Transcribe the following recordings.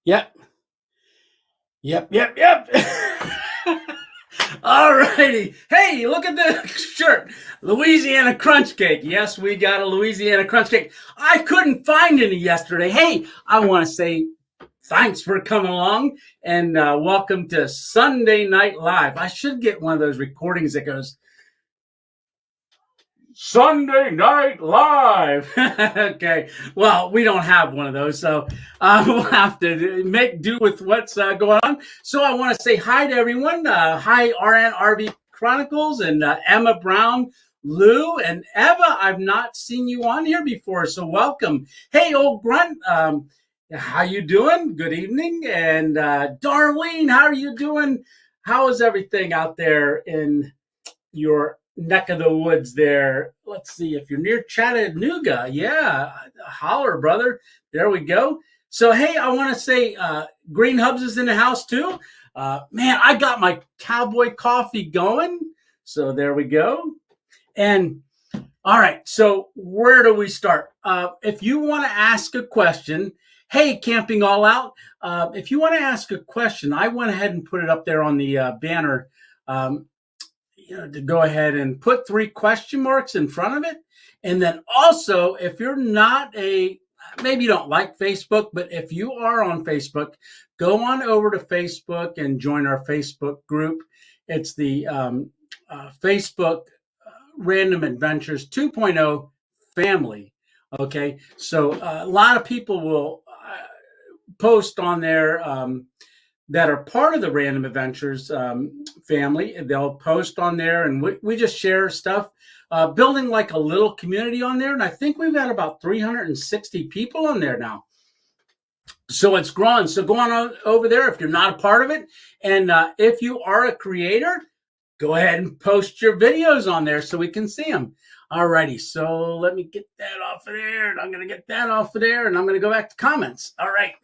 Yep. Yep. All righty. Hey, look at the shirt. Louisiana Crunch Cake. Yes, we got a Louisiana Crunch Cake. I couldn't find any yesterday. Hey, I want to say thanks for coming along and welcome to Sunday Night Live. I should get one of those recordings that goes, Sunday Night Live. Okay. Well, we don't have one of those, so we'll have to make do with what's going on. So I want to say hi to everyone. Hi, RNRV Chronicles and Emma Brown, Lou, and Eva. I've not seen you on here before, so welcome. Hey, old grunt. How you doing? Good evening. And Darlene, how are you doing? How is everything out there in your neck of the woods there? Let's see, if you're near Chattanooga, yeah, holler, brother. There we go. So hey, I want to say Green Hubs is in the house too. Man, I got my cowboy coffee going, so there we go. And all right, so where do we start? If you want to ask a question, hey, Camping All Out, if you want to ask a question, I went ahead and put it up there on the banner, to go ahead and put 3 question marks in front of it. And then also, if you're not maybe you don't like Facebook, but if you are on Facebook, go on over to Facebook and join our Facebook group. It's the Facebook Random Adventures 2.0 family. Okay, so a lot of people will post on there that are part of the Random Adventures family. They'll post on there, and we just share stuff, building like a little community on there. And I think we've got about 360 people on there now. So it's growing. So go on over there if you're not a part of it. And if you are a creator, go ahead and post your videos on there so we can see them. All righty. So let me get that off of there, and I'm going to get that off of there, and I'm going to go back to comments. All right.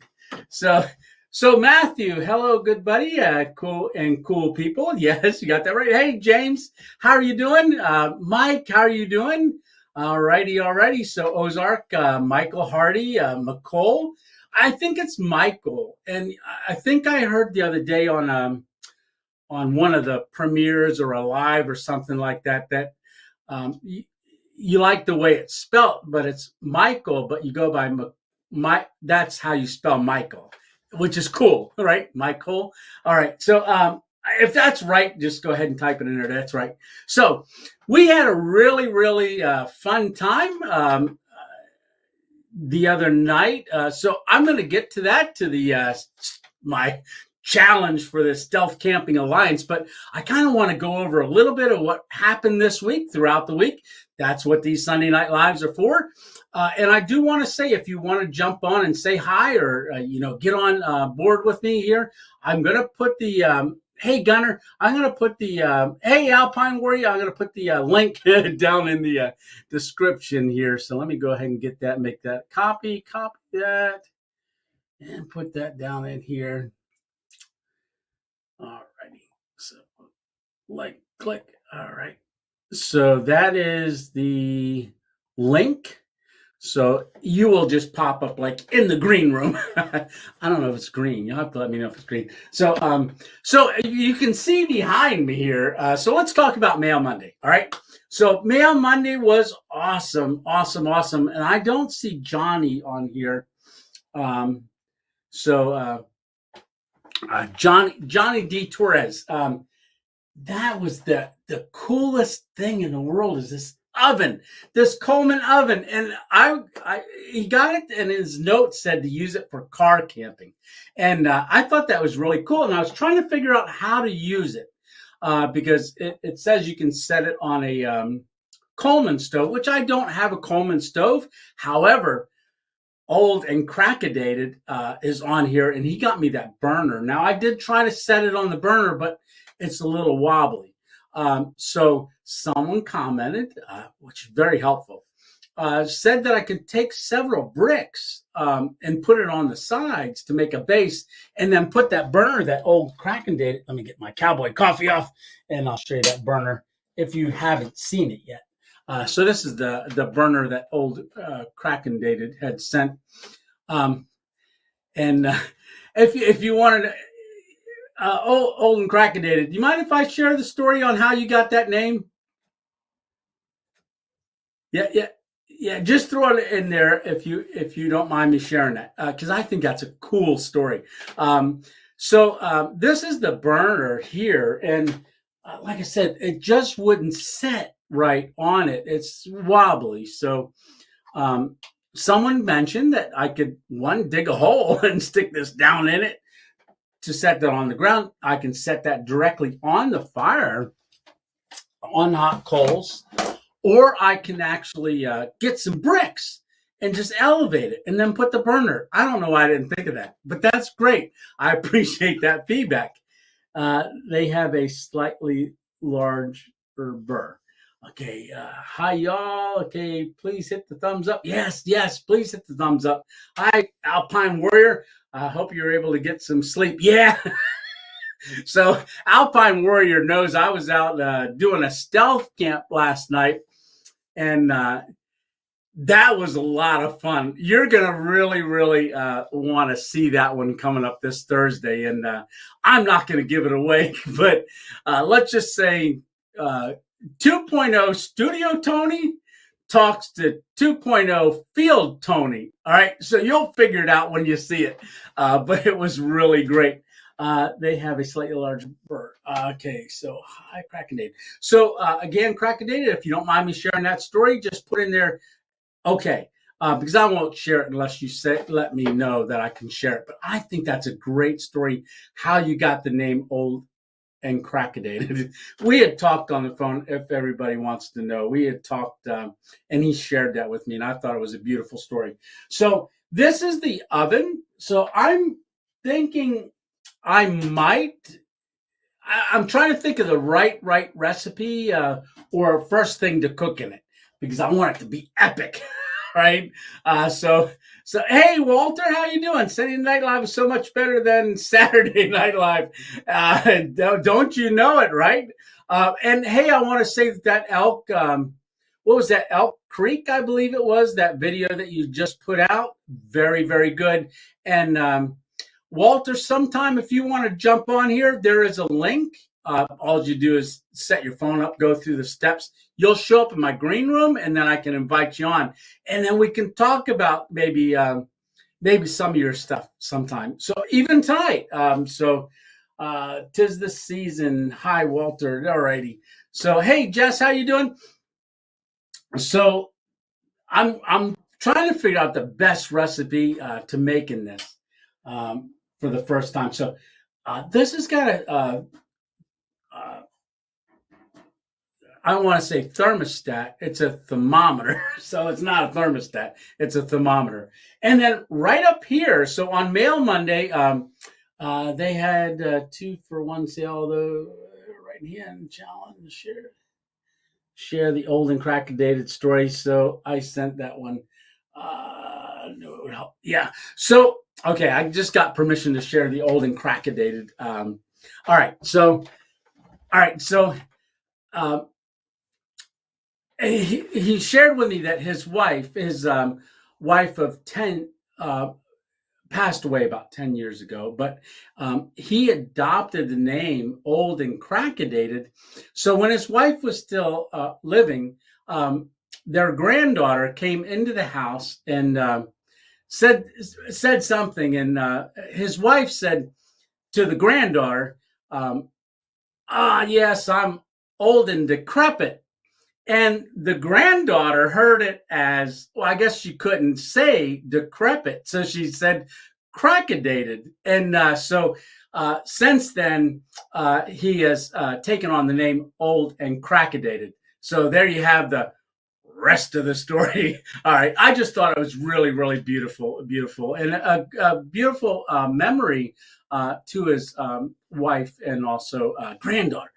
So Matthew, hello, good buddy, cool people. Yes, you got that right. Hey, James, how are you doing? Mike, how are you doing? All righty. So Ozark, Michael Hardy, McCole. I think it's Michael, and I think I heard the other day on one of the premieres or a live or something like that you like the way it's spelt, but it's Michael, but you go by that's how you spell Michael, which is cool, right? Michael. All right. So if that's right, just go ahead and type it in there. That's right. So we had a really, really fun time the other night. So I'm going to get to that, to the my challenge for the Stealth Camping Alliance, but I kind of want to go over a little bit of what happened this week, throughout the week. That's what these Sunday Night Lives are for. And I do want to say, if you want to jump on and say hi, or get on board with me here, I'm going to put the hey Gunner, I'm going to put the hey Alpine Warrior, I'm going to put the link down in the description here. So let me go ahead and get that, make that copy that, and put that down in here. All righty. So click. All right. So that is the link. So you will just pop up like in the green room. I don't know if it's green. You'll have to let me know if it's green. So so you can see behind me here. So let's talk about Mail Monday. All right. So Mail Monday was awesome. And I don't see Johnny on here. Johnny D. Torres. That was the coolest thing in the world, is this oven, this Coleman oven. And he got it, and his note said to use it for car camping. And I thought that was really cool. And I was trying to figure out how to use it because it says you can set it on a Coleman stove, which I don't have a Coleman stove. However, Old and Crackedated is on here, and he got me that burner. Now, I did try to set it on the burner, but it's a little wobbly. So someone commented, which is very helpful, said that I could take several bricks and put it on the sides to make a base, and then put that burner, that Old Crackedated. Let me get my cowboy coffee off, and I'll show you that burner if you haven't seen it yet. So this is the burner that Old Crackedated had sent. And if you wanted old and crackedated, do you mind if I share the story on how you got that name? Yeah, yeah, yeah. Just throw it in there if you don't mind me sharing that, because I think that's a cool story. This is the burner here, and like I said, it just wouldn't set right on it. It's wobbly. So someone mentioned that I could dig a hole and stick this down in it to set that on the ground. I can set that directly on the fire on hot coals, or I can actually get some bricks and just elevate it and then put the burner. I don't know why I didn't think of that, but that's great. I appreciate that feedback. They have a slightly larger burr. Okay, hi y'all. Okay, please hit the thumbs up. Yes, please hit the thumbs up. Hi, Alpine Warrior. I hope you're able to get some sleep. Yeah. So Alpine Warrior knows I was out doing a stealth camp last night, and that was a lot of fun. You're going to really, really want to see that one coming up this Thursday, and I'm not going to give it away, but let's just say 2.0 Studio Tony talks to 2.0 Field Tony. All right, so you'll figure it out when you see it, but it was really great. They have a slightly larger bird. Okay, so hi, Crackedated. So again, Crackedated, if you don't mind me sharing that story, just put in there, okay, because I won't share it unless you let me know that I can share it. But I think that's a great story, how you got the name Old and Crackedated. We had talked on the phone, if everybody wants to know. We had talked, and he shared that with me, and I thought it was a beautiful story. So this is the oven. So I'm thinking I'm trying to think of the right recipe or first thing to cook in it, because I want it to be epic, right? So hey, Walter, how you doing? Saturday Night Live is so much better than Saturday Night Live. Don't you know it, right? And hey, I want to say that elk, what was that? Elk Creek, I believe it was, that video that you just put out. Very, very good. And Walter, sometime if you want to jump on here, there is a link. All you do is set your phone up, go through the steps. You'll show up in my green room, and then I can invite you on. And then we can talk about maybe some of your stuff sometime. So even tonight. Tis the season. Hi, Walter. All righty. So, hey, Jess, how you doing? So I'm trying to figure out the best recipe to make in this. For the first time. So this has got I don't want to say thermostat. It's a thermometer. So it's not a thermostat. It's a thermometer. And then right up here, so on Mail Monday, they had 2-for-1 sale, though, right here, challenge, share the old and crackedated story. So I sent that one. No, it would help. Yeah. So, okay, I just got permission to share the old and crackedated. All right. So he shared with me that his wife of 10, passed away about 10 years ago, but he adopted the name Old and Crackedated. So when his wife was still living, their granddaughter came into the house and said something, and his wife said to the granddaughter, yes, I'm old and decrepit. And the granddaughter heard it as, well, I guess she couldn't say decrepit, so she said crackedated. And so since then, he has taken on the name Old and Crackedated. So there you have the rest of the story. All right. I just thought it was really, really beautiful, and a beautiful memory to his wife and also granddaughter.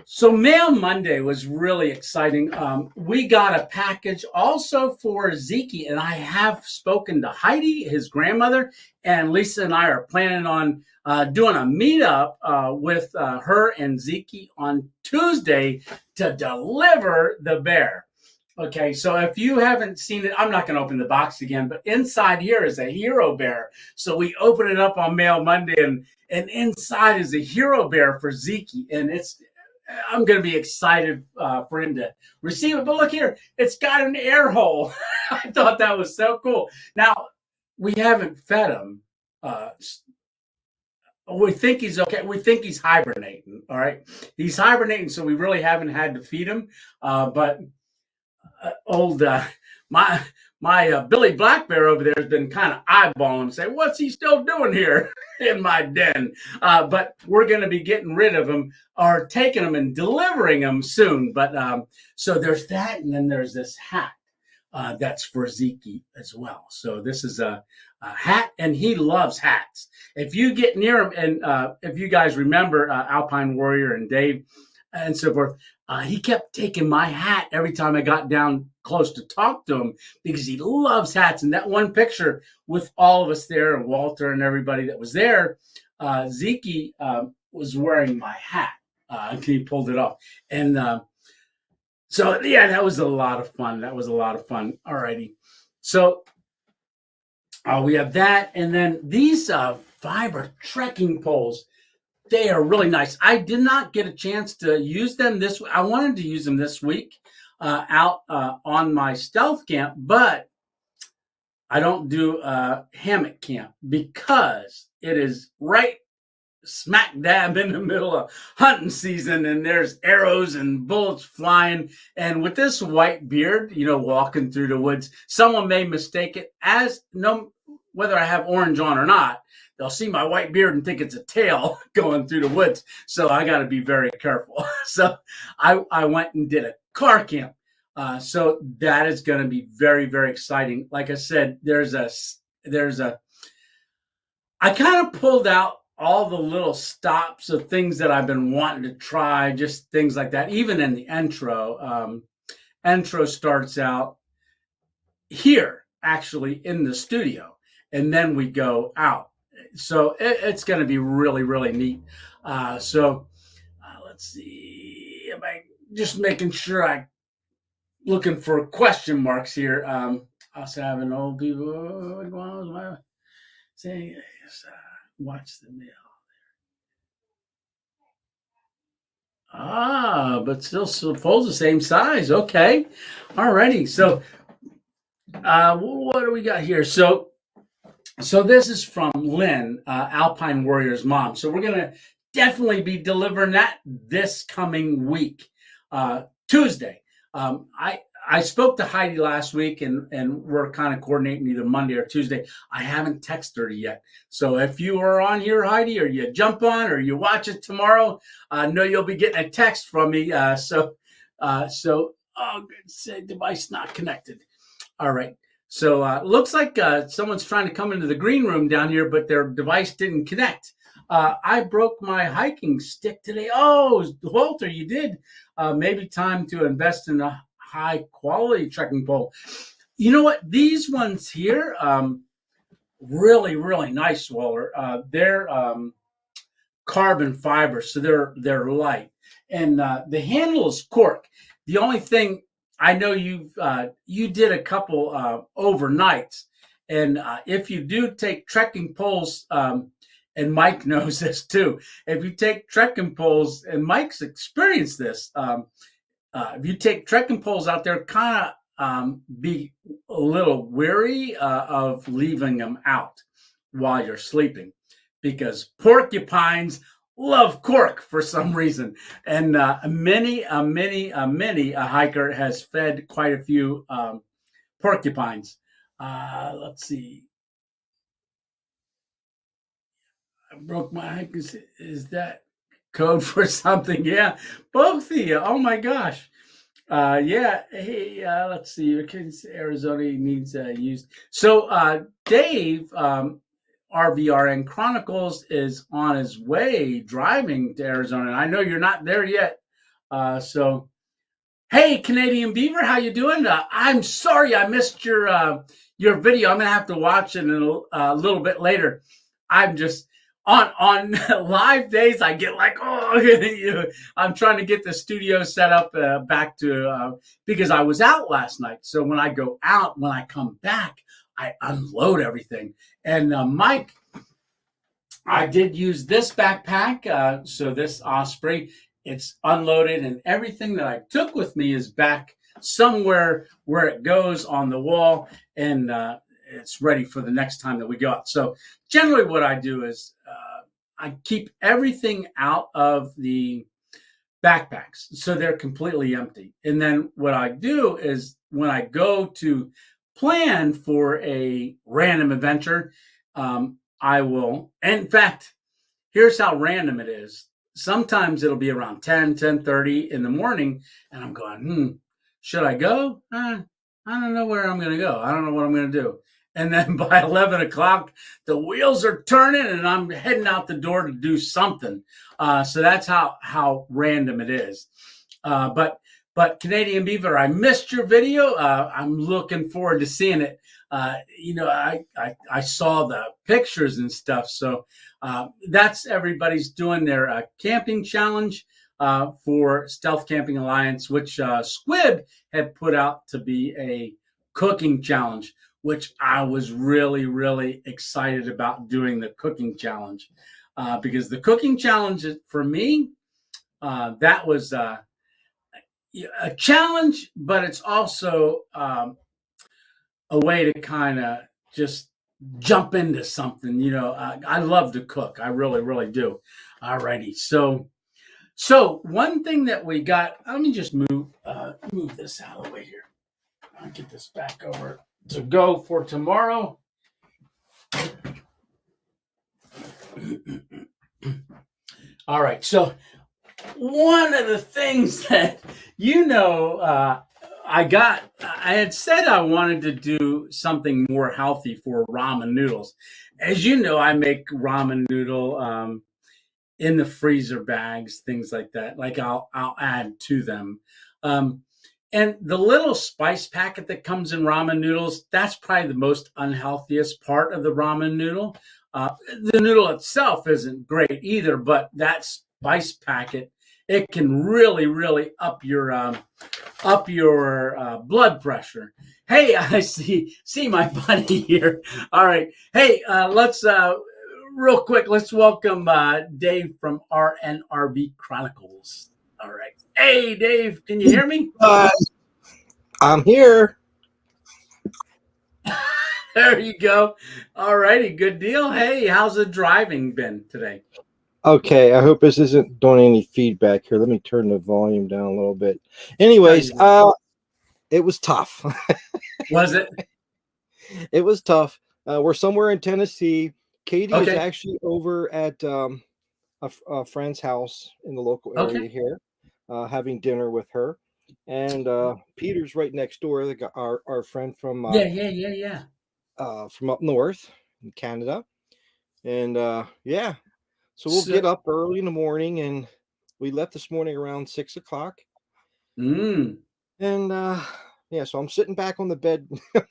So Mail Monday was really exciting. We got a package also for Zeke, and I have spoken to Heidi, his grandmother, and Lisa and I are planning on doing a meetup with her and Zeke on Tuesday to deliver the bear. Okay, so if you haven't seen it, I'm not going to open the box again, but inside here is a hero bear. So we open it up on Mail Monday, and inside is a hero bear for Zeke, and I'm going to be excited for him to receive it. But look here, it's got an air hole. I thought that was so cool. Now, we haven't fed him. We think he's okay. We think he's hibernating. All right, he's hibernating, so we really haven't had to feed him. But old my Billy Black Bear over there has been kind of eyeballing him, saying, "What's he still doing here in my den?" But we're going to be getting rid of him or taking him and delivering him soon. But so there's that, and then there's this hat that's for Zeke as well. So this is a hat, and he loves hats. If you get near him, and if you guys remember Alpine Warrior and Dave and so forth, he kept taking my hat every time I got down close to talk to him because he loves hats. And that one picture with all of us there and Walter and everybody that was there, Zeke was wearing my hat. He pulled it off. And so, yeah, that was a lot of fun. All righty. So we have that. And then these fiber trekking poles, they are really nice. I did not get a chance to use them this week. I wanted to use them this week out on my stealth camp, but I don't do hammock camp because it is right smack dab in the middle of hunting season, and there's arrows and bullets flying. And with this white beard, walking through the woods, someone may mistake it as whether I have orange on or not. They'll see my white beard and think it's a tail going through the woods. So I got to be very careful. So I went and did a car camp. So that is going to be very, very exciting. Like I said, I kind of pulled out all the little stops of things that I've been wanting to try, just things like that. Even in the intro starts out here, actually in the studio, and then we go out. So it's going to be really, really neat. Let's see. Am I just making sure I'm looking for question marks here? Also having old people saying, watch the mail. But still suppose the same size. Okay. All righty. So what do we got here? So this is from Lynn, Alpine Warrior's mom. So we're going to definitely be delivering that this coming week, Tuesday. I spoke to Heidi last week, and we're kind of coordinating either Monday or Tuesday. I haven't texted her yet. So if you are on here, Heidi, or you jump on or you watch it tomorrow, I know you'll be getting a text from me. Say device not connected. All right. So looks like someone's trying to come into the green room down here, but their device didn't connect. I broke my hiking stick today. Oh, Walter, you did. Maybe time to invest in a high quality trekking pole. You know what? These ones here, really, really nice, Walter. They're carbon fiber, so they're light. And the handle is cork. The only thing, I know you did a couple overnights, and if you do take trekking poles, and Mike knows this too. If you take trekking poles, and Mike's experienced this, if you take trekking poles out there, kind of be a little weary of leaving them out while you're sleeping, because porcupines love cork for some reason, and many a hiker has fed quite a few porcupines. Let's see. I broke my hiking. Is that code for something? Yeah, both of you. Oh my gosh. Yeah. Hey, let's see. Arizona needs used. So Dave, RVRN Chronicles, is on his way driving to Arizona. I know you're not there yet. So, hey, Canadian Beaver, how you doing? I'm sorry I missed your video. I'm gonna have to watch it a little bit later. I'm just on live days, I get like, oh, I'm trying to get the studio set up back to because I was out last night. So when I go out, when I come back, I unload everything. And Mike, I did use this backpack. So this Osprey, it's unloaded, and everything that I took with me is back somewhere where it goes on the wall, and it's ready for the next time that we go out. So generally what I do is I keep everything out of the backpacks so they're completely empty. And then what I do is when I go to plan for a random adventure, I will, in fact, here's how random it is. Sometimes it'll be around 10:30 in the morning, and I'm going, should I go? I don't know where I'm going to go. I don't know what I'm going to do. And then by 11 o'clock, the wheels are turning, and I'm heading out the door to do something. So that's how random it is. But Canadian Beaver, I missed your video. I'm looking forward to seeing it. I saw the pictures and stuff. So that's everybody's doing their camping challenge for Stealth Camping Alliance, which Squib had put out to be a cooking challenge, which I was really, really excited about doing the cooking challenge because the cooking challenge for me, that was a challenge, but it's also a way to kind of just jump into something. I love to cook. I really, really do. All righty. So one thing that we got, let me just move this out of the way here. I'll get this back over to go for tomorrow. All right. So one of the things that, I had said I wanted to do something more healthy for ramen noodles. As you know, I make ramen noodle in the freezer bags, things like that. Like I'll add to them. And the little spice packet that comes in ramen noodles, that's probably the most unhealthiest part of the ramen noodle. The noodle itself isn't great either, but that spice packet, it can really, really up your blood pressure. Hey, I see my buddy here. All right. Hey, let's real quick. Let's welcome Dave from RNRB Chronicles. All right. Hey, Dave, can you hear me? I'm here. There you go. All righty. Good deal. Hey, how's the driving been today? Okay, I hope this isn't doing any feedback here. Let me turn the volume down a little bit. Anyways, it was tough. Was it? It was tough. We're somewhere in Tennessee. Katie is actually over at a friend's house in the local area here, having dinner with her. And Peter's right next door. Our friend from from up north in Canada. And so we'll get up early in the morning, and we left this morning around 6 o'clock. And so I'm sitting back on the bed,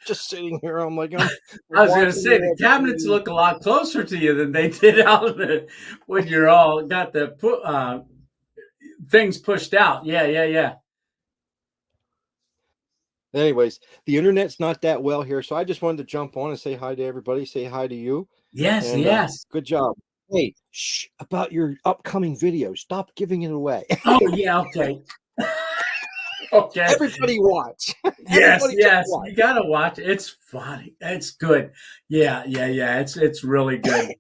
just sitting here. I'm like, I was going to say the cabinets look a lot closer to you than they did out when you're all got the things pushed out. Yeah. Anyways, the internet's not that well here, so I just wanted to jump on and say hi to everybody. Say hi to you. Yes, and, yes. Good job. Hey, about your upcoming video. Stop giving it away. Oh, yeah, okay. Okay. Everybody watch. Yes. Watch. You gotta watch. It's funny. It's good. Yeah. It's really good.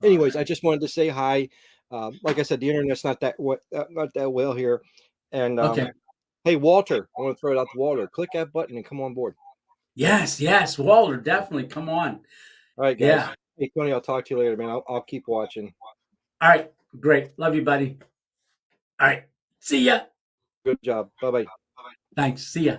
Anyways, I just wanted to say hi. Like I said, the internet's not that well here. And hey, Walter, I want to throw it out to Walter. Click that button and come on board. Yes, Walter, definitely come on. All right, guys. Yeah. Hey, Tony, I'll talk to you later, man. I'll keep watching. All right, great. Love you, buddy. All right, see ya. Good job. Bye-bye. Thanks. See ya.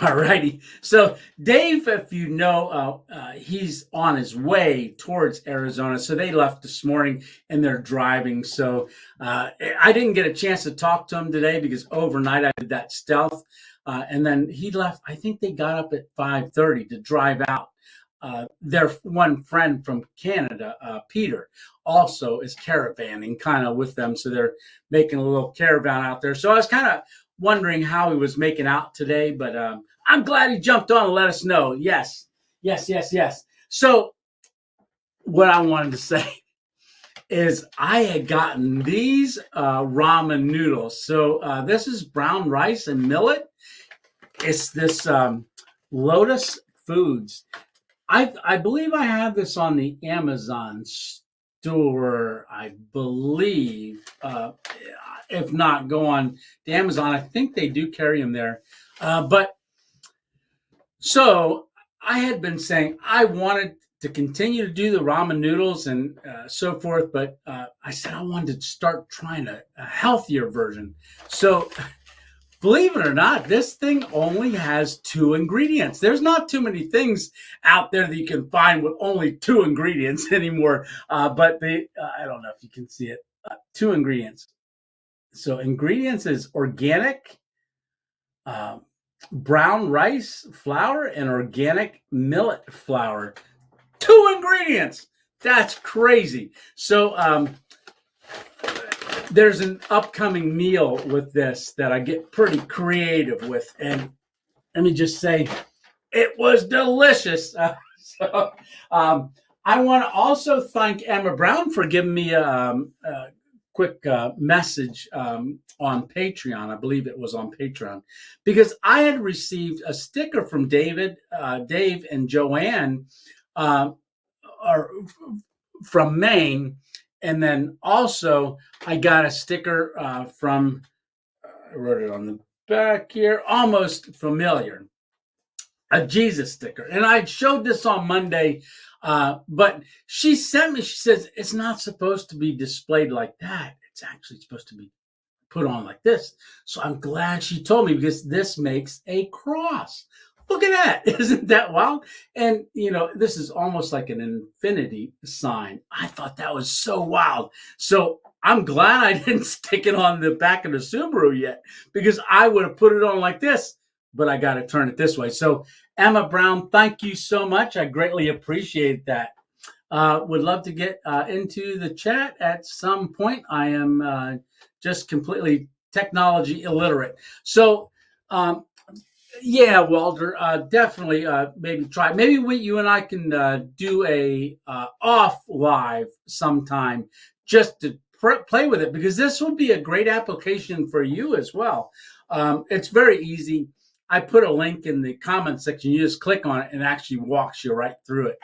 All righty. So Dave, if you know, he's on his way towards Arizona. So they left this morning and they're driving. So I didn't get a chance to talk to him today because overnight I did that stealth. And then he left. I think they got up at 5:30 to drive out. their one friend from Canada, Peter, also is caravanning kind of with them. So they're making a little caravan out there. So I was kind of wondering how he was making out today, but I'm glad he jumped on and let us know. Yes. So what I wanted to say is I had gotten these ramen noodles. So this is brown rice and millet. It's this Lotus Foods. I believe I have this on the Amazon store, I believe. If not, go on to Amazon. I think they do carry them there. But so I had been saying I wanted to continue to do the ramen noodles and so forth, but I said I wanted to start trying a healthier version. So believe it or not, this thing only has 2 ingredients. There's not too many things out there that you can find with only 2 ingredients anymore. But I don't know if you can see it. 2 ingredients. So ingredients is organic brown rice flour and organic millet flour. 2 ingredients. That's crazy. So there's an upcoming meal with this that I get pretty creative with. And let me just say, it was delicious. I want to also thank Emma Brown for giving me a quick message on Patreon. I believe it was on Patreon, because I had received a sticker from Dave and Joanne from Maine. And then also I got a sticker from, I wrote it on the back here, Almost Familiar, a Jesus sticker. And I showed this on Monday, but she sent me, she says, it's not supposed to be displayed like that. It's actually supposed to be put on like this. So I'm glad she told me, because this makes a cross. Look at that. Isn't that wild? And, this is almost like an infinity sign. I thought that was so wild. So I'm glad I didn't stick it on the back of the Subaru yet, because I would have put it on like this, but I got to turn it this way. So Emma Brown, thank you so much. I greatly appreciate that. Would love to get into the chat at some point. I am just completely technology illiterate. So, yeah, Walter, definitely maybe try. Maybe you and I can do a off live sometime just to play with it, because this would be a great application for you as well. It's very easy. I put a link in the comment section. You just click on it and it actually walks you right through it.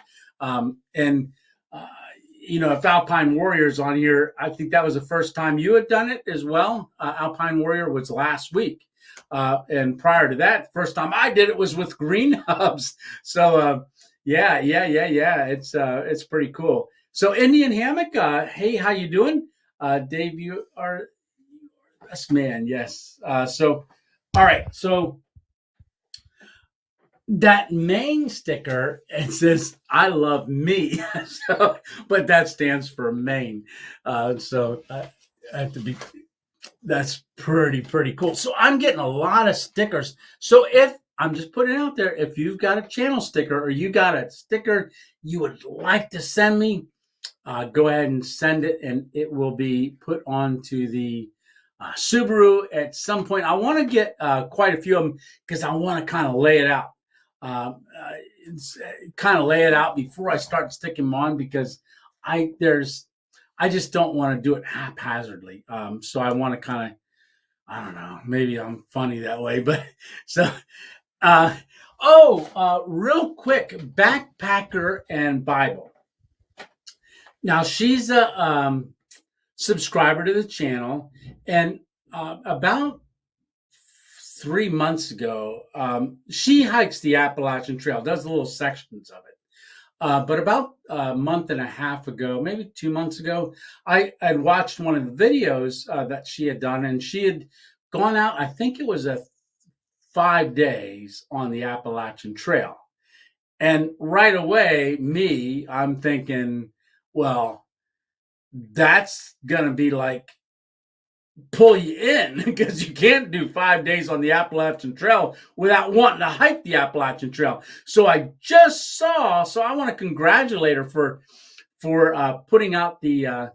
If Alpine Warrior's on here, I think that was the first time you had done it as well. Alpine Warrior was last week. And prior to that, first time I did it was with Green Hubs. So yeah. It's pretty cool. So Indian Hammock, hey, how you doing? Dave, you are the best man. Yes. So all right. So that main sticker, it says I love me. But that stands for Maine. So I have to be. That's pretty cool. So I'm getting a lot of stickers. So if I'm just putting it out there, if you've got a channel sticker or you got a sticker you would like to send me, go ahead and send it, and it will be put onto the Subaru at some point. I want to get quite a few of them, because I want to kind of lay it out. Lay it out before I start sticking them on, because I just don't want to do it haphazardly. So I want to kind of, I don't know, maybe I'm funny that way, but so, real quick, Backpacker and Bible. Now she's a subscriber to the channel, and about 3 months ago, she hikes the Appalachian Trail, does little sections of it. But about a month and a half ago, maybe 2 months ago, I had watched one of the videos that she had done, and she had gone out, I think it was 5 days on the Appalachian Trail. And right away, I'm thinking, well, that's going to be like pull you in because you can't do 5 days on the Appalachian Trail without wanting to hike the Appalachian Trail. So I just saw, so I want to congratulate her for putting out the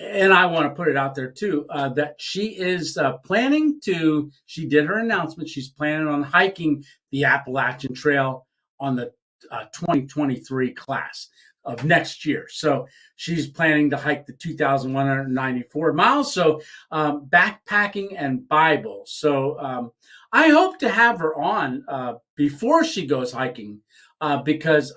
and I want to put it out there too, that she is planning to, she did her announcement, she's planning on hiking the Appalachian Trail on the 2023 class of next year. So she's planning to hike the 2,194 miles. So backpacking and Bible. So I hope to have her on before she goes hiking because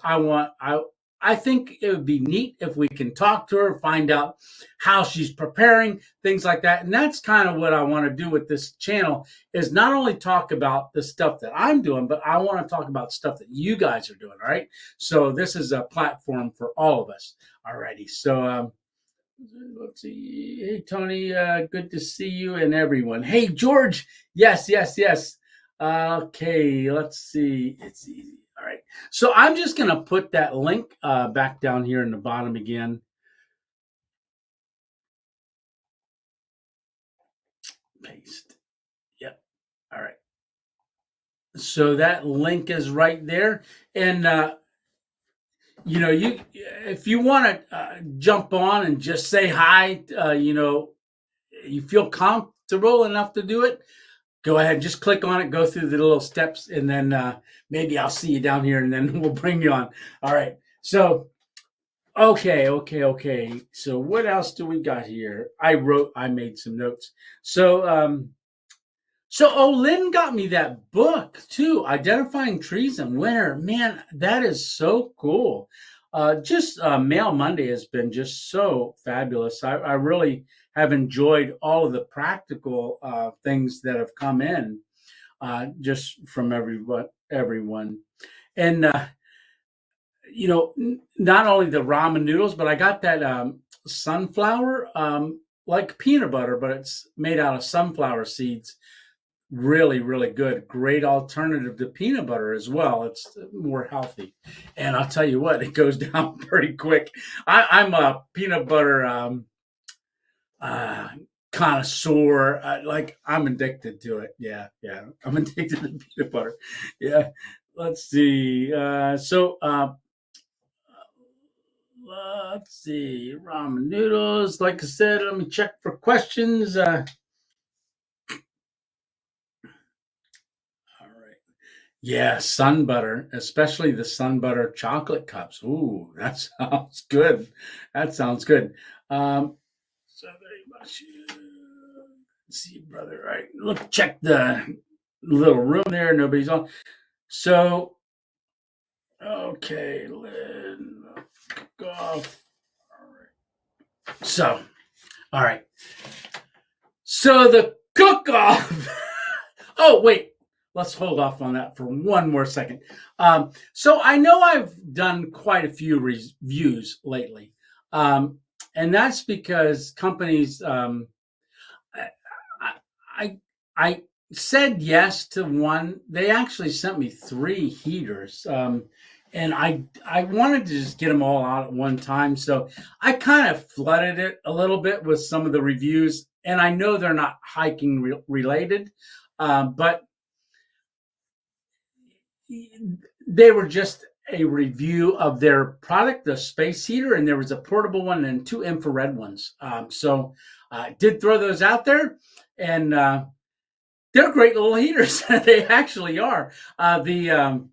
I think it would be neat if we can talk to her, find out how she's preparing, things like that. And that's kind of what I want to do with this channel is not only talk about the stuff that I'm doing, but I want to talk about stuff that you guys are doing, all right? So this is a platform for all of us. All righty. So let's see. Hey, Tony, good to see you and everyone. Hey, George. Yes. Okay, let's see. It's easy. All right. So I'm just going to put that link back down here in the bottom again. Paste. Yep. All right. So that link is right there. And, if you want to jump on and just say hi, you feel comfortable enough to do it, go ahead, just click on it, go through the little steps, and then maybe I'll see you down here, and then we'll bring you on. All right. So, okay. So what else do we got here? I made some notes. So, Lynn got me that book too, Identifying Trees in Winter. Man, that is so cool. Mail Monday has been just so fabulous. I really have enjoyed all of the practical things that have come in just from everyone. And, not only the ramen noodles, but I got that sunflower, like peanut butter, but it's made out of sunflower seeds. Really, really good. Great alternative to peanut butter as well. It's more healthy. And I'll tell you what, it goes down pretty quick. I'm a peanut butter connoisseur. I'm addicted to it. Yeah. I'm addicted to peanut butter. Yeah. Let's see. Let's see. Ramen noodles. Like I said, let me check for questions. Yeah, sun butter, especially the sun butter chocolate cups. Ooh, that sounds good. So very much. Let's see, brother. All right, look, check the little room there. Nobody's on. So, okay, Lynn, cook off. All right. So, all right. So the cook off. Oh, wait. Let's hold off on that for one more second. So I know I've done quite a few reviews lately. And that's because companies, I said yes to one. They actually sent me 3 heaters. And I wanted to just get them all out at one time. So I kind of flooded it a little bit with some of the reviews. And I know they're not hiking related, but they were just a review of their product, the space heater, and there was a portable one and 2 infrared ones. So I did throw those out there, and they're great little heaters. They actually are. The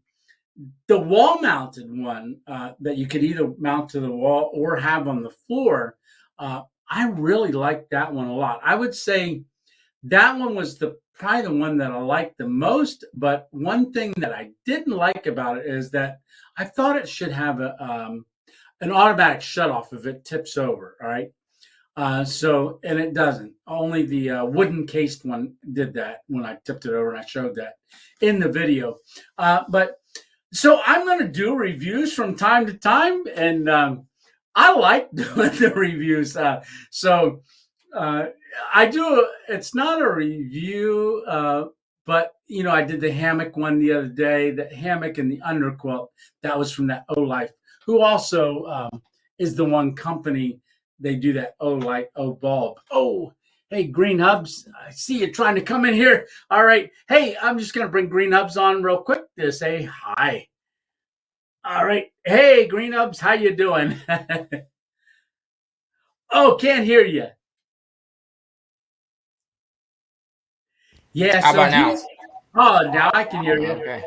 wall-mounted one that you could either mount to the wall or have on the floor, I really liked that one a lot. I would say that one was probably the one that I liked the most. But one thing that I didn't like about it is that I thought it should have an automatic shutoff if it tips over. All right. And it doesn't. Only the wooden cased one did that when I tipped it over, and I showed that in the video. But so I'm going to do reviews from time to time, and I like doing the reviews. I do. It's not a review, but I did the hammock one the other day. The hammock and the underquilt, that was from that O-Life, who also is the one company. They do that O-Light, O-Bulb. Oh, Hey, Green Hubs, I see you trying to come in here. All right. Hey, I'm just going to bring Green Hubs on real quick to say hi. All right. Hey, Green Hubs, how you doing? Oh, can't hear you. Yeah, How so about now? now I can hear you. Okay.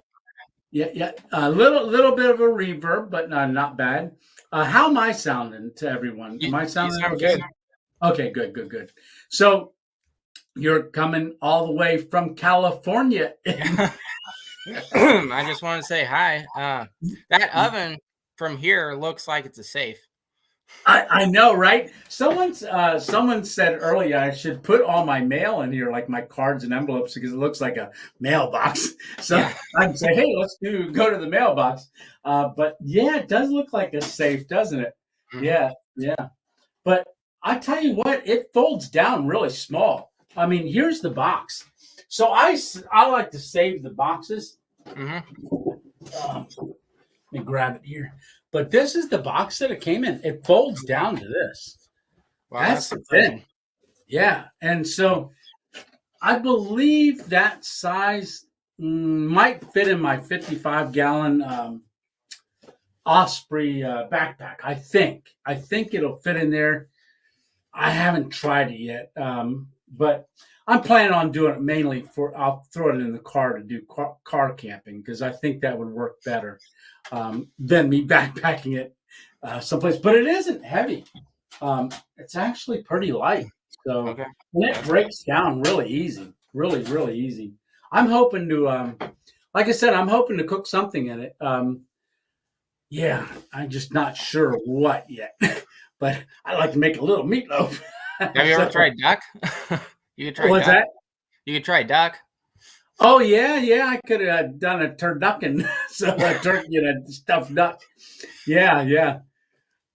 Yeah. A little bit of a reverb, but not bad. How am I sounding to everyone? Am I You sounding sound okay? good. Okay, good. So you're coming all the way from California. I just want to say hi. That oven from here looks like it's a safe. I know, right? Someone said earlier I should put all my mail in here, like my cards and envelopes, because it looks like a mailbox. So Yeah. I'd say, hey, go to the mailbox. But yeah, it does look like a safe, doesn't it? Mm-hmm. Yeah. But I tell you what, it folds down really small. I mean, here's the box. So I like to save the boxes. Mm-hmm. Let me grab it here. But this is the box that it came in. It folds down to this. Wow, That's that's the impressive. thing. Yeah. And so I believe that size might fit in my 55-gallon Osprey backpack. I think it'll fit in there. I haven't tried it yet, but I'm planning on doing it mainly I'll throw it in the car to do car camping because I think that would work better than me backpacking it someplace. But it isn't heavy. It's actually pretty light. So Okay. and it breaks down really easy, really easy. I'm hoping to, like I said, I'm hoping to cook something in it. Yeah, I'm just not sure what yet, but I like to make a little meatloaf. Have you ever tried duck? You could try What's duck. that? You could try duck. Oh yeah. I could have done a turducken, so a turkey and a stuffed duck. Yeah.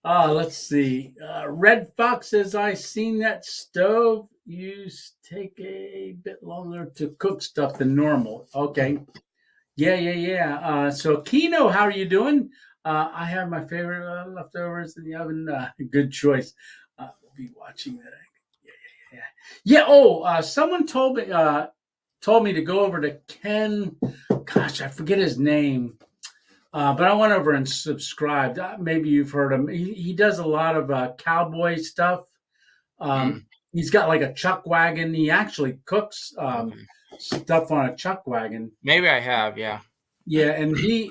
Let's see. Red Fox says, I seen that stove take a bit longer to cook stuff than normal. Okay. Yeah. So Kino, how are you doing? I have my favorite leftovers in the oven. Good choice. We'll be watching that. Yeah. Oh, someone told me to go over to Ken. Gosh, I forget his name. But I went over and subscribed. Maybe you've heard him. He does a lot of cowboy stuff. He's got like a chuck wagon. He actually cooks stuff on a chuck wagon. Maybe I have. Yeah. Yeah, and he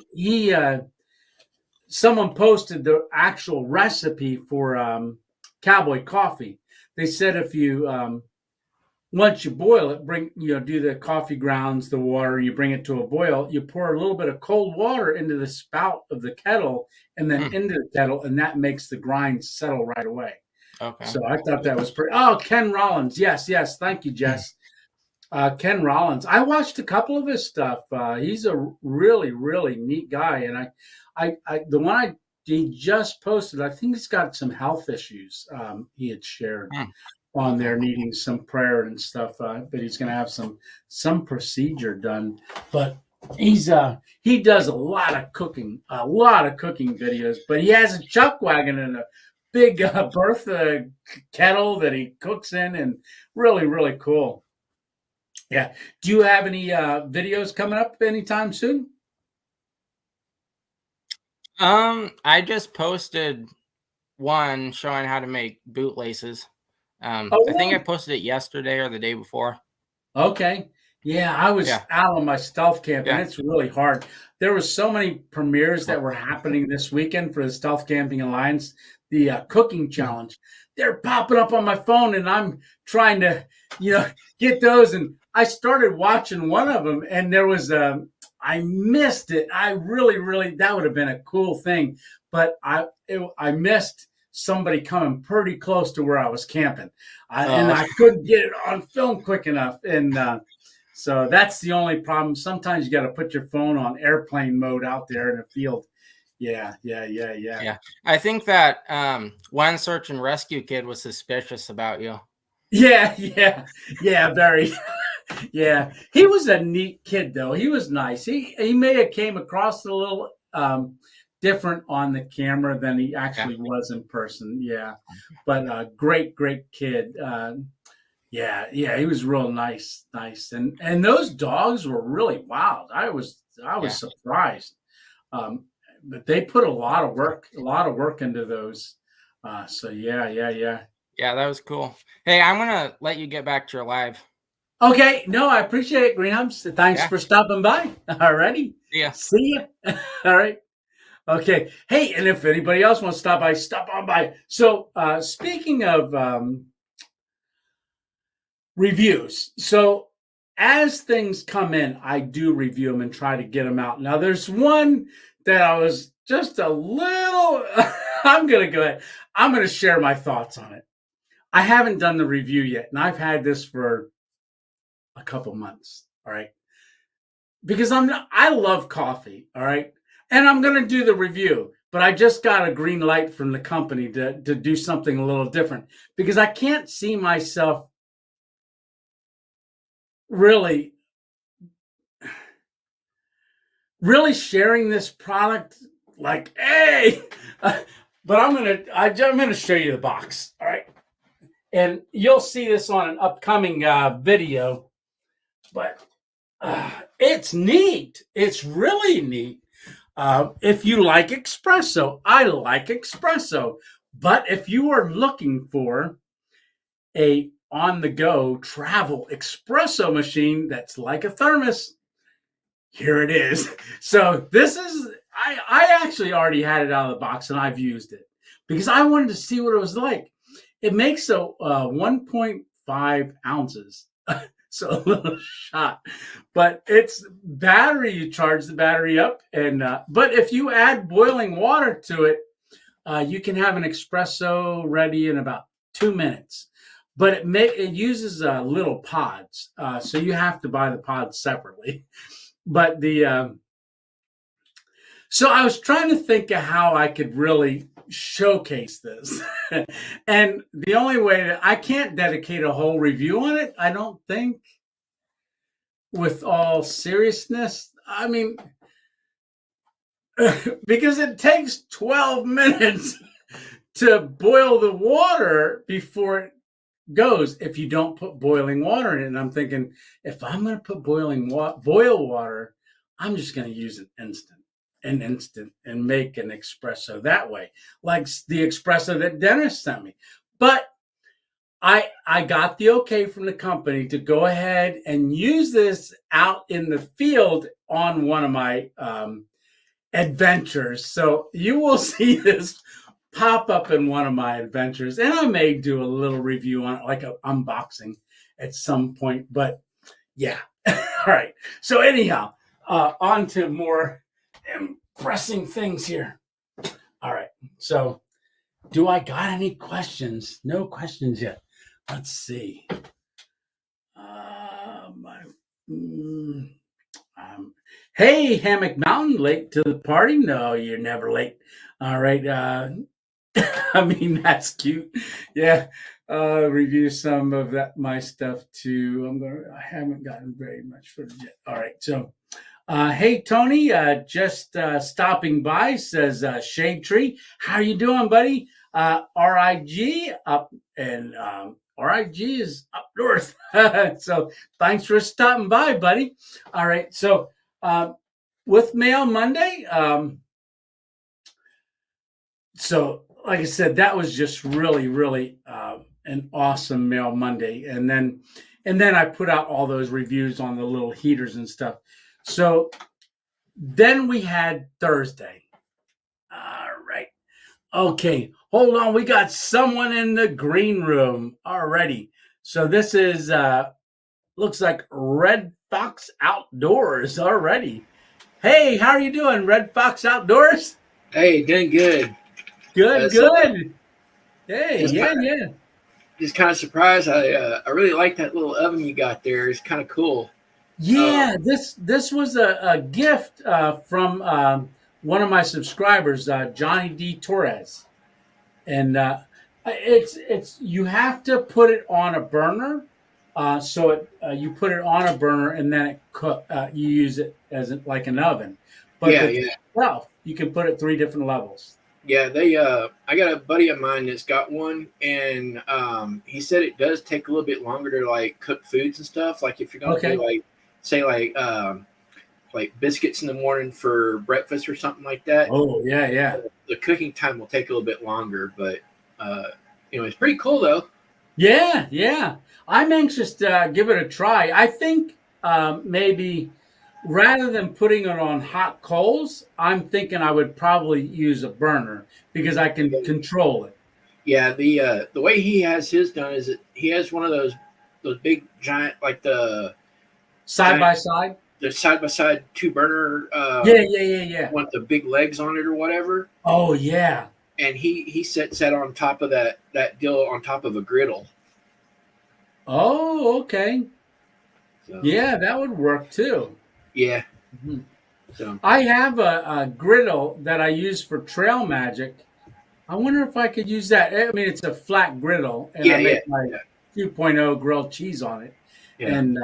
someone posted the actual recipe for cowboy coffee. They said if you once you boil it, do the coffee grounds, the water, you bring it to a boil, you pour a little bit of cold water into the spout of the kettle and then into the kettle, and that makes the grind settle right away. Okay. So I thought that was pretty. Oh, Ken Rollins. Yes. Thank you, Jess. Ken Rollins. I watched a couple of his stuff. He's a really neat guy. And the one he just posted, I think he's got some health issues he had shared on there, needing some prayer and stuff. But he's going to have some procedure done. But he does a lot of cooking videos. But he has a chuck wagon and a big Bertha kettle that he cooks in, and really cool. Yeah. Do you have any videos coming up anytime soon? I just posted one showing how to make bootlaces. I think I posted it yesterday or the day before. Okay. Yeah, I was out on my stealth camp, and it's really hard. There were so many premieres that were happening this weekend for the Stealth Camping Alliance, the cooking challenge. They're popping up on my phone, and I'm trying to, get those. And I started watching one of them, and there was I missed it. I really, that would have been a cool thing, but I missed somebody coming pretty close to where I was camping, and I couldn't get it on film quick enough. And so that's the only problem. Sometimes you got to put your phone on airplane mode out there in a field. Yeah. I think that one search and rescue kid was suspicious about you. Yeah, very. Yeah, he was a neat kid, though. He was nice. He may have came across a little different on the camera than he actually was in person. Yeah, but great kid. Yeah, he was real nice, and those dogs were really wild. I was surprised, but they put a lot of work into those. So yeah. Yeah, that was cool. Hey, I'm gonna let you get back to your live. Okay, no, I appreciate it, Greenhouse. Thanks for stopping by. All righty, Yeah. see ya. All right. Okay. Hey, and if anybody else wants to stop by, stop on by. So, speaking of reviews, so as things come in, I do review them and try to get them out. Now, there's one that I was just a little. I'm going to go ahead. I'm going to share my thoughts on it. I haven't done the review yet, and I've had this for a couple months. All right, because I love coffee. All right, and I'm going to do the review. But I just got a green light from the company to do something a little different because I can't see myself really sharing this product like, hey, but I'm gonna show you the box, all right? And you'll see this on an upcoming video, but it's neat. It's really neat. If you like espresso, I like espresso. But if you are looking for a on-the-go travel espresso machine that's like a thermos, here it is. So this is, I actually already had it out of the box and I've used it because I wanted to see what it was like. It makes a 1.5 ounces. So a little shot, but it's battery. You charge the battery up, and but if you add boiling water to it, you can have an espresso ready in about 2 minutes. But it uses little pods, so you have to buy the pods separately. But so I was trying to think of how I could really showcase this. And the only way that I can't dedicate a whole review on it, I don't think, with all seriousness. I mean, because it takes 12 minutes to boil the water before it goes if you don't put boiling water in it. And I'm thinking, if I'm going to put boil water, I'm just going to use an instant and make an espresso that way, like the espresso that Dennis sent me. But I got the okay from the company to go ahead and use this out in the field on one of my adventures. So you will see this pop up in one of my adventures, and I may do a little review on it, like an unboxing at some point. But yeah. All right. So anyhow, on to more pressing things here. All right. So do I got any questions? No questions yet. Let's see. Hey, Hammock Mountain, late to the party? No, you're never late. All right. I mean, that's cute. Yeah. Review some of my stuff too. I haven't gotten very much footage yet. All right. So, hey, Tony, just stopping by, says Shade Tree. How you doing, buddy? RIG up, and RIG is up north. So thanks for stopping by, buddy. All right. So with Mail Monday, so like I said, that was just really an awesome Mail Monday. And then I put out all those reviews on the little heaters and stuff. So then we had Thursday. All right. Okay, hold on. We got someone in the green room already. So this is looks like Red Fox Outdoors already. Hey, how are you doing, Red Fox Outdoors? Hey, doing good. Good. Hey, yeah. Just kind of surprised. I really like that little oven you got there. It's kind of cool. Yeah, this was a gift from one of my subscribers, Johnny D. Torres, and it's you have to put it on a burner. So you put it on a burner and then it you use it as like an oven. But itself, you can put it 3 different levels. Yeah, they I got a buddy of mine that's got one, and he said it does take a little bit longer to like cook foods and stuff. Like if you're gonna do Okay. like say like biscuits in the morning for breakfast or something like that. Oh, yeah. The cooking time will take a little bit longer, but it's pretty cool though. Yeah. I'm anxious to give it a try. I think maybe rather than putting it on hot coals, I'm thinking I would probably use a burner because I can control it. Yeah, the way he has his done is that he has one of those big giant like the Side by side? the side by side 2 burner Yeah. want the big legs on it or whatever. Oh, yeah. And he sets that on top of that deal on top of a griddle. Oh, okay. So, Yeah, that would work too. yeah. Mhm. So I have a griddle that I use for trail magic. I wonder if I could use that. I mean, it's a flat griddle, and I make my 2.0 grilled cheese on it. Yeah. And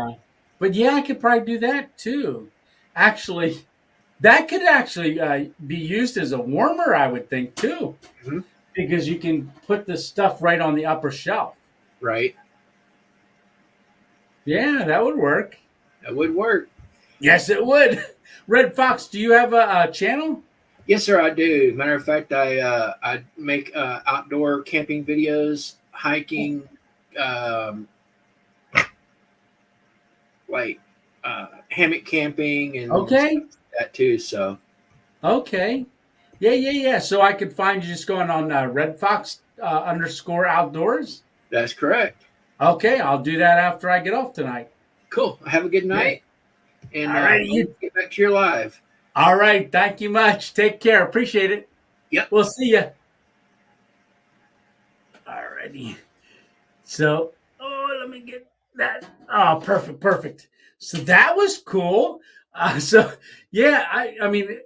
but yeah, I could probably do that too. Actually, that could actually be used as a warmer, I would think too, Mhm. because you can put the stuff right on the upper shelf. Right. Yeah, that would work. That would work. Yes, it would. Red Fox, do you have a channel? Yes, sir, I do. Matter of fact, I make outdoor camping videos, hiking, like hammock camping and Okay. stuff like that too. So Okay. Yeah. So I could find you just going on Red Fox _ outdoors. that's correct. Okay, I'll do that after I get off tonight. Cool. Have a good night. And All right, get back to your live. All right. Thank you much. Take care. Appreciate it. Yep. We'll see you. All righty. So, let me get that. Oh, perfect. So that was cool. Yeah, I mean,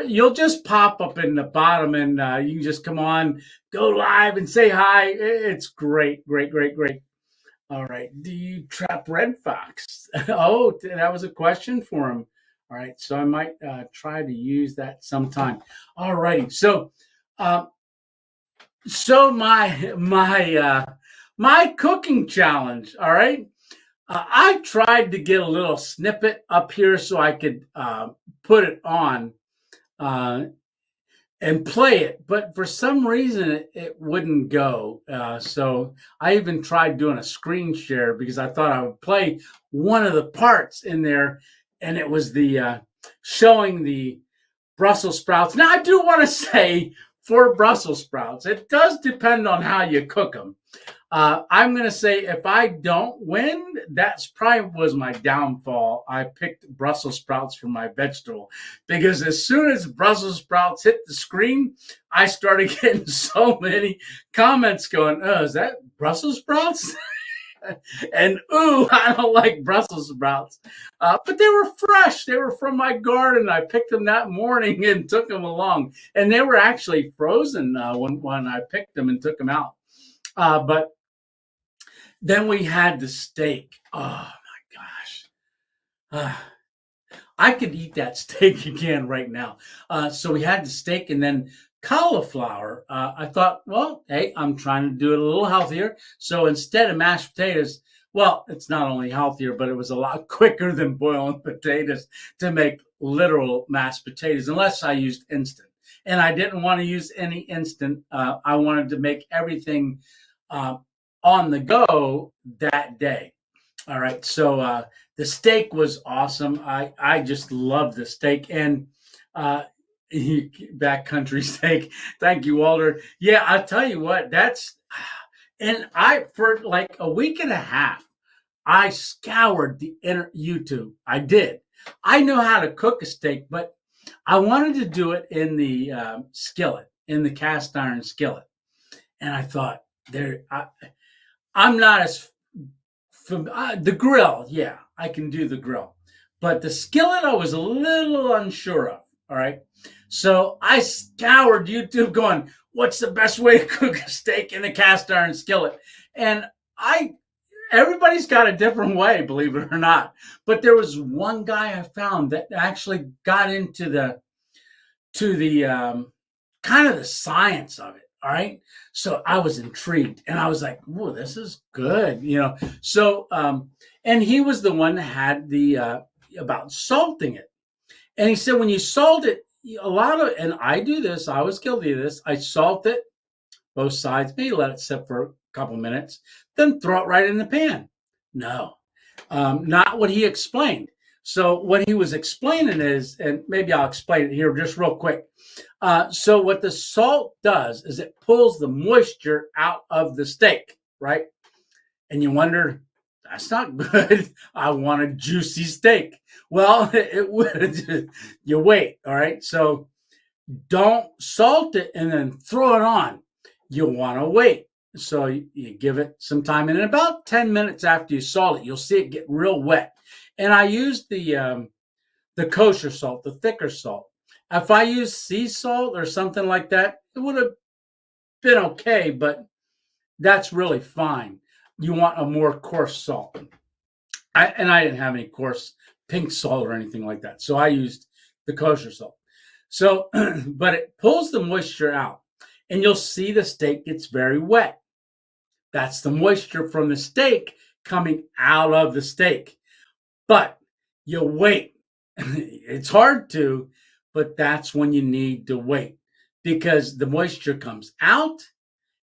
you'll just pop up in the bottom and you can just come on, go live and say hi. It's great. All right. Do you trap red fox? Oh, that was a question for him. All right. So I might try to use that sometime. All righty. So, my cooking challenge. All right. I tried to get a little snippet up here so I could put it on and play it, but for some reason it wouldn't go. So I even tried doing a screen share because I thought I would play one of the parts in there, and it was the showing the Brussels sprouts. Now I do want to say for Brussels sprouts, it does depend on how you cook them. I'm going to say if I don't win, that's probably was my downfall. I picked Brussels sprouts for my vegetable because as soon as Brussels sprouts hit the screen, I started getting so many comments going, oh, is that Brussels sprouts? And ooh, I don't like Brussels sprouts. But they were fresh. They were from my garden. I picked them that morning and took them along. And they were actually frozen when I picked them and took them out. But then we had the steak. Oh my gosh. I could eat that steak again right now. So we had the steak and then cauliflower. I thought, well, hey, I'm trying to do it a little healthier. So instead of mashed potatoes, well, it's not only healthier, but it was a lot quicker than boiling potatoes to make literal mashed potatoes, unless I used instant. And I didn't want to use any instant. I wanted to make everything on the go that day. All right. So the steak was awesome. I just love the steak and backcountry steak. Thank you, Walter. Yeah, I'll tell you what, and for like a week and a half, I scoured the YouTube. I did. I know how to cook a steak, but I wanted to do it in the skillet, in the cast iron skillet. And I thought, I'm not as from the grill. Yeah, I can do the grill, but the skillet I was a little unsure of. All right. So I scoured YouTube going, what's the best way to cook a steak in a cast iron skillet? And everybody's got a different way, believe it or not. But there was one guy I found that actually got into the kind of the science of it. All right. So I was intrigued and I was like, "Whoa, this is good." So, and he was the one that had the, about salting it. And he said, when you salt it, and I do this, I was guilty of this. I salt it, both sides, maybe let it sit for a couple minutes, then throw it right in the pan. No, not what he explained. So what he was explaining is, and maybe I'll explain it here just real quick. So what the salt does is it pulls the moisture out of the steak, right? And you wonder, that's not good. I want a juicy steak. Well, it would. You wait, all right? So don't salt it and then throw it on. You want to wait. So you give it some time. And in about 10 minutes after you salt it, you'll see it get real wet. And I used the kosher salt, the thicker salt. If I used sea salt or something like that, it would have been okay, but that's really fine. You want a more coarse salt. I didn't have any coarse pink salt or anything like that. So I used the kosher salt. So, but it pulls the moisture out and you'll see the steak gets very wet. That's the moisture from the steak coming out of the steak. But you wait. It's hard to, but that's when you need to wait because the moisture comes out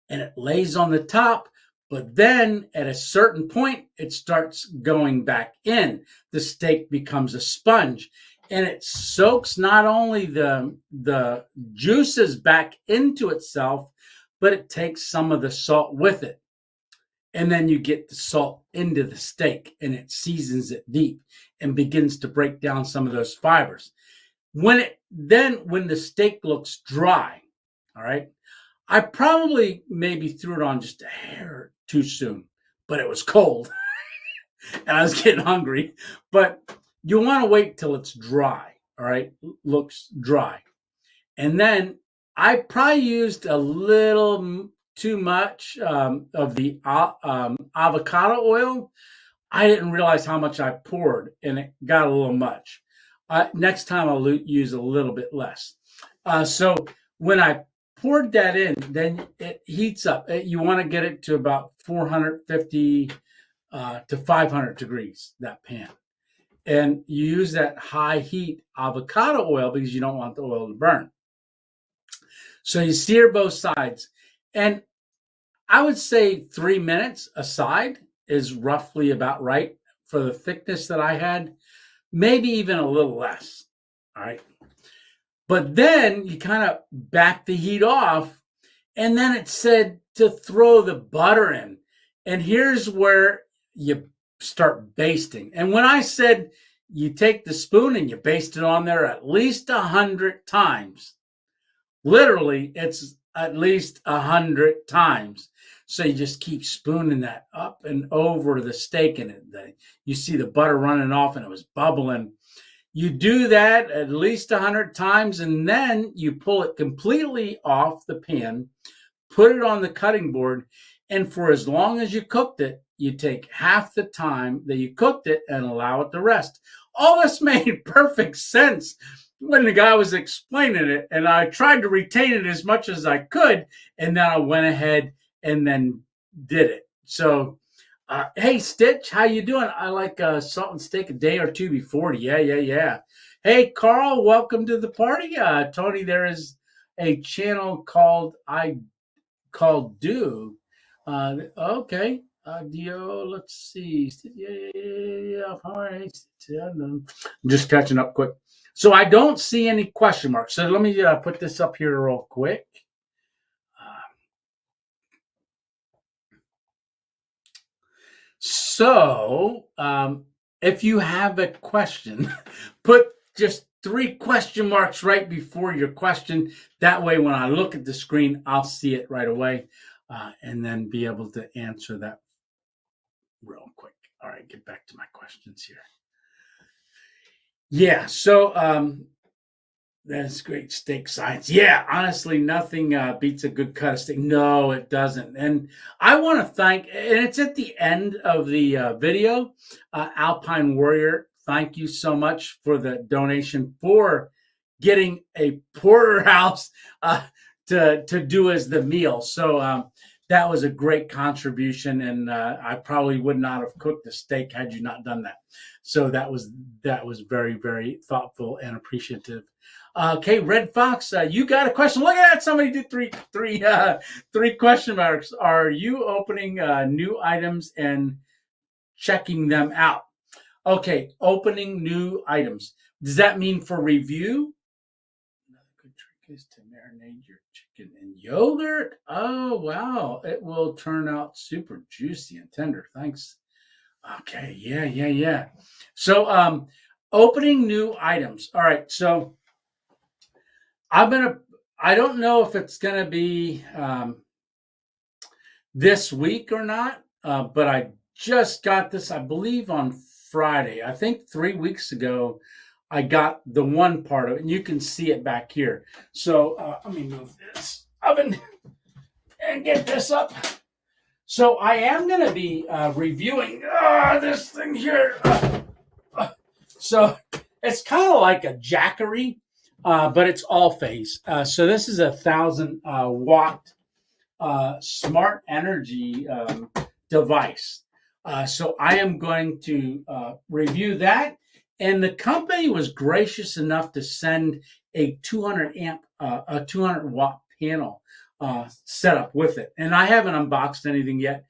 and it lays on the top. But then at a certain point, it starts going back in. The steak becomes a sponge and it soaks not only the juices back into itself, but it takes some of the salt with it. And then you get the salt into the steak and it seasons it deep and begins to break down some of those fibers. When the steak looks dry, all right, I probably maybe threw it on just a hair too soon, but it was cold and I was getting hungry. But you want to wait till it's dry, all right, looks dry. And then I probably used a little too much of the avocado oil. I didn't realize how much I poured and it got a little much. Next time I'll use a little bit less. So when I poured that in, then it heats up. You want to get it to about 450 to 500 degrees, that pan. And you use that high heat avocado oil because you don't want the oil to burn. So you sear both sides. And I would say 3 minutes a side is roughly about right for the thickness that I had, maybe even a little less. All right. But then you kind of back the heat off, and then it said to throw the butter in. And here's where you start basting. And when I said you take the spoon and you baste it on there at least 100 times, literally it's at least 100 times. So you just keep spooning that up and over the steak, and you see the butter running off and it was bubbling. You do that at least 100 times, and then you pull it completely off the pan, put it on the cutting board, and for as long as you cooked it, you take half the time that you cooked it and allow it to rest. All this made perfect sense when the guy was explaining it, and I tried to retain it as much as I could, and then I went ahead and then did it. So, hey, Stitch, how you doing? I like salt and steak a day or two before. Yeah. Hey, Carl, welcome to the party. Tony, there is a channel called Do. Okay. Dio, let's see. Yeah. All right. I'm just catching up quick. So I don't see any question marks. So let me put this up here real quick. So if you have a question, put just 3 question marks right before your question. That way, when I look at the screen, I'll see it right away and then be able to answer that real quick. All right, get back to my questions here. Yeah, so that's great steak science. Yeah, honestly, nothing beats a good cut of steak. No, it doesn't. And I want to thank, and it's at the end of the video, Alpine Warrior. Thank you so much for the donation for getting a porterhouse to do as the meal. So that was a great contribution, and I probably would not have cooked the steak had you not done that. So that was very, very thoughtful and appreciative. Okay, Red Fox, you got a question? Look at that! Somebody did three question marks. Are you opening new items and checking them out? Okay, opening new items. Does that mean for review? Another good trick is to marinate your chicken in yogurt. Oh, wow. It will turn out super juicy and tender. Thanks. Okay, yeah. So, opening new items. All right, so I don't know if it's gonna be this week or not, but I just got this, I believe, on Friday. I think 3 weeks ago, I got the one part of it, and you can see it back here. So let me move this oven and get this up. So I am going to be reviewing this thing here. So it's kind of like a Jackery, but it's all phase. So this is 1,000 watt smart energy device. So I am going to review that. And the company was gracious enough to send a 200 watt panel setup with it. And I haven't unboxed anything yet,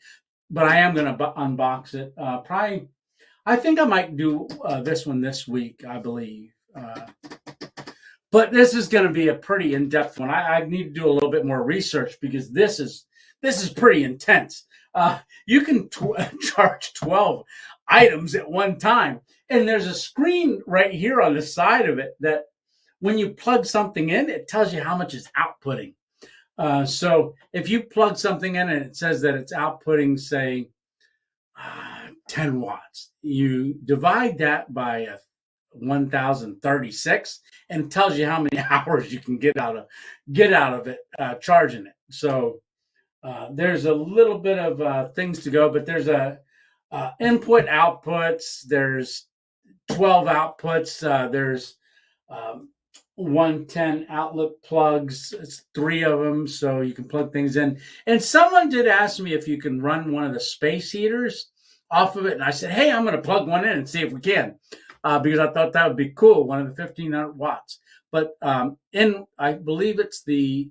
but I am going to unbox it. Probably, I think I might do this one this week, I believe. But this is going to be a pretty in-depth one. I need to do a little bit more research because this is pretty intense. You can charge 12 items at one time. And there's a screen right here on the side of it that when you plug something in, it tells you how much it's outputting. So if you plug something in and it says that it's outputting, say, 10 watts, you divide that by 1,036 and it tells you how many hours you can get out of it charging it. So there's a little bit of things to go, but there's input outputs. There's 12 outputs. There's 110 outlet plugs. It's 3 of them, so you can plug things in. And someone did ask me if you can run one of the space heaters off of it, and I said, hey, I'm going to plug one in and see if we can, because I thought that would be cool, one of the 1,500 watts. But I believe it's the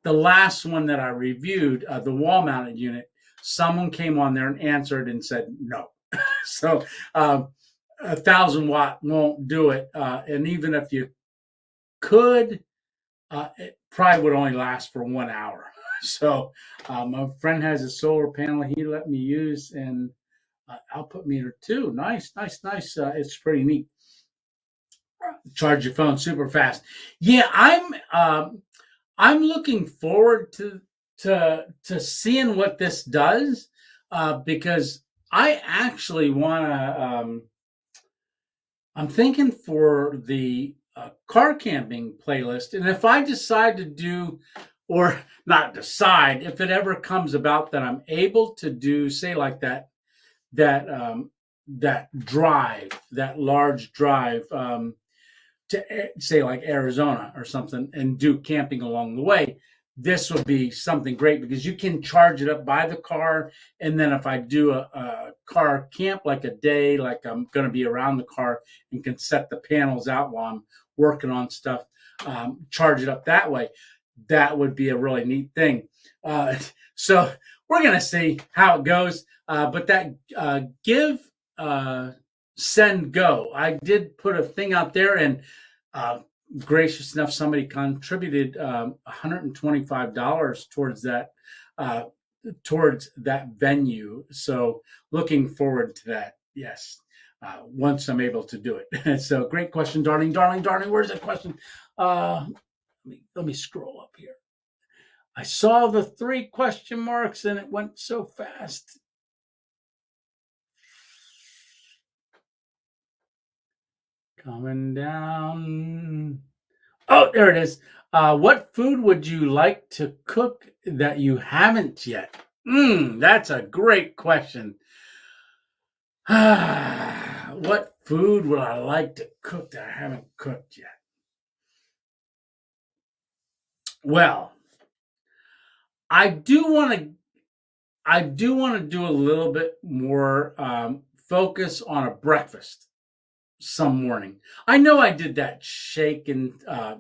last one that I reviewed, the wall-mounted unit, someone came on there and answered and said no. So 1,000 watt won't do it. And even if you could, it probably would only last for 1 hour. So my friend has a solar panel he let me use, and output meter too. Nice. It's pretty neat. Charge your phone super fast. Yeah, I'm looking forward to seeing what this does, because I actually want to. I'm thinking for the car camping playlist, and if I decide to do, or not decide, if it ever comes about that I'm able to do, say like that drive, that large drive, to say like Arizona or something, and do camping along the way, this would be something great because you can charge it up by the car. And then if I do a car camp, like a day, like I'm going to be around the car and can set the panels out while I'm working on stuff, charge it up that way. That would be a really neat thing. So we're going to see how it goes. But that give, send, go. I did put a thing out there, and gracious enough, somebody contributed $125 towards that venue. So looking forward to that. Yes. Once I'm able to do it. So great question, darling. Where's that question? Let me scroll up here. I saw the 3 question marks and it went so fast. Coming down. Oh, there it is. What food would you like to cook that you haven't yet? That's a great question. What food would I like to cook that I haven't cooked yet? Well, I do want to do a little bit more focus on a breakfast some morning. I know I did that shake and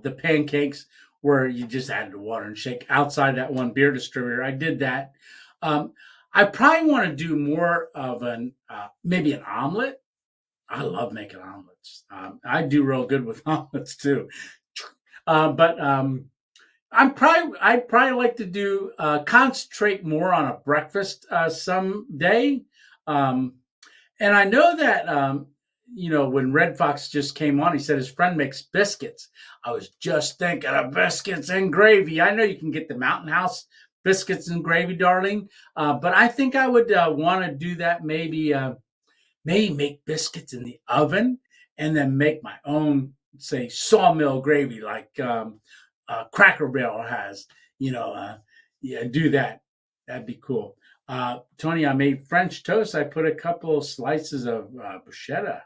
the pancakes where you just added water and shake outside that one beer distributor. I did that. I probably want to do more of maybe an omelet. I love making omelets. I do real good with omelets too. But I'd probably like to do concentrate more on a breakfast someday. And I know that when Red Fox just came on, he said his friend makes biscuits. I was just thinking of biscuits and gravy. I know you can get the Mountain House biscuits and gravy, darling. But I think I would want to do that maybe make biscuits in the oven and then make my own, say, sawmill gravy like Cracker Barrel has. Do that. That'd be cool. Tony, I made French toast. I put a couple of slices of bruschetta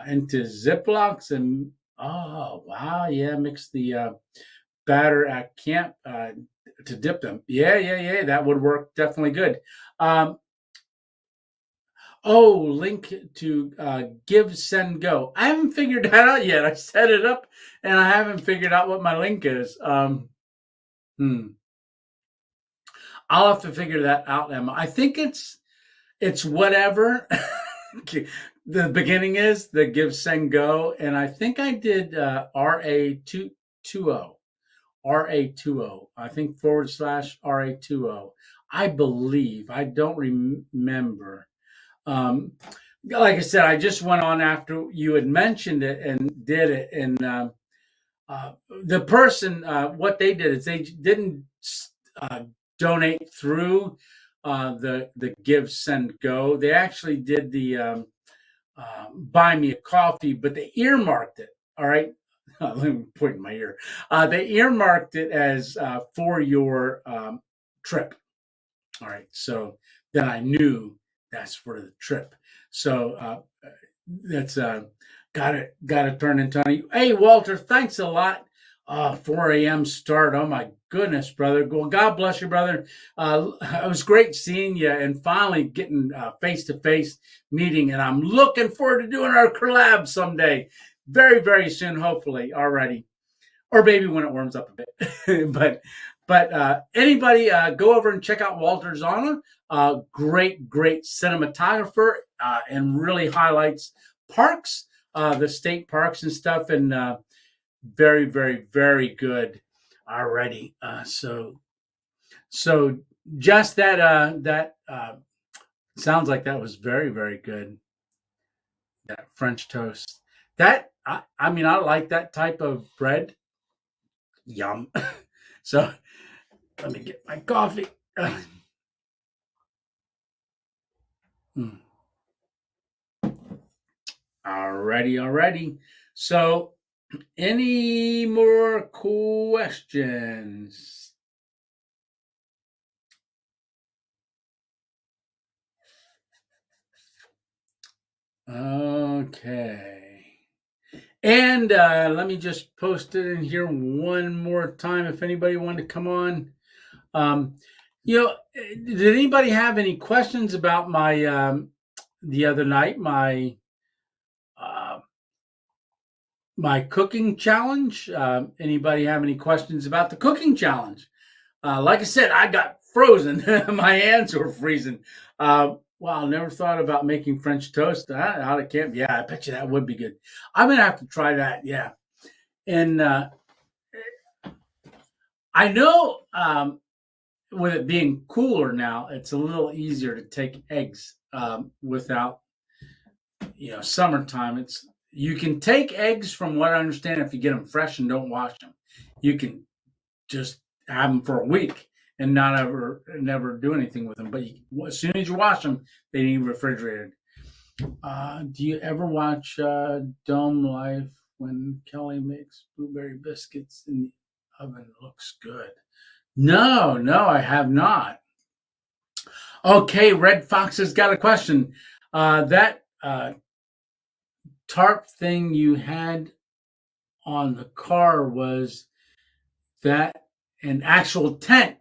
into Ziplocs and oh wow, yeah, mix the batter at camp to dip them. Yeah, that would work definitely good. Link to Give, Send, Go. I haven't figured that out yet. I set it up and I haven't figured out what my link is. I'll have to figure that out, Emma. I think it's whatever the beginning is, the Give, Send, Go. And I think I did RA20. RA20. I think / RA20. I believe. I don't remember. Like I said, I just went on after you had mentioned it and did it. And the person, what they did is they didn't donate through the Give, Send, Go. They actually did the buy me a coffee, but they earmarked it. All right. Let me point in my ear. They earmarked it as for your trip. All right. So then I knew that's for the trip. So that's got it turned in, Tony. Hey, Walter, thanks a lot. 4 a.m. start. Oh my goodness, brother. Well, God bless you, brother. It was great seeing you and finally getting face-to-face meeting. And I'm looking forward to doing our collab someday. Very, very soon, hopefully, already. Or maybe when it warms up a bit. But anybody go over and check out Walter Zana. Great cinematographer and really highlights parks, the state parks and stuff, and very, very, very good already. So just that sounds like that was very, very good. That French toast. That I mean, I like that type of bread. Yum. So let me get my coffee. Alrighty. So, any more questions? Okay. And let me just post it in here one more time if anybody wanted to come on. Did anybody have any questions about my the other night, my cooking challenge? Anybody have any questions about the cooking challenge? Like I said, I got frozen. My hands were freezing. Wow, never thought about making French toast out of camp. Yeah, I bet you that would be good. I'm going to have to try that. Yeah. And I know with it being cooler now, it's a little easier to take eggs without, summertime. You can take eggs, from what I understand, if you get them fresh and don't wash them. You can just have them for a week and never do anything with them. But as soon as you wash them, they need refrigerated. Do you ever watch Dome Life when Kelly makes blueberry biscuits in the oven? Looks good. No, I have not. Okay, Red Fox has got a question. That tarp thing you had on the car, was that an actual tent.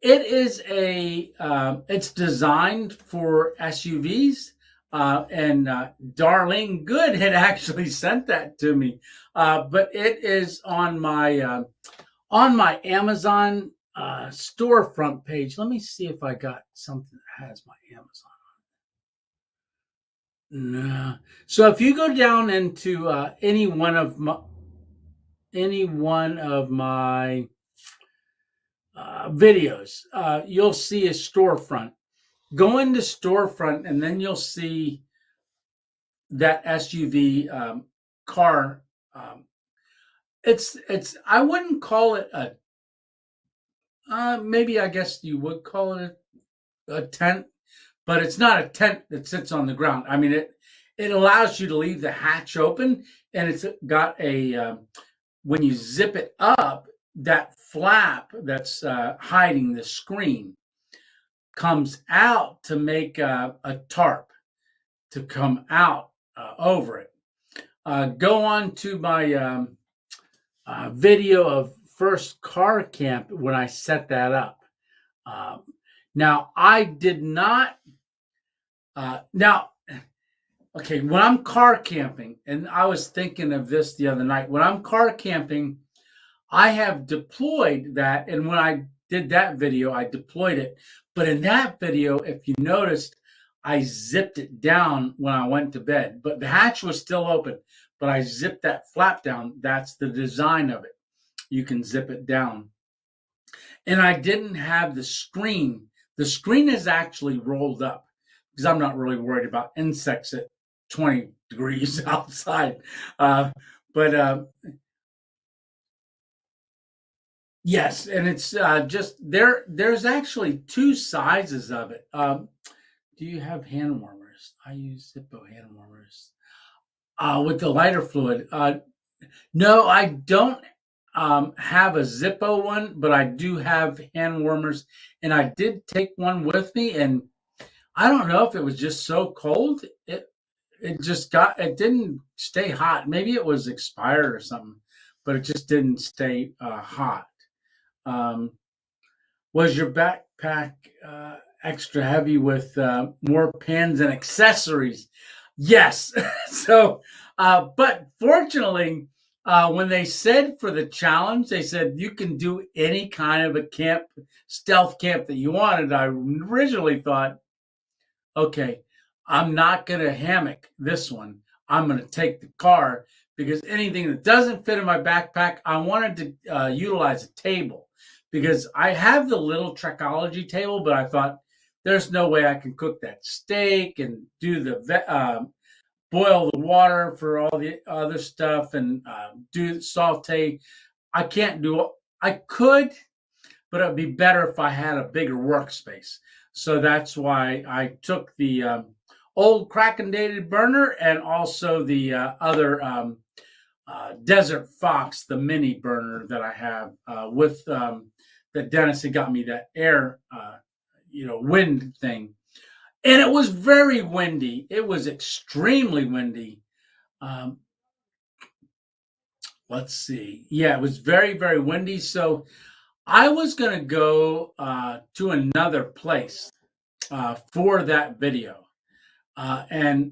It is it's designed for SUVs, and Darlene Good had actually sent that to me, but it is on my Amazon storefront page. Let me see if I got something that has my Amazon on it. No. So if you go down into any one of my videos, you'll see a storefront. Go into storefront, and then you'll see that SUV car. It's I wouldn't call it a maybe I guess you would call it a tent, but it's not a tent that sits on the ground. I mean, it allows you to leave the hatch open, and it's got a when you zip it up, that flap that's hiding the screen comes out to make a tarp to come out over it. Go on to my video of first car camp when I set that up. Now, I did not. Okay, when I'm car camping, and I was thinking of this the other night, when I'm car camping, I have deployed that. And when I did that video, I deployed it. But in that video, if you noticed, I zipped it down when I went to bed. But the hatch was still open, but I zipped that flap down. That's the design of it. You can zip it down. And I didn't have the screen. The screen is actually rolled up because I'm not really worried about insects at 20 degrees outside. Yes, and it's just there's actually two sizes of it. Do you have hand warmers? I use Zippo hand warmers with the lighter fluid. No, I don't have a Zippo one, but I do have hand warmers, and I did take one with me, and I don't know if it was just so cold. It didn't stay hot. Maybe it was expired or something, but it just didn't stay hot. Was your backpack extra heavy with more pins and accessories? Yes. So, but fortunately, when they said for the challenge, they said you can do any kind of a stealth camp that you wanted. I originally thought, okay, I'm not going to hammock this one. I'm going to take the car because anything that doesn't fit in my backpack, I wanted to utilize a table because I have the little Trekology table, but I thought there's no way I can cook that steak and do the boil the water for all the other stuff and do saute. I can't do it. I could, but it would be better if I had a bigger workspace. So that's why I took the old crack and dated burner and also the other Desert Fox, the mini burner that I have with that Dennis had got me, that air, wind thing. And it was very windy. It was extremely windy. Let's see. Yeah, it was very, very windy. So I was going to go to another place for that video. And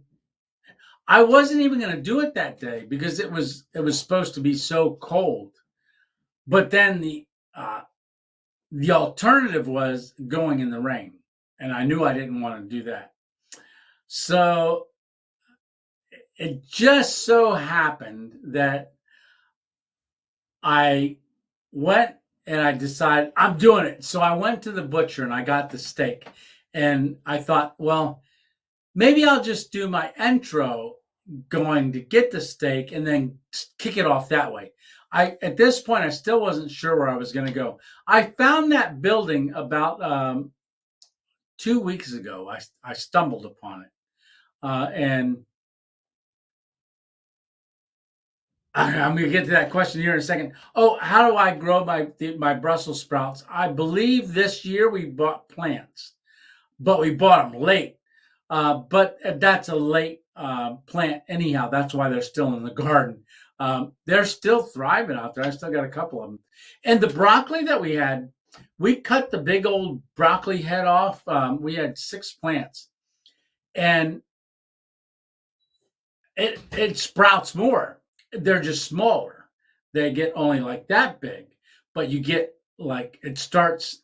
I wasn't even going to do it that day because it was supposed to be so cold. But then the alternative was going in the rain. And I knew I didn't want to do that. So it just so happened that I went and I decided I'm doing it. So I went to the butcher and I got the steak. And I thought, well, maybe I'll just do my intro going to get the steak and then kick it off that way. At this point, I still wasn't sure where I was going to go. I found that building about 2 weeks ago. I stumbled upon it. And I'm going to get to that question here in a second. Oh, how do I grow my Brussels sprouts? I believe this year we bought plants, but we bought them late. But that's a late plant anyhow. That's why they're still in the garden. They're still thriving out there. I still got a couple of them. And the broccoli that we had, we cut the big old broccoli head off. We had 6 plants, and it sprouts more. They're just smaller. They get only like that big, but you get like it starts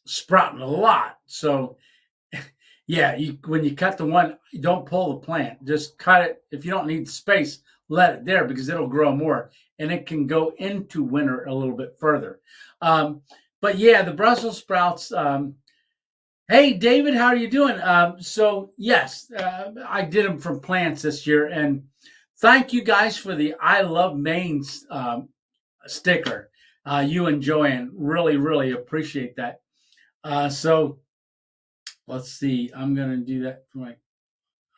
sprouting a lot. So yeah, when you cut the one, you don't pull the plant. Just cut it. If you don't need space, let it there because it'll grow more and it can go into winter a little bit further. But yeah, the Brussels sprouts. Hey, David, how are you doing? So yes, I did them from plants this year, and thank you guys for the I Love Maine sticker. You and Joanne really, really appreciate that. So let's see. I'm gonna do that for my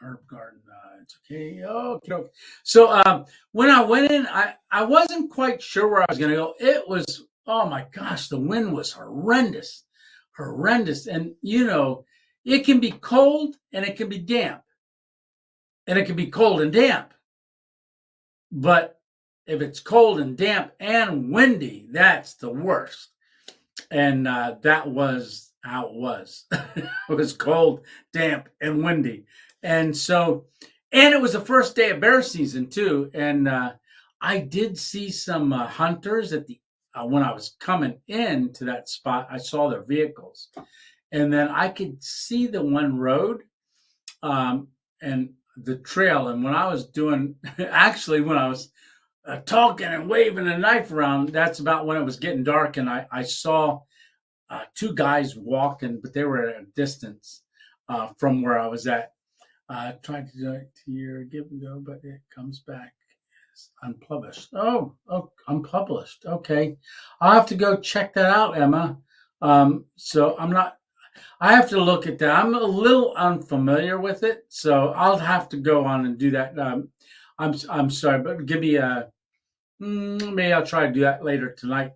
herb garden. It's okay. Okay. So when I went in, I wasn't quite sure where I was gonna go. It was, oh my gosh, the wind was horrendous. And it can be cold and it can be damp, and it can be cold and damp. But if it's cold and damp and windy, that's the worst. And that was how it was. It was cold, damp, and windy. And it was the first day of bear season too. And I did see some hunters at the when I was coming into that spot. I saw their vehicles, and then I could see the one road and the trail. And when I was doing, actually, when I was talking and waving a knife around, that's about when it was getting dark, and I saw 2 guys walking, but they were at a distance from where I was at. Tried to do it to your give and go, but it comes back as unpublished. Oh, unpublished. Okay. I'll have to go check that out, Emma. So I have to look at that. I'm a little unfamiliar with it, so I'll have to go on and do that. I'm sorry, but give me maybe I'll try to do that later tonight.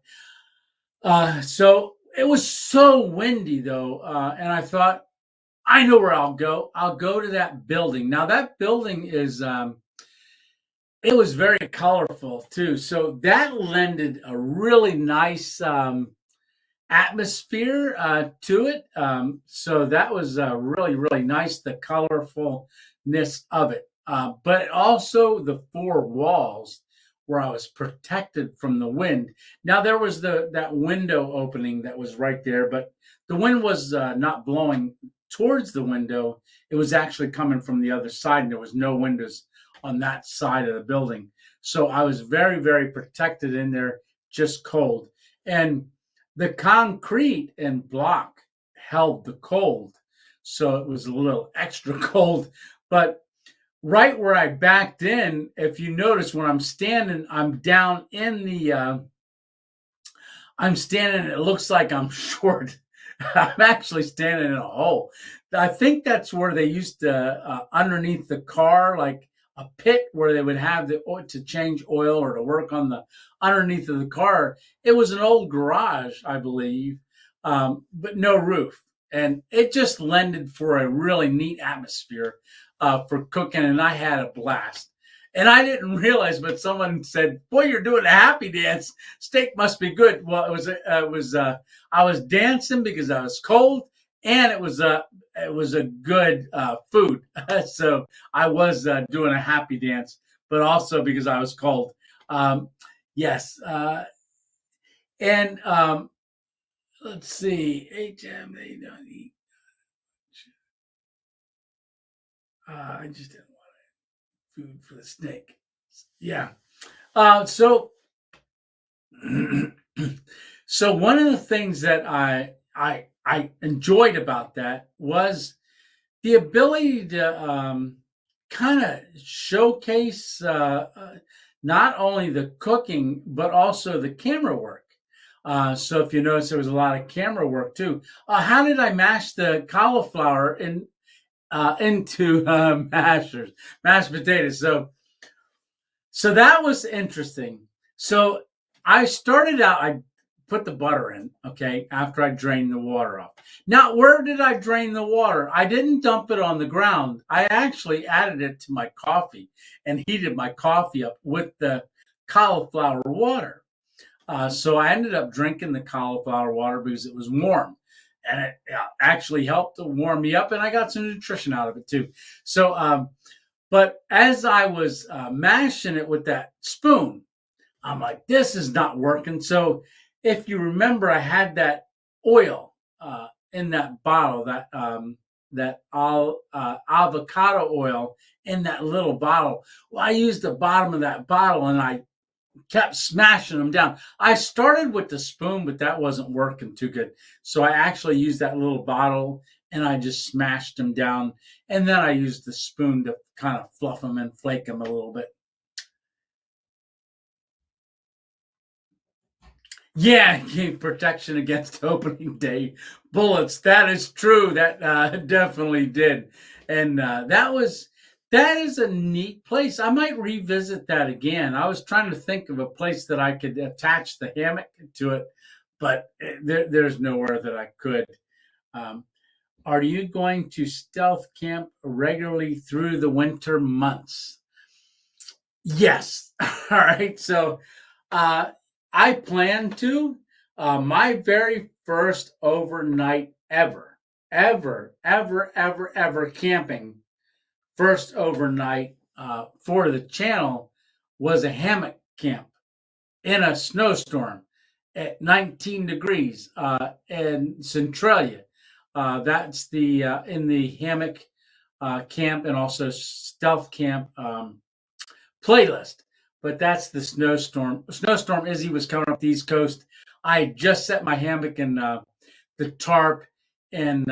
So it was so windy though, and I thought, I know where I'll go. I'll go to that building. Now that building is, it was very colorful too. So that lended a really nice atmosphere to it. So that was really, really nice, the colorfulness of it. But also the 4 walls where I was protected from the wind. Now there was that window opening that was right there, but the wind was not blowing towards the window. It was actually coming from the other side, and there was no windows on that side of the building. So I was very, very protected in there, just cold. And the concrete and block held the cold. So it was a little extra cold. But right where I backed in, if you notice when I'm standing, I'm down in the, I'm standing, it looks like I'm short. I'm actually standing in a hole. I think that's where they used to, underneath the car, like a pit where they would have to change oil or to work on the underneath of the car. It was an old garage, I believe, but no roof. And it just lended for a really neat atmosphere for cooking, and I had a blast. And I didn't realize, but someone said, "Boy, you're doing a happy dance. Steak must be good." Well, I was dancing because I was cold, and it was a good food. So I was doing a happy dance, but also because I was cold. Yes. And let's see. HM, they don't eat. I just didn't want food for the snake. Yeah. So one of the things that I enjoyed about that was the ability to kind of showcase not only the cooking, but also the camera work. So if you notice, there was a lot of camera work too. How did I mash the cauliflower into mashed potatoes? So that was interesting. So I started out, I put the butter in, okay, after I drained the water off. Now, where did I drain the water? I didn't dump it on the ground. I actually added it to my coffee and heated my coffee up with the cauliflower water. So I ended up drinking the cauliflower water because it was warm, and it actually helped to warm me up, and I got some nutrition out of it too. So, but as I was mashing it with that spoon, I'm like, this is not working. So if you remember, I had that oil in that bottle, that avocado oil in that little bottle. Well, I used the bottom of that bottle and I kept smashing them down. I started with the spoon, but that wasn't working too good. So I actually used that little bottle and I just smashed them down. And then I used the spoon to kind of fluff them and flake them a little bit. Yeah, gave protection against opening day bullets. That is true. That definitely did. And that is a neat place. I might revisit that again. I was trying to think of a place that I could attach the hammock to it, but there's nowhere that I could. Are you going to stealth camp regularly through the winter months? Yes. All right. So I plan to. My very first overnight ever camping, first overnight for the channel was a hammock camp in a snowstorm at 19 degrees in Centralia. That's the in the hammock camp and also stealth camp playlist. But that's the snowstorm. Snowstorm Izzy was coming up the East Coast. I just set my hammock and the tarp and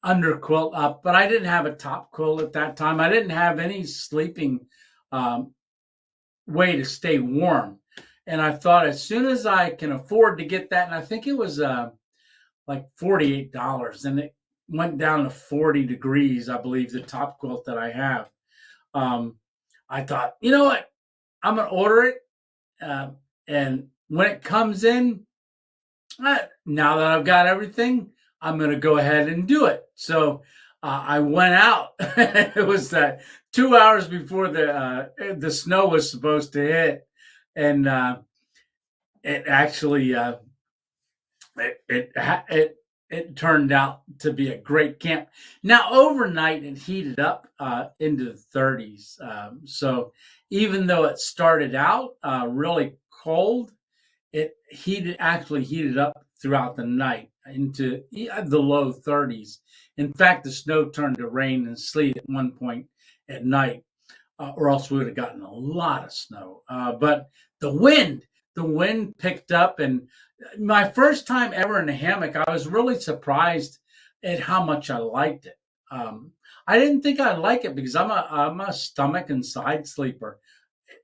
underquilt up, but I didn't have a top quilt at that time. I didn't have any sleeping way to stay warm. And I thought as soon as I can afford to get that, and I think it was like $48, and it went down to 40 degrees, I believe, the top quilt that I have. I thought, you know what? I'm going to order it. And when it comes in, now that I've got everything, I'm going to go ahead and do it. So I went out. It was 2 hours before the snow was supposed to hit. And it actually, it turned out to be a great camp. Now, overnight, it heated up into the 30s. So even though it started out really cold, it actually heated up throughout the night into the low 30s. In fact, the snow turned to rain and sleet at one point at night, or else we would have gotten a lot of snow. But the wind picked up, and my first time ever in a hammock, I was really surprised at how much I liked it. I didn't think I'd like it because I'm a stomach and side sleeper.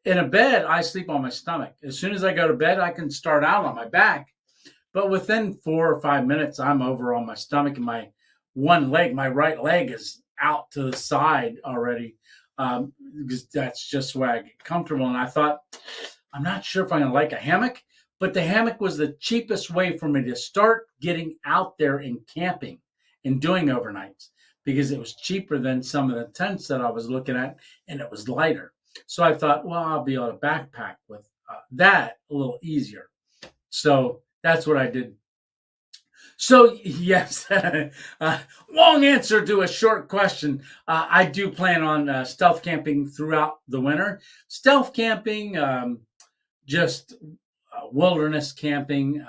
In a bed, I sleep on my stomach. As soon as I go to bed, I can start out on my back. But within 4 or 5 minutes, I'm over on my stomach, and my right leg is out to the side already, because that's just where I get comfortable. And I thought, I'm not sure if I'm going to like a hammock, but the hammock was the cheapest way for me to start getting out there and camping and doing overnights, because it was cheaper than some of the tents that I was looking at, and it was lighter. So I thought, well, I'll be able to backpack with that a little easier. So that's what I did. So yes, long answer to a short question. I do plan on stealth camping throughout the winter. Stealth camping, just wilderness camping,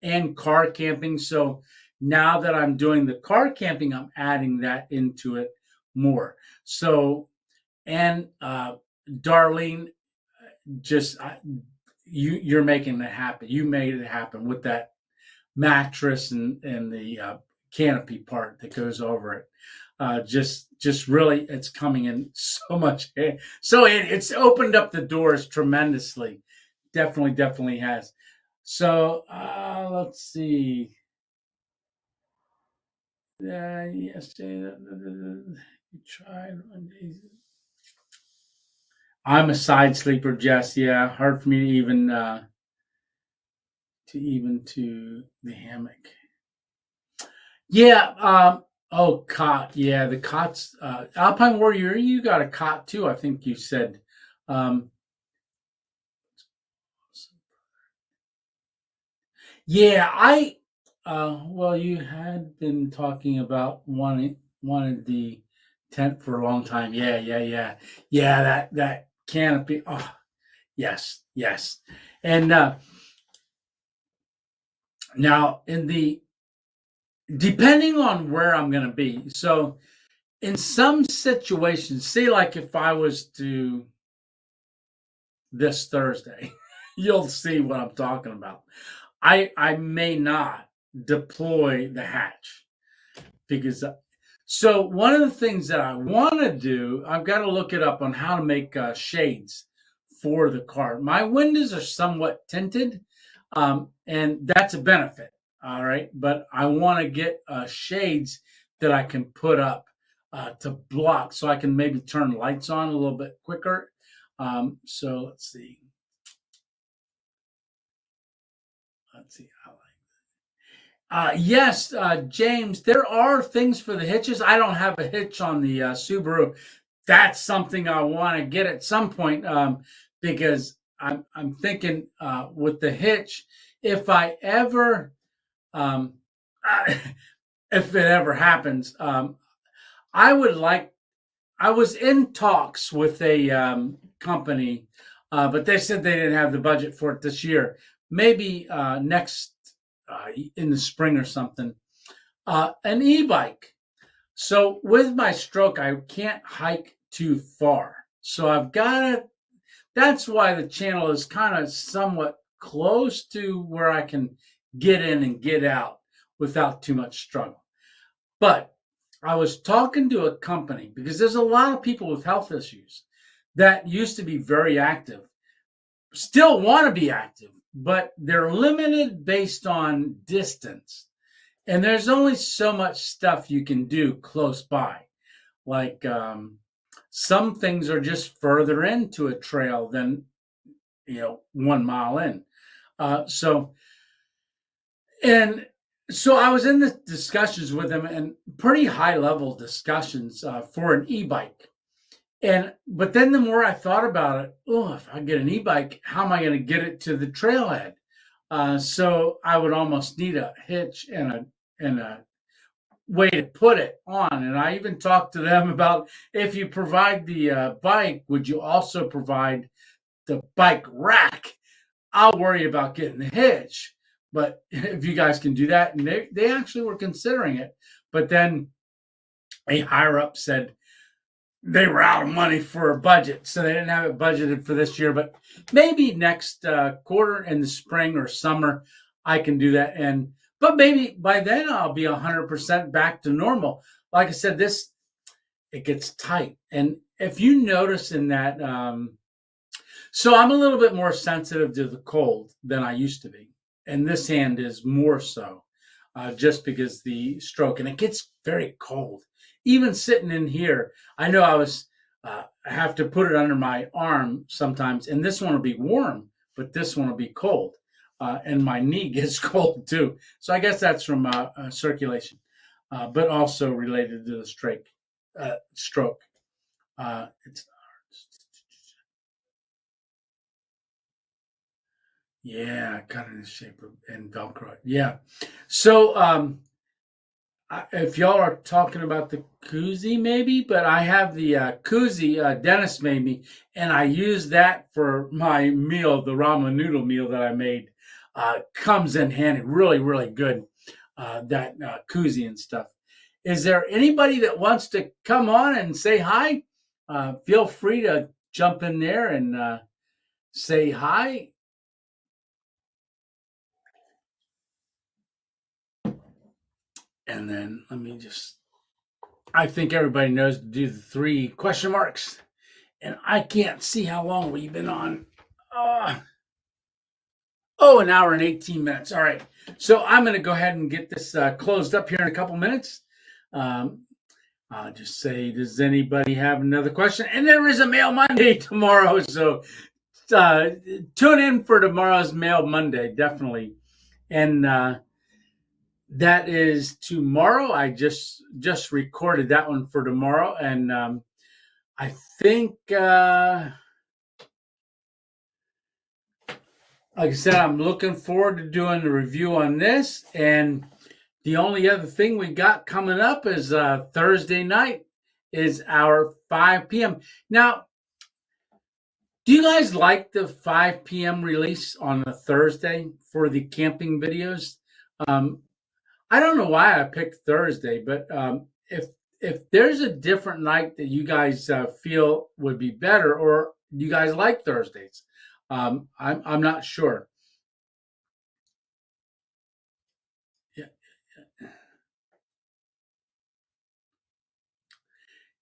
and car camping. So now that I'm doing the car camping, I'm adding that into it more. So, and Darlene, just you're making it happen. You made it happen with that mattress and the canopy part that goes over it. Just really, it's coming in so much. So it's opened up the doors tremendously. Definitely has. So let's see. Yesterday, you tried one day. I'm a side sleeper, Jess. Yeah, hard for me to even to the hammock. Yeah. Cot. Yeah, the cots. Alpine Warrior, you got a cot too, I think you said. Yeah, well, you had been talking about wanted the tent for a long time. Yeah. That canopy. Oh, yes, yes. And now depending on where I'm going to be. So in some situations, say like if I was to this Thursday, you'll see what I'm talking about. I may not deploy the hatch because so one of the things that I want to do, I've got to look it up on how to make shades for the car. My windows are somewhat tinted, and that's a benefit. All right, but I want to get shades that I can put up to block, so I can maybe turn lights on a little bit quicker. So let's see. Yes, James, there are things for the hitches. I don't have a hitch on the Subaru. That's something I want to get at some point because I'm thinking with the hitch, if I ever, um, if it ever happens, I would like. I was in talks with a company, but they said they didn't have the budget for it this year. Maybe next in the spring or something. An e-bike. So with my stroke, I can't hike too far. So I've got to, that's why the channel is kind of somewhat close to where I can get in and get out without too much struggle. But I was talking to a company because there's a lot of people with health issues that used to be very active, still want to be active, but they're limited based on distance. And there's only so much stuff you can do close by. Like some things are just further into a trail than 1 mile in. So I was in the discussions with them, and pretty high level discussions for an e-bike. But then the more I thought about it, if I get an e-bike, how am I going to get it to the trailhead? So I would almost need a hitch and a way to put it on. And I even talked to them about, if you provide the bike, would you also provide the bike rack? I'll worry about getting the hitch. But if you guys can do that, and they actually were considering it. But then a higher up said they were out of money for a budget, so they didn't have it budgeted for this year. But maybe next quarter in the spring or summer, I can do that. But maybe by then I'll be 100% back to normal. Like I said, it gets tight. And if you notice in that, so I'm a little bit more sensitive to the cold than I used to be. And this hand is more so just because the stroke, and it gets very cold. Even sitting in here, I know I have to put it under my arm sometimes, and this one will be warm, but this one will be cold. And my knee gets cold too. So I guess that's from circulation, but also related to the stroke. Kind of in the shape of and Velcro. Yeah. So if y'all are talking about the koozie, maybe, but I have the koozie Dennis made me, and I use that for my meal, the ramen noodle meal that I made. Comes in handy, really, really good. That koozie and stuff. Is there anybody that wants to come on and say hi? Feel free to jump in there and say hi. And then I think everybody knows to do the 3 question marks. And I can't see how long we've been on. An hour and 18 minutes. All right. So I'm going to go ahead and get this closed up here in a couple minutes. I'll just say, does anybody have another question? And there is a Mail Monday tomorrow. So tune in for tomorrow's Mail Monday, definitely. And that is tomorrow. I just recorded that one for tomorrow. And I think like I said, I'm looking forward to doing the review on this. And the only other thing we got coming up is Thursday night is our 5 p.m. Now, do you guys like the 5 p.m. release on a Thursday for the camping videos? I don't know why I picked Thursday, but if there's a different night that you guys feel would be better, or you guys like Thursdays, I'm not sure. Yeah.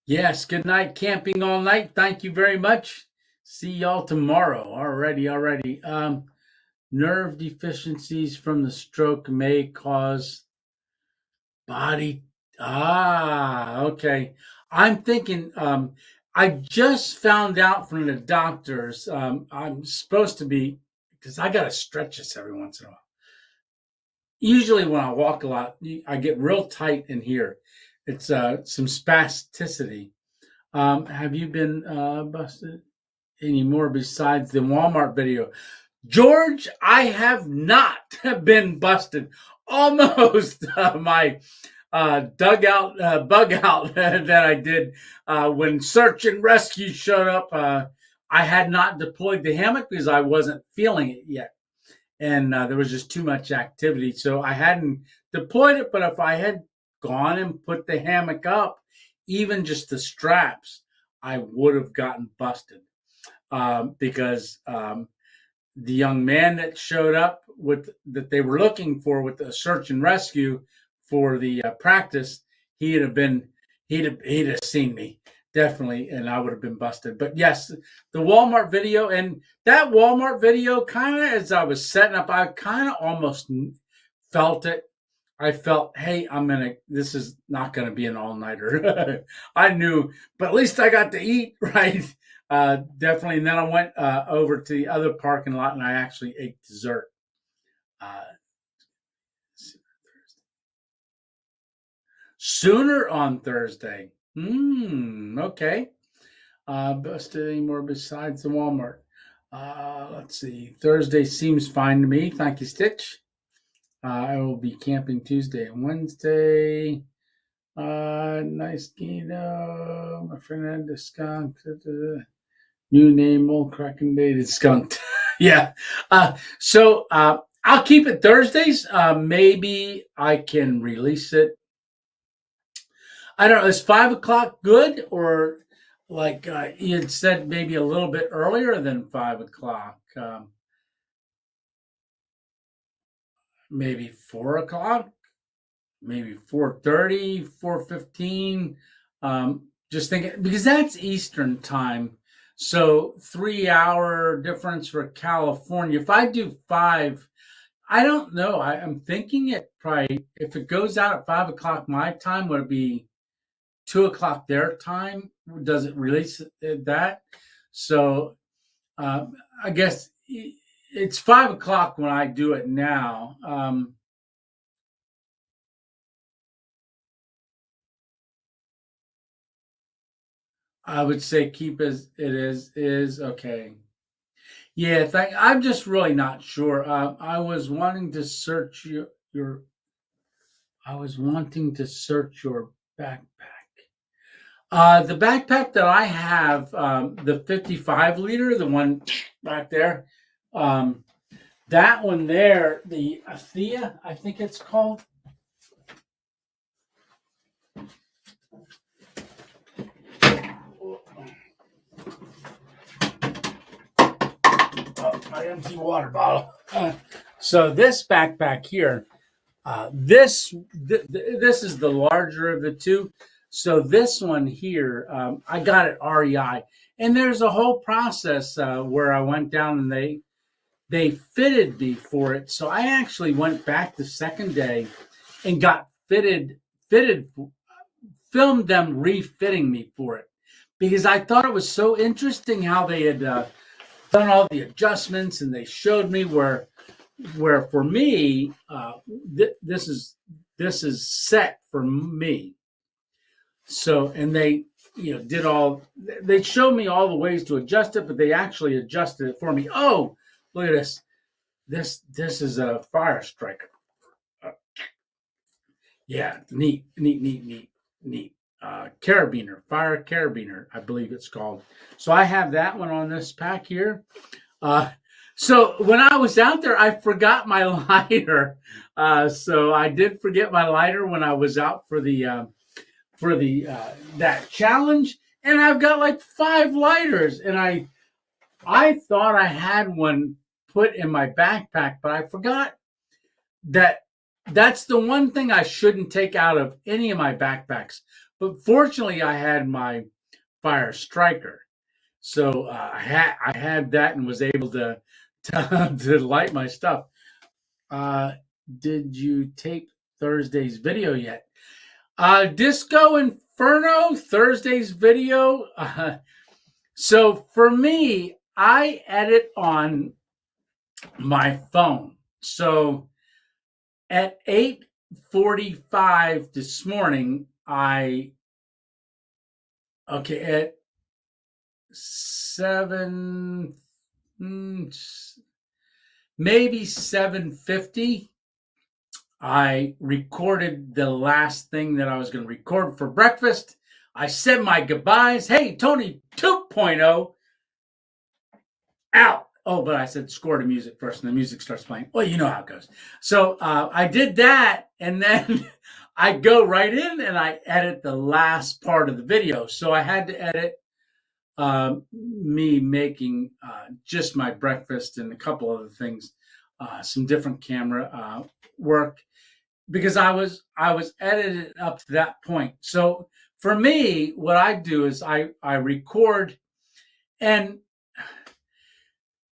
Yes. Good night, camping all night. Thank you very much. See y'all tomorrow. Alrighty. Nerve deficiencies from the stroke may cause body. Okay. I'm thinking. I just found out from the doctors. I'm supposed to be, because I got to stretch this every once in a while. Usually, when I walk a lot, I get real tight in here. It's some spasticity. Have you been busted anymore besides the Walmart video? George, I have not been busted. Almost my bug out that I did when search and rescue showed up. I had not deployed the hammock because I wasn't feeling it yet. And there was just too much activity. So I hadn't deployed it. But if I had gone and put the hammock up, even just the straps, I would have gotten busted because the young man that showed up that they were looking for with the search and rescue for the practice, he'd have seen me definitely, and I would have been busted. But yes, the Walmart video, and that Walmart video, kind of as I was setting up, I kind of almost felt it. I felt, hey, this is not going to be an all-nighter. I knew, but at least I got to eat, right? Definitely. And then I went over to the other parking lot and I actually ate dessert. Sooner on Thursday. Okay. Busted any more besides the Walmart? Let's see. Thursday seems fine to me. Thank you, Stitch. I will be camping Tuesday and Wednesday. Nice Gino. My friend had the skunk. New name, old cracking dated skunked. Yeah. So I'll keep it Thursdays. Maybe I can release it. I don't know. Is 5 o'clock good, or like you had said, maybe a little bit earlier than 5 o'clock? Maybe 4 o'clock, maybe 4:30, 4:15. Just thinking, because that's Eastern time. So 3-hour difference for California. If I do 5, I don't know. I'm thinking it probably, if it goes out at 5 o'clock my time, would it be 2 o'clock their time? Does it release that? So I guess it's 5 o'clock when I do it now. I would say keep as it is okay. Yeah, I'm just really not sure. I was wanting to search your backpack. The backpack that I have, the 55 liter, the one back there, that one there, the Athea, I think it's called. My empty water bottle. So this backpack here, this is the larger of the two. So this one here, I got at REI, and there's a whole process where I went down and they fitted me for it. So I actually went back the second day and got filmed them refitting me for it, because I thought it was so interesting how they had done all the adjustments, and they showed me where for me this is set for me. So, and they they showed me all the ways to adjust it, but they actually adjusted it for me. Oh, look at this. this is a fire striker. Yeah, neat. Carabiner, fire carabiner, I believe it's called. So I have that one on this pack here. So when I was out there, I forgot my lighter. So I did forget my lighter when I was out for the that challenge, and I've got like 5 lighters, and I thought I had one put in my backpack, but I forgot that that's the one thing I shouldn't take out of any of my backpacks. But fortunately, I had my fire striker, so I had that and was able to light my stuff. Did you tape Thursday's video yet? Disco Inferno, Thursday's video. So for me, I edit on my phone. So at 8:45 this morning, at 7, maybe 7:50, I recorded the last thing that I was going to record for breakfast. I said my goodbyes. Hey, Tony 2.0 out. Oh, but I said score the music first, and the music starts playing. Well, you know how it goes. So I did that, and then I go right in and I edit the last part of the video. So I had to edit me making just my breakfast and a couple other things, some different camera work, because I was edited up to that point. So for me, what I do is I record, and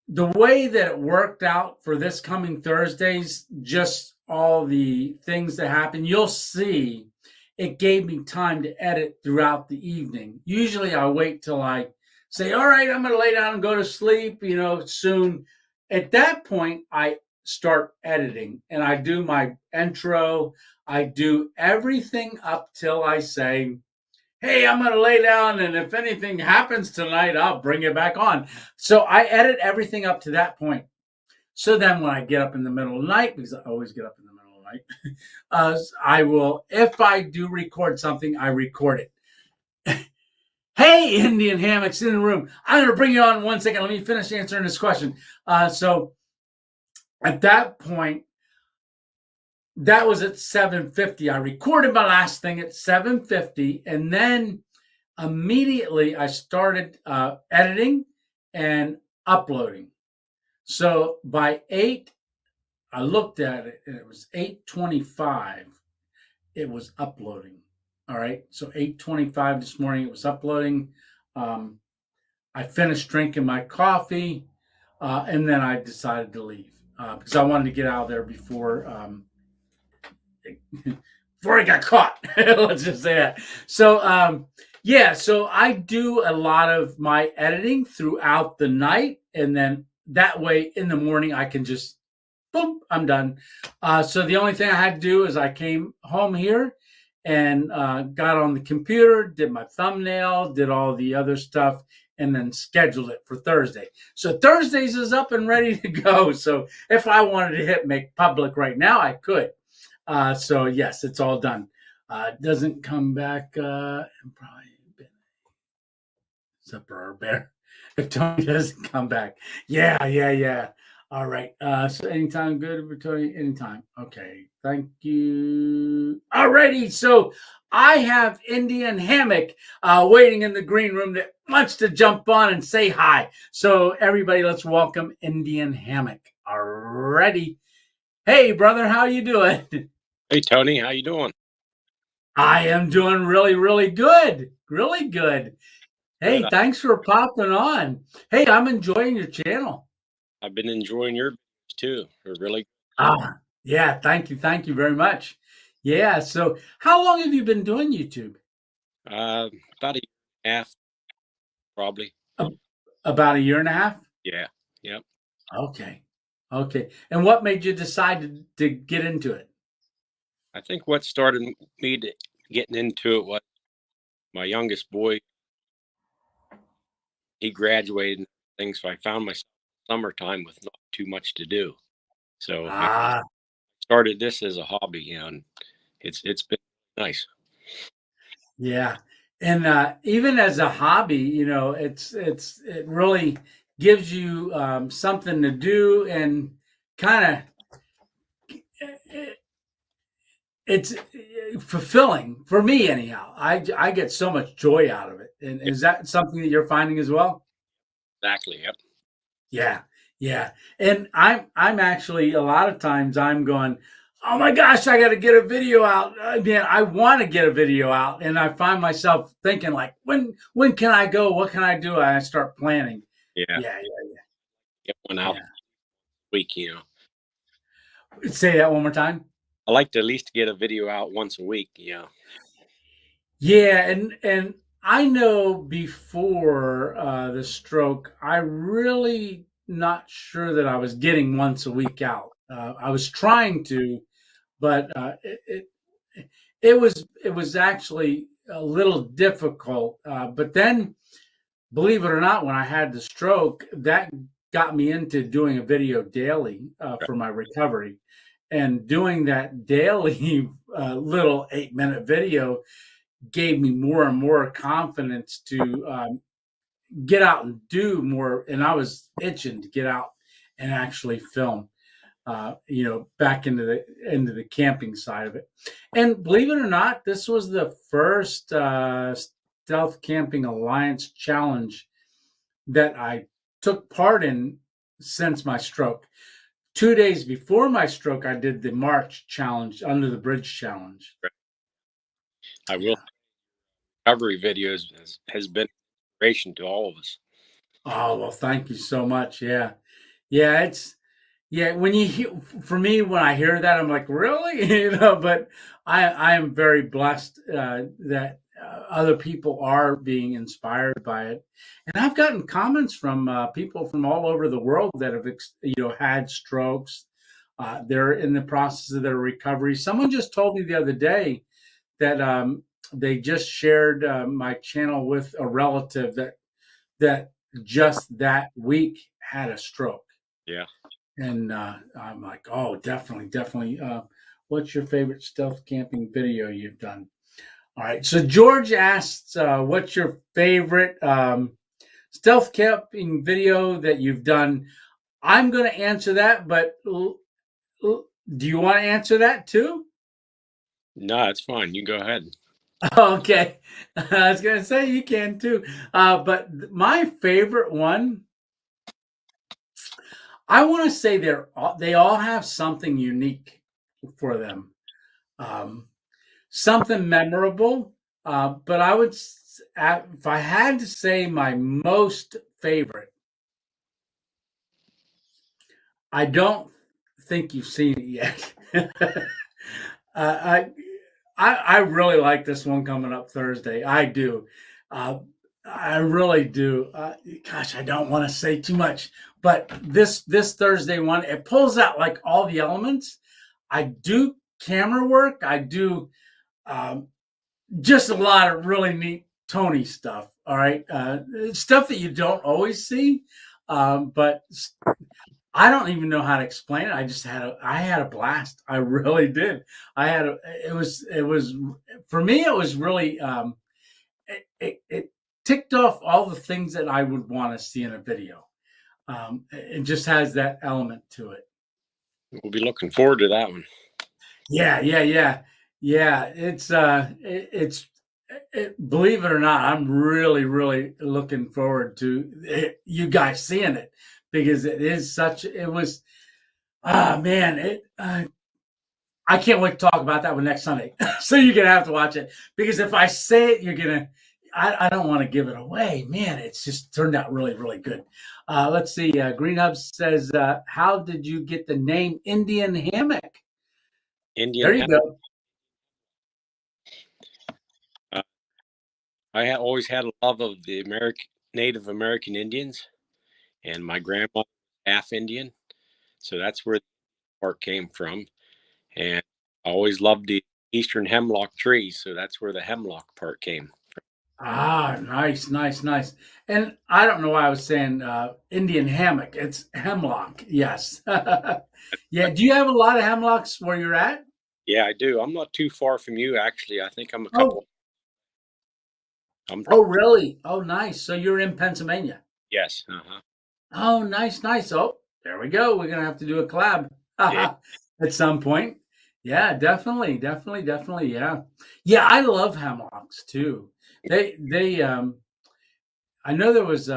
the way that it worked out for this coming Thursdays, just all the things that happen, you'll see it gave me time to edit throughout the evening. Usually I wait till I say, all right, I'm going to lay down and go to sleep, soon. At that point, I start editing, and I do my intro. I do everything up till I say, hey, I'm going to lay down, and if anything happens tonight, I'll bring it back on. So I edit everything up to that point. So then when I get up in the middle of the night, because I always get up in the middle of the night, I will, if I do record something, I record it. Hey, Indian Hammocks in the room. I'm going to bring you on in 1 second. Let me finish answering this question. So at that point, that was at 7:50. I recorded my last thing at 7:50, and then immediately I started editing and uploading. So by 8, I looked at it, and it was 8:25. It was uploading. All right. So 8:25 this morning, it was uploading. I finished drinking my coffee, and then I decided to leave because I wanted to get out of there before I got caught. Let's just say that. So, so I do a lot of my editing throughout the night, and then that way in the morning I can just, boom, I'm done. So the only thing I had to do is I came home here and got on the computer, did my thumbnail, did all the other stuff, and then scheduled it for Thursday. So Thursdays is up and ready to go. So if I wanted to hit make public right now, I could. So yes, it's all done. Doesn't come back. Probably been Supper Bear. If Tony doesn't come back, yeah. All right. So anytime good for Tony. Anytime. Okay. Thank you. Alrighty. So I have Indian Hammock waiting in the green room that wants to jump on and say hi. So everybody, let's welcome Indian Hammock. Alrighty. Hey, brother, how you doing? Hey, Tony, how you doing? I am doing really, really good. Really good. Hey, Good. Thanks for popping on. Hey, I'm enjoying your channel. I've been enjoying your videos too. They're really yeah, thank you. Thank you very much. Yeah, so how long have you been doing YouTube? about a year and a half, probably. About a year and a half? Yeah. Yep. Okay. And what made you decide to get into it? I think what started me getting into it was my youngest boy. He graduated and things, so I found myself summertime with not too much to do. So I started this as a hobby, and it's been nice. Yeah. And even as a hobby, it really gives you something to do, and kind of it's fulfilling for me anyhow. I get so much joy out of it. And is that something that you're finding as well? Exactly. Yep. Yeah, yeah. And I'm actually, a lot of times I'm going, oh my gosh, I got to get a video out. I mean, I want to get a video out, and I find myself thinking like, when can I go? What can I do? And I start planning. Yeah. Yeah, Get one out week. yeah. Say that one more time. I like to at least get a video out once a week. Yeah. Yeah, and I know before the stroke, I really not sure that I was getting once a week out. I was trying to, but it was actually a little difficult. But then, believe it or not, when I had the stroke, that got me into doing a video daily for my recovery, and doing that daily little 8-minute video gave me more and more confidence to get out and do more. And I was itching to get out and actually film. Back into the camping side of it. And believe it or not, this was the first Stealth Camping Alliance challenge that I took part in since my stroke. 2 days before my stroke, I did the March challenge, Under the Bridge challenge. I will. Recovery videos has been inspiration to all of us. Oh, well, thank you so much. Yeah. When you hear, for me, when I hear that, I'm like, really? But I am very blessed that other people are being inspired by it. And I've gotten comments from people from all over the world that have, had strokes. They're in the process of their recovery. Someone just told me the other day that they just shared my channel with a relative that just that week had a stroke. Yeah. And I'm like, oh, definitely. What's your favorite stealth camping video you've done? All right. So George asks, what's your favorite stealth camping video that you've done? I'm going to answer that, but do you want to answer that too? No, it's fine. You go ahead. Okay. I was going to say you can too. But my favorite one, I want to say they all have something unique for them, something memorable. But I would, if I had to say my most favorite, I don't think you've seen it yet. I really like this one coming up Thursday. I do. I really do. Gosh, I don't want to say too much, but this Thursday one, it pulls out like all the elements. I do camera work. I do just a lot of really neat Tony stuff. All right, stuff that you don't always see, but I don't even know how to explain it. I had a blast. I really did. It was for me. It was really it ticked off all the things that I would want to see in a video. It just has that element to it. We'll be looking forward to that one. Yeah. It's believe it or not, I'm really, really looking forward to you guys seeing it, because it was, man, I can't wait to talk about that one next Sunday. So you're going to have to watch it, because if I say it, I don't want to give it away. Man, it's just turned out really, really good. Let's see. Green Hubs says, how did you get the name Indian Hammock? There you go. I always had a love of the Native American Indians, and my grandma half Indian, so that's where the part came from. And I always loved the eastern hemlock trees, so that's where the hemlock part came from. Ah, nice, nice, nice. And I don't know why I was saying Indian hammock. It's hemlock. Yes. Yeah. Do you have a lot of hemlocks where you're at? Yeah, I do. I'm not too far from you, actually. I think I'm a Oh, couple. I'm oh, really? Oh, nice. So you're in Pennsylvania. yes. Uh-huh. Oh, nice, nice. Oh, there we go. We're gonna have to do a collab Yeah. at some point. Yeah, definitely, definitely, definitely. Yeah, yeah. I love hemlocks too. They. I know there was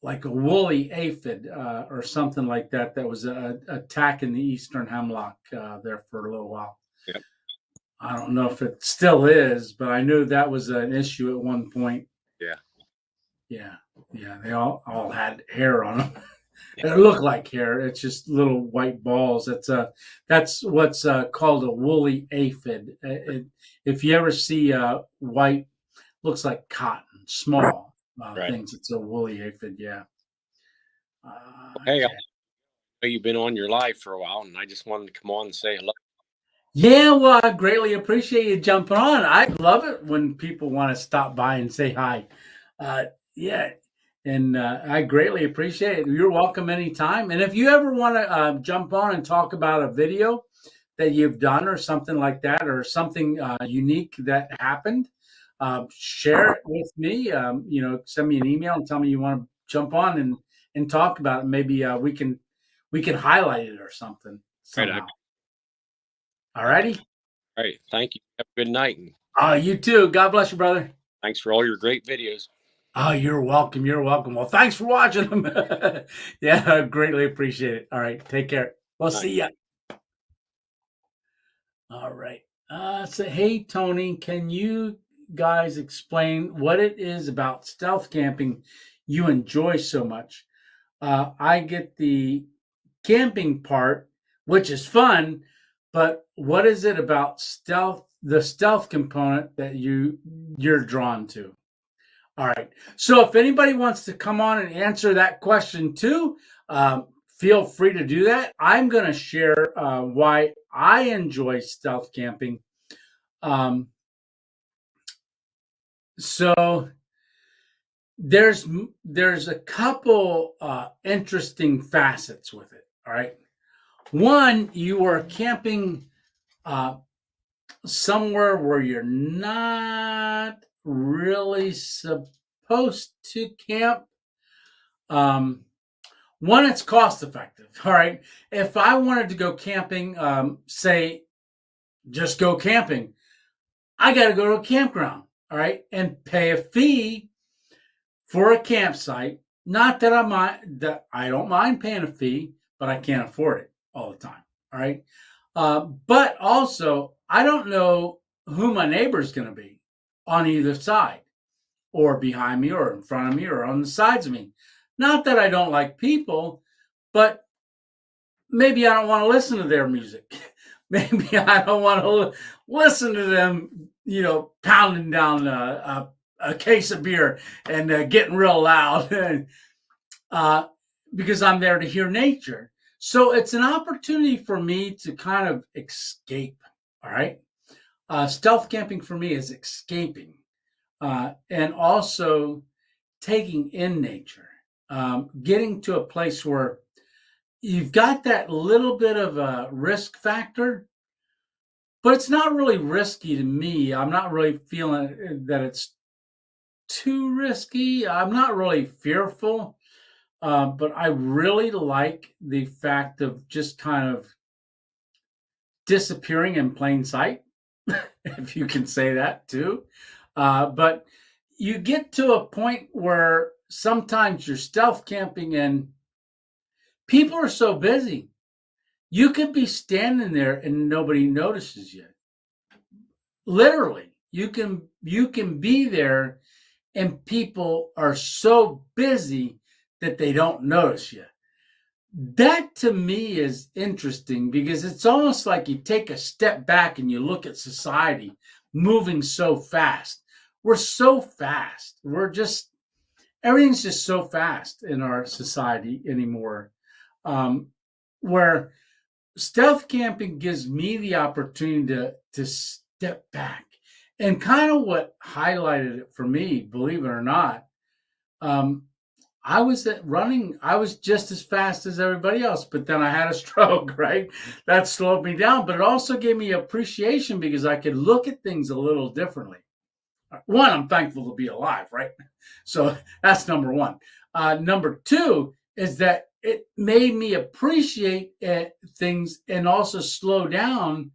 like a woolly aphid or something like that that was attacking the eastern hemlock there for a little while. Yep. I don't know if it still is, but I knew that was an issue at one point. Yeah. Yeah, yeah. They all had hair on them. Yeah. It looked like hair. It's just little white balls. That's what's called a woolly aphid. If you ever see white, looks like cotton, small Right. things, it's a woolly aphid. Yeah. Hey, I Okay. know you've been on your live for a while, and I just wanted to come on and say hello. Yeah, well, I greatly appreciate you jumping on. I love it when people want to stop by and say hi. Yeah, and I greatly appreciate it. You're welcome anytime. And if you ever want to jump on and talk about a video that you've done or something like that, or something unique that happened, share it with me. Send me an email and tell me you want to jump on and talk about it. Maybe we can highlight it or something Right. somehow. All righty. All right. Thank you. Have a good night. And You too. God bless you, brother. thanks for all your great videos. Oh, you're welcome. You're welcome. Well, thanks for watching them. Yeah, I greatly appreciate it. All right. Take care. We'll Bye. see ya. All right. Hey, Tony, can you guys explain what it is about stealth camping you enjoy so much? I get the camping part, which is fun, but what is it about the stealth component that you're drawn to? All right. So if anybody wants to come on and answer that question too, feel free to do that. I'm going to share why I enjoy stealth camping. So there's a couple interesting facets with it. All right. One, you are camping somewhere where you're not really supposed to camp. One, it's cost effective. All right. If I wanted to go camping, say, just go camping, I got to go to a campground. All right. And pay a fee for a campsite. Not that I don't mind paying a fee, but I can't afford it all the time. All right. But also, I don't know who my neighbor's going to be on either side, or behind me, or in front of me, or on the sides of me. Not that I don't like people, but maybe I don't want to listen to their music. Maybe I don't want to listen to them, pounding down a case of beer and getting real loud because I'm there to hear nature. So it's an opportunity for me to kind of escape. All right. Stealth camping for me is escaping and also taking in nature, getting to a place where you've got that little bit of a risk factor, but it's not really risky to me. I'm not really feeling that it's too risky. I'm not really fearful, but I really like the fact of just kind of disappearing in plain sight, if you can say that too. But you get to a point where sometimes you're stealth camping and people are so busy. You could be standing there and nobody notices you. Literally, you can be there and people are so busy that they don't notice you. That to me is interesting because it's almost like you take a step back and you look at society moving so fast. We're so fast. Everything's just so fast in our society anymore. Where stealth camping gives me the opportunity to step back And kind of what highlighted it for me, believe it or not, I was running. I was just as fast as everybody else, but then I had a stroke, right? That slowed me down, but it also gave me appreciation because I could look at things a little differently. One, I'm thankful to be alive, right? So that's number one. Number two is that it made me appreciate things and also slow down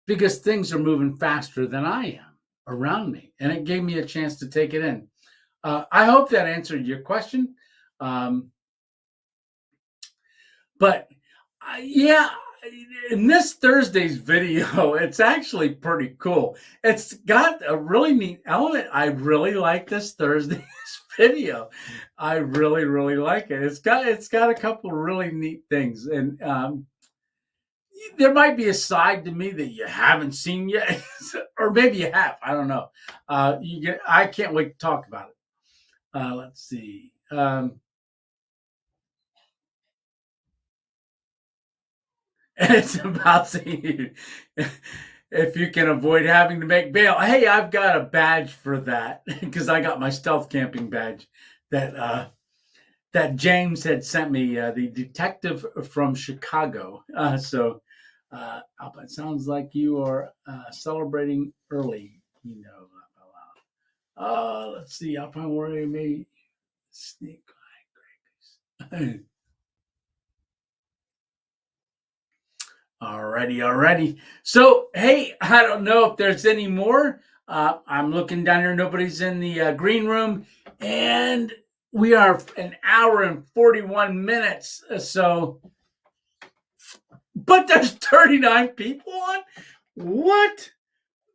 because things are moving faster than I am around me. And it gave me a chance to take it in. I hope that answered your question. But yeah, in this Thursday's video, it's actually pretty cool. It's got a really neat element. I really like this Thursday's video. I really, really like it. It's got a couple really neat things. And there might be a side to me that you haven't seen yet, or maybe you have. I don't know. I can't wait to talk about it. Let's see. And it's about seeing if you can avoid having to make bail. Hey, I've got a badge for that because I got my stealth camping badge that James had sent me, the detective from Chicago. So it sounds like you are celebrating early. Let's see. Alpine Warrior may sneak by. Alrighty. So, hey, I don't know if there's any more. I'm looking down here. Nobody's in the green room. And we are an hour and 41 minutes. But there's 39 people on? What?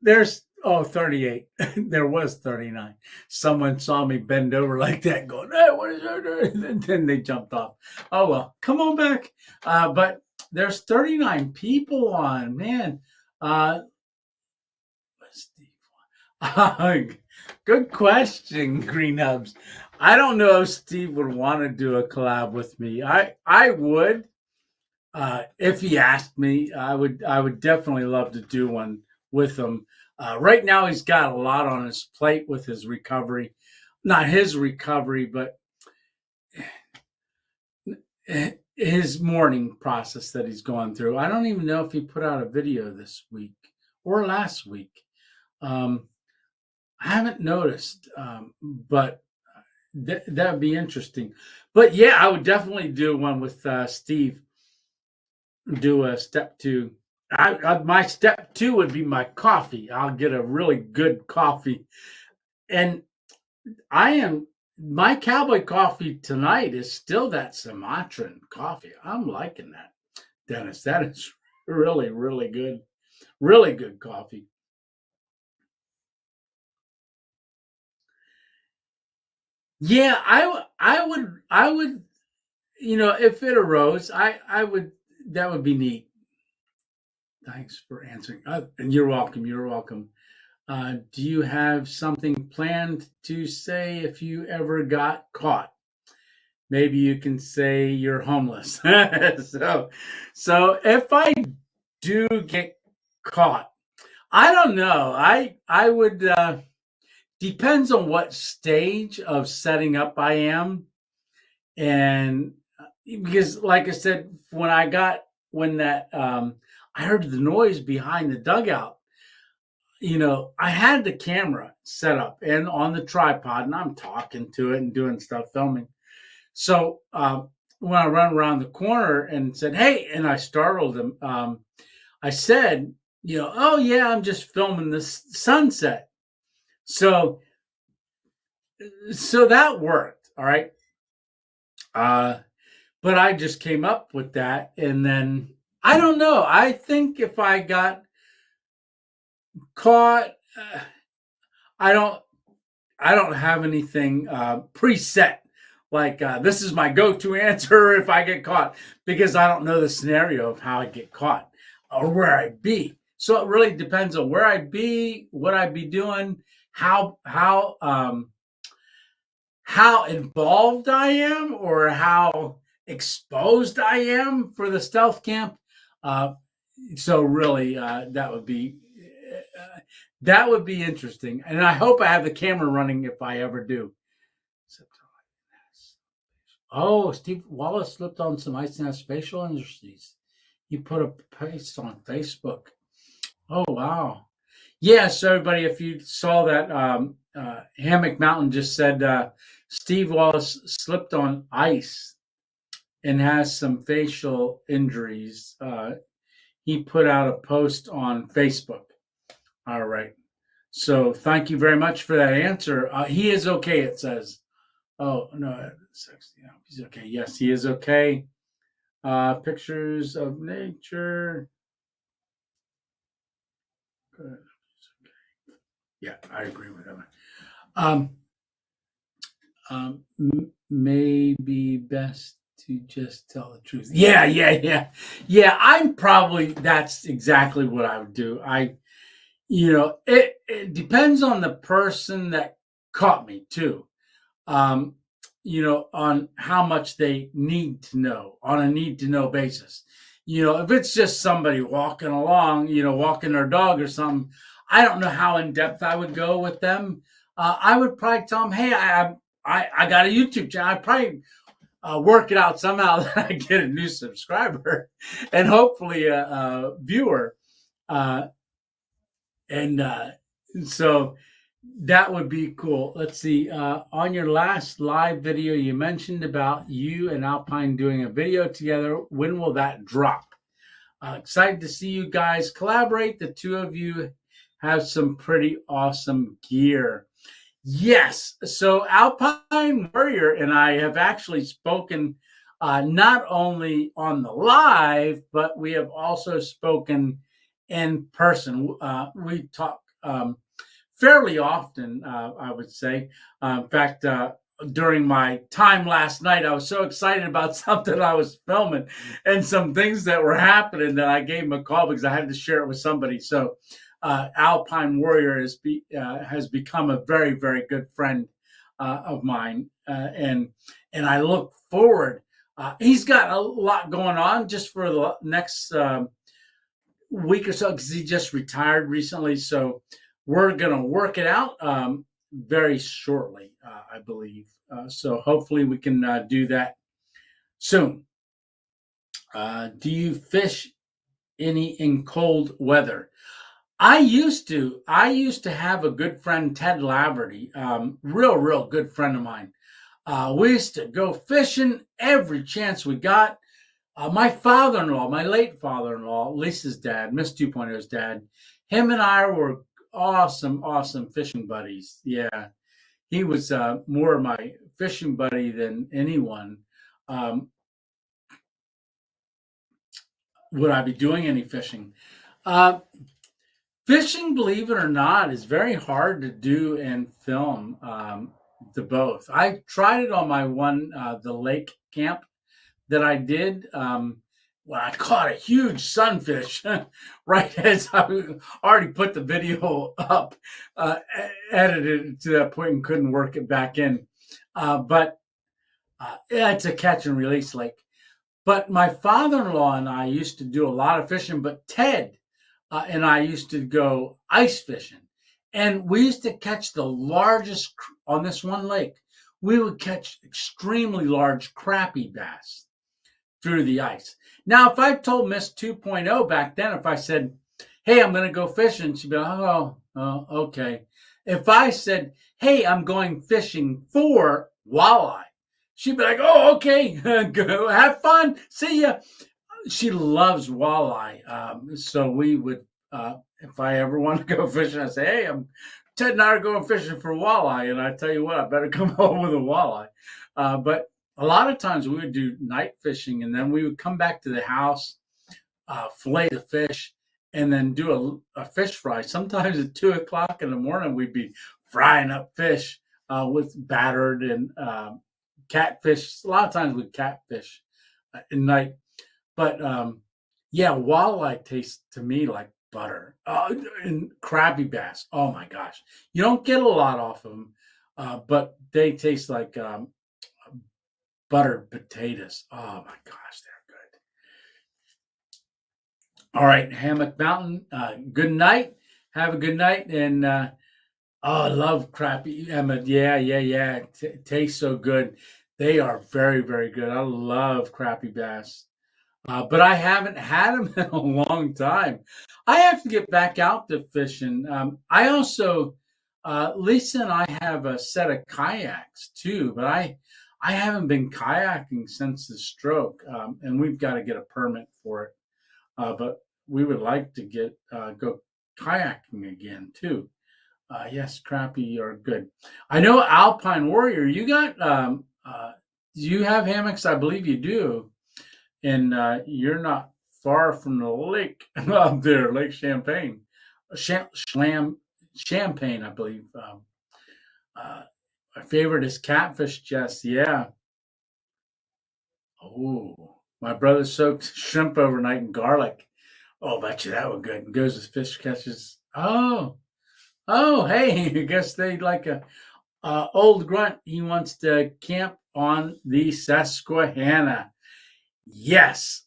There's 38. There was 39. Someone saw me bend over like that going, hey, what is that? And then they jumped off. Oh, well, come on back. But there's 39 people on, man. Good question, Green Hubs. I don't know if Steve would want to do a collab with me. I would. If he asked me, I would definitely love to do one with him. Right now, he's got a lot on his plate with his recovery. Not his recovery, but his mourning process that he's going through. I don't even know if he put out a video this week or last week. I haven't noticed, but that would be interesting. But yeah, I would definitely do one with Steve. Do a step 2. My step 2 would be my coffee. I'll get a really good coffee. And my cowboy coffee tonight is still that Sumatran coffee. I'm liking that, Dennis. That is really, really good. Really good coffee. Yeah, I would, if it arose, I would, that would be neat. Thanks for answering. And you're welcome. Do you have something planned to say if you ever got caught? Maybe you can say you're homeless. So if I do get caught, I don't know. I would, depends on what stage of setting up I am. And because like I said, I heard the noise behind the dugout, I had the camera set up and on the tripod and I'm talking to it and doing stuff, filming. So when I run around the corner and said, hey, and I startled him, I said, oh yeah, I'm just filming this sunset. So that worked. All right. But I just came up with that. And then I don't know. I think if I got caught, I don't have anything preset. Like this is my go-to answer if I get caught, because I don't know the scenario of how I get caught or where I'd be. So it really depends on where I'd be, what I'd be doing, how involved I am, or how exposed I am for the stealth camp. So really, that would be That would be interesting. And I hope I have the camera running if I ever do. Oh, Steve Wallace slipped on some ice and has spatial injuries. He put a post on Facebook. Oh, wow. Yes, everybody, if you saw that, Hammock Mountain just said Steve Wallace slipped on ice and has some facial injuries. He put out a post on Facebook. All right. So thank you very much for that answer. He is okay, it says. Oh, no, he's okay. Yes, he is okay. Pictures of nature. Good. Yeah, I agree with him. Maybe best to just tell the truth. Yeah. I'm probably, that's exactly what I would do. It depends on the person that caught me too. On how much they need to know on a need to know basis. If it's just somebody walking along, walking their dog or something, I don't know how in depth I would go with them. I would probably tell them, hey, I got a YouTube channel. I probably work it out somehow that I get a new subscriber and hopefully a viewer. So that would be cool. Let's see. On your last live video, you mentioned about you and Alpine doing a video together. When will that drop? Excited to see you guys collaborate. The two of you have some pretty awesome gear. Yes. So Alpine Warrior and I have actually spoken not only on the live, but we have also spoken in person. We talk fairly often, I would say. In fact, during my time last night, I was so excited about something I was filming and some things that were happening that I gave him a call because I had to share it with somebody. So Alpine Warrior has become a very, very good friend of mine. And I look forward. He's got a lot going on just for the next week or so because he just retired recently. So we're going to work it out very shortly, I believe. So hopefully we can do that soon. Do you fish any in cold weather? I used to have a good friend, Ted Laverty, real good friend of mine. We used to go fishing every chance we got. My father-in-law, my late father-in-law, Lisa's dad, Miss 2.0's dad, him and I were awesome fishing buddies. Yeah, he was more of my fishing buddy than anyone. Would I be doing any fishing? Fishing, believe it or not, is very hard to do and film the both. I tried it on my the lake camp that I did. Well, I caught a huge sunfish right as I already put the video up, edited to that point and couldn't work it back in. But it's a catch and release lake. But my father-in-law and I used to do a lot of fishing, but Ted and I used to go ice fishing. And we used to catch the largest, on this one lake, we would catch extremely large crappie bass through the ice. Now, if I told Miss 2.0 back then, if I said, hey, I'm going to go fishing, she'd be like, oh, okay. If I said, hey, I'm going fishing for walleye, she'd be like, oh, okay, go have fun, see ya. She loves walleye. So we would, if I ever want to go fishing, I say, hey, Ted and I are going fishing for walleye. And I tell you what, I better come home with a walleye. But a lot of times we would do night fishing and then we would come back to the house, fillet the fish, and then do a fish fry. Sometimes at 2:00 in the morning, we'd be frying up fish with battered and catfish. A lot of times with catfish at night. But yeah, walleye tastes to me like butter. And crabby bass, oh my gosh. You don't get a lot off of them, but they taste like buttered potatoes. Oh my gosh, they're good. All right, Hammock Mountain, good night. Have a good night. And I love crappie, Emma. Yeah. It tastes so good. They are very, very good. I love crappie bass. But I haven't had them in a long time. I have to get back out to fishing. I also, Lisa and I have a set of kayaks too, but I haven't been kayaking since the stroke, and we've got to get a permit for it. But we would like to go kayaking again too. Yes, crappie are good. I know Alpine Warrior. You got do you have hammocks? I believe you do. And you're not far from the lake up there, Lake Champlain, Champagne, I believe. My favorite is catfish, Jess. Yeah. Oh, my brother soaked shrimp overnight in garlic. Oh, bet you that would good. And goes as fish catches. Oh, hey, I guess they like a old grunt. He wants to camp on the Susquehanna. Yes.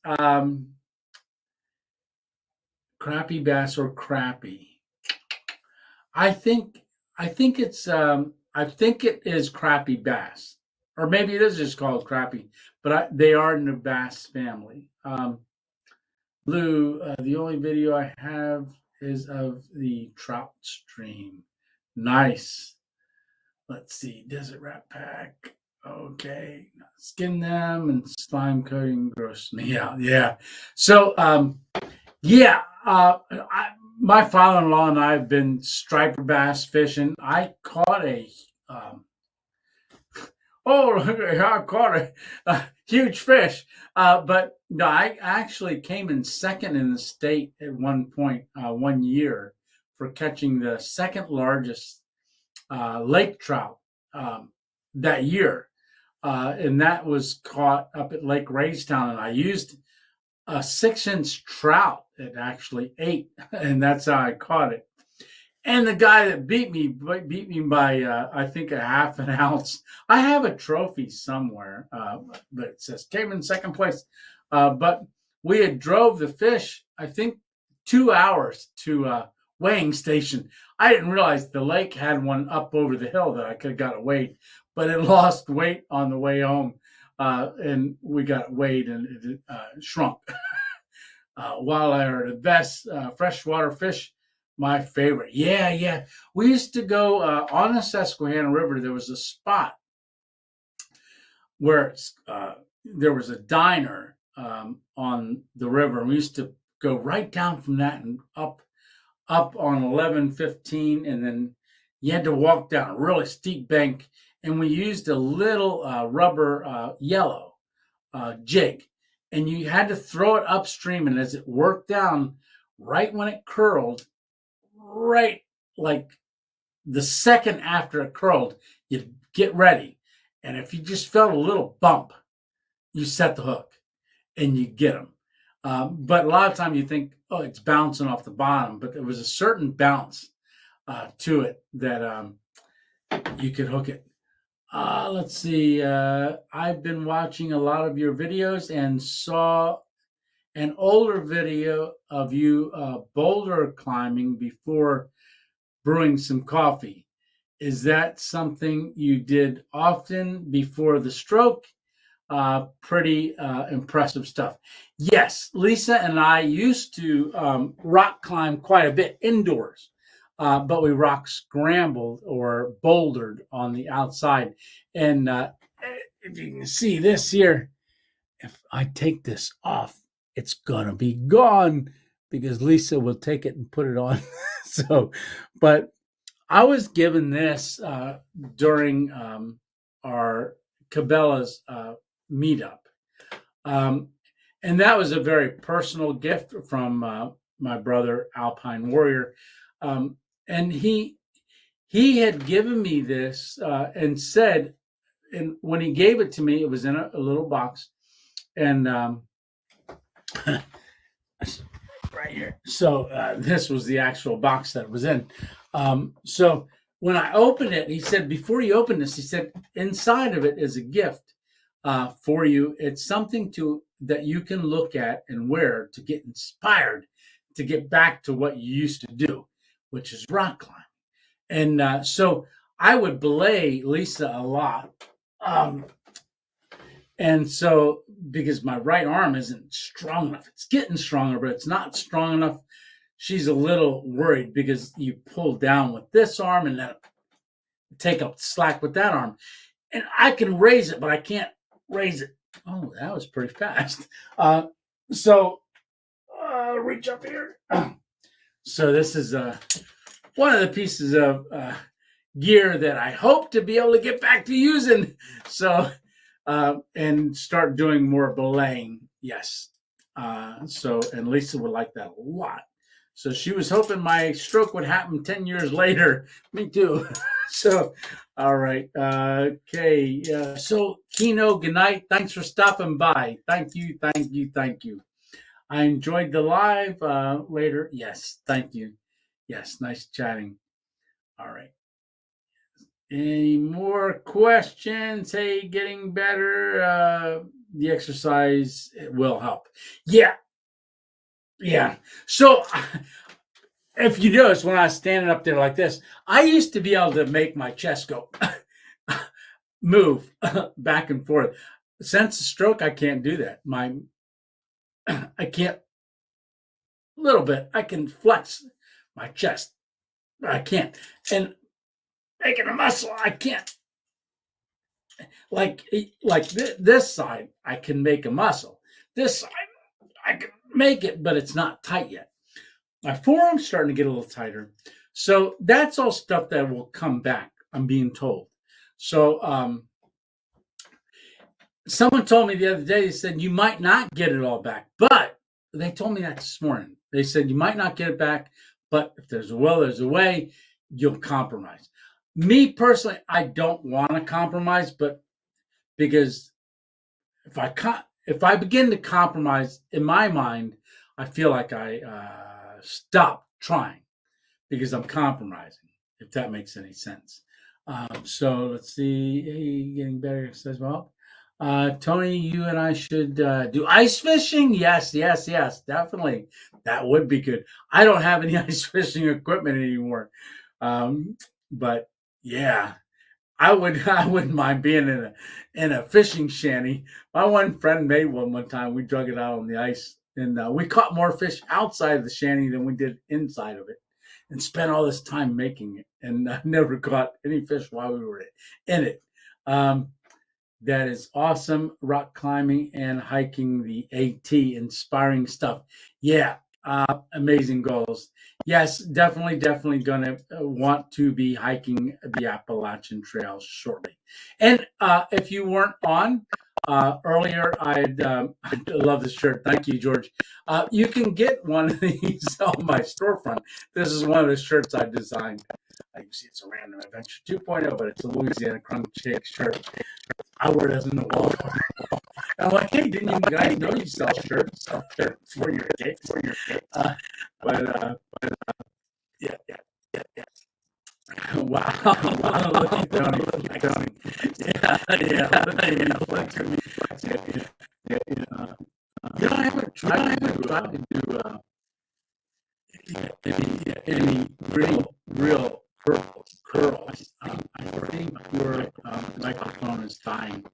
Crappie bass or crappie. I think it's I think it is crappie bass. Or maybe it is just called crappie, but they are in the bass family. Lou, the only video I have is of the trout stream. Nice. Let's see, desert rat pack. Okay, skin them and slime coating gross me out. Yeah. So, my father-in-law and I have been striper bass fishing. I caught I caught a huge fish. But no, I actually came in second in the state at one point, 1 year, for catching the second largest lake trout that year. And that was caught up at Lake Raystown. And I used a 6-inch trout. It actually ate, and that's how I caught it. And the guy that beat me by I think a half an ounce. I have a trophy somewhere, but it says came in second place. But we had drove the fish, I think, 2 hours to a weighing station. I didn't realize the lake had one up over the hill that I could have got weighed, but it lost weight on the way home, and we got weighed and it shrunk. Walleye are the best freshwater fish. My favorite. Yeah. We used to go on the Susquehanna River. There was a spot where there was a diner on the river. And we used to go right down from that and up on 1115, and then you had to walk down a really steep bank. And we used a little rubber yellow jig, and you had to throw it upstream. And as it worked down, right when it curled, right like the second after it curled, you'd get ready. And if you just felt a little bump, you set the hook and you get them. But a lot of times you think, oh, it's bouncing off the bottom, but there was a certain bounce to it that you could hook it. Let's see. I've been watching a lot of your videos and saw an older video of you boulder climbing before brewing some coffee. Is that something you did often before the stroke? Pretty impressive stuff. Yes, Lisa and I used to rock climb quite a bit indoors, but we rock scrambled or bouldered on the outside. And if you can see this here, if I take this off, it's gonna be gone because Lisa will take it and put it on. But I was given this during our Cabela's meetup. And that was a very personal gift from my brother, Alpine Warrior. And he had given me this and said, and when he gave it to me, it was in a little box. And right here. So this was the actual box that it was in. So when I opened it, he said, before you open this, he said, inside of it is a gift for you. It's something that you can look at and wear to get inspired to get back to what you used to do. which is rock climbing. And so I would belay Lisa a lot. And so, because my right arm isn't strong enough, it's getting stronger, but it's not strong enough. She's a little worried because you pull down with this arm and then take up the slack with that arm. And I can raise it, but I can't raise it. Oh, that was pretty fast. So reach up here. So this is one of the pieces of gear that I hope to be able to get back to using. So and start doing more belaying. Yes. And Lisa would like that a lot. So she was hoping my stroke would happen 10 years later. Me too. So, all right. Okay. So Kino, good night. Thanks for stopping by. Thank you. I enjoyed the live later. Yes. Thank you. Yes. Nice chatting. All right. Any more questions? Hey, getting better. The exercise will help. Yeah. So if you notice, when I was standing up there like this, I used to be able to make my chest go move back and forth. Since the stroke, I can't do that. I can't. A little bit. I can flex my chest, but I can't. And making a muscle, I can't. Like this side, I can make a muscle. This side, I can make it, but it's not tight yet. My forearm's starting to get a little tighter. So that's all stuff that will come back, I'm being told. So someone told me the other day, they said, you might not get it all back. But they told me that this morning. They said, you might not get it back, but if there's a will, there's a way, you'll compromise. Me personally, I don't want to compromise, but because if I begin to compromise, in my mind, I feel like I stop trying because I'm compromising, if that makes any sense. So let's see. Hey, getting better says, well, Tony, you and I should do ice fishing. Yes, definitely. That would be good. I don't have any ice fishing equipment anymore. But yeah, I wouldn't mind being in a fishing shanty. My one friend made one time. We drug it out on the ice, and we caught more fish outside of the shanty than we did inside of it, and spent all this time making it, and I never caught any fish while we were in it. That is awesome. Rock climbing and hiking the AT, inspiring stuff. Yeah, amazing goals. Yes, definitely going to want to be hiking the Appalachian Trail shortly. And if you weren't on earlier, I love this shirt. Thank you, George. You can get one of these on my storefront. This is one of the shirts I designed. You see, it's a Random Adventure 2.0, but it's a Louisiana Crunk Shake shirt. I wear it as an Walmart. I'm like, hey, didn't you guys know you sell shirts for your kit? Yeah. Wow. Look at Tony flexing. Yeah. I haven't tried to do any real curls. I think your microphone is dying.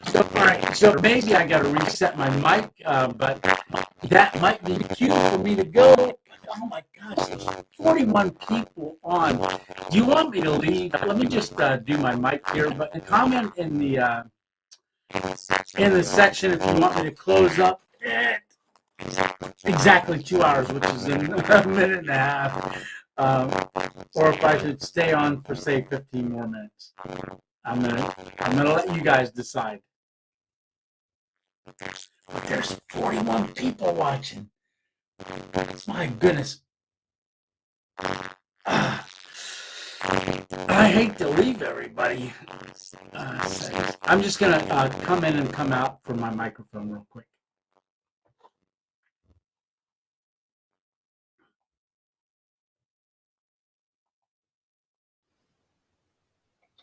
So, all right. So maybe I got to reset my mic, but that might be the cue for me to go. Oh my gosh, there's 41 people on. Do you want me to leave? Let me just do my mic here, but comment in the section if you want me to close up. Exactly 2 hours, which is in a minute and a half. Or if I should stay on for say 15 more minutes. I'm gonna let you guys decide. But there's 41 people watching. My goodness. I hate to leave everybody. I'm just gonna come in and come out from my microphone real quick.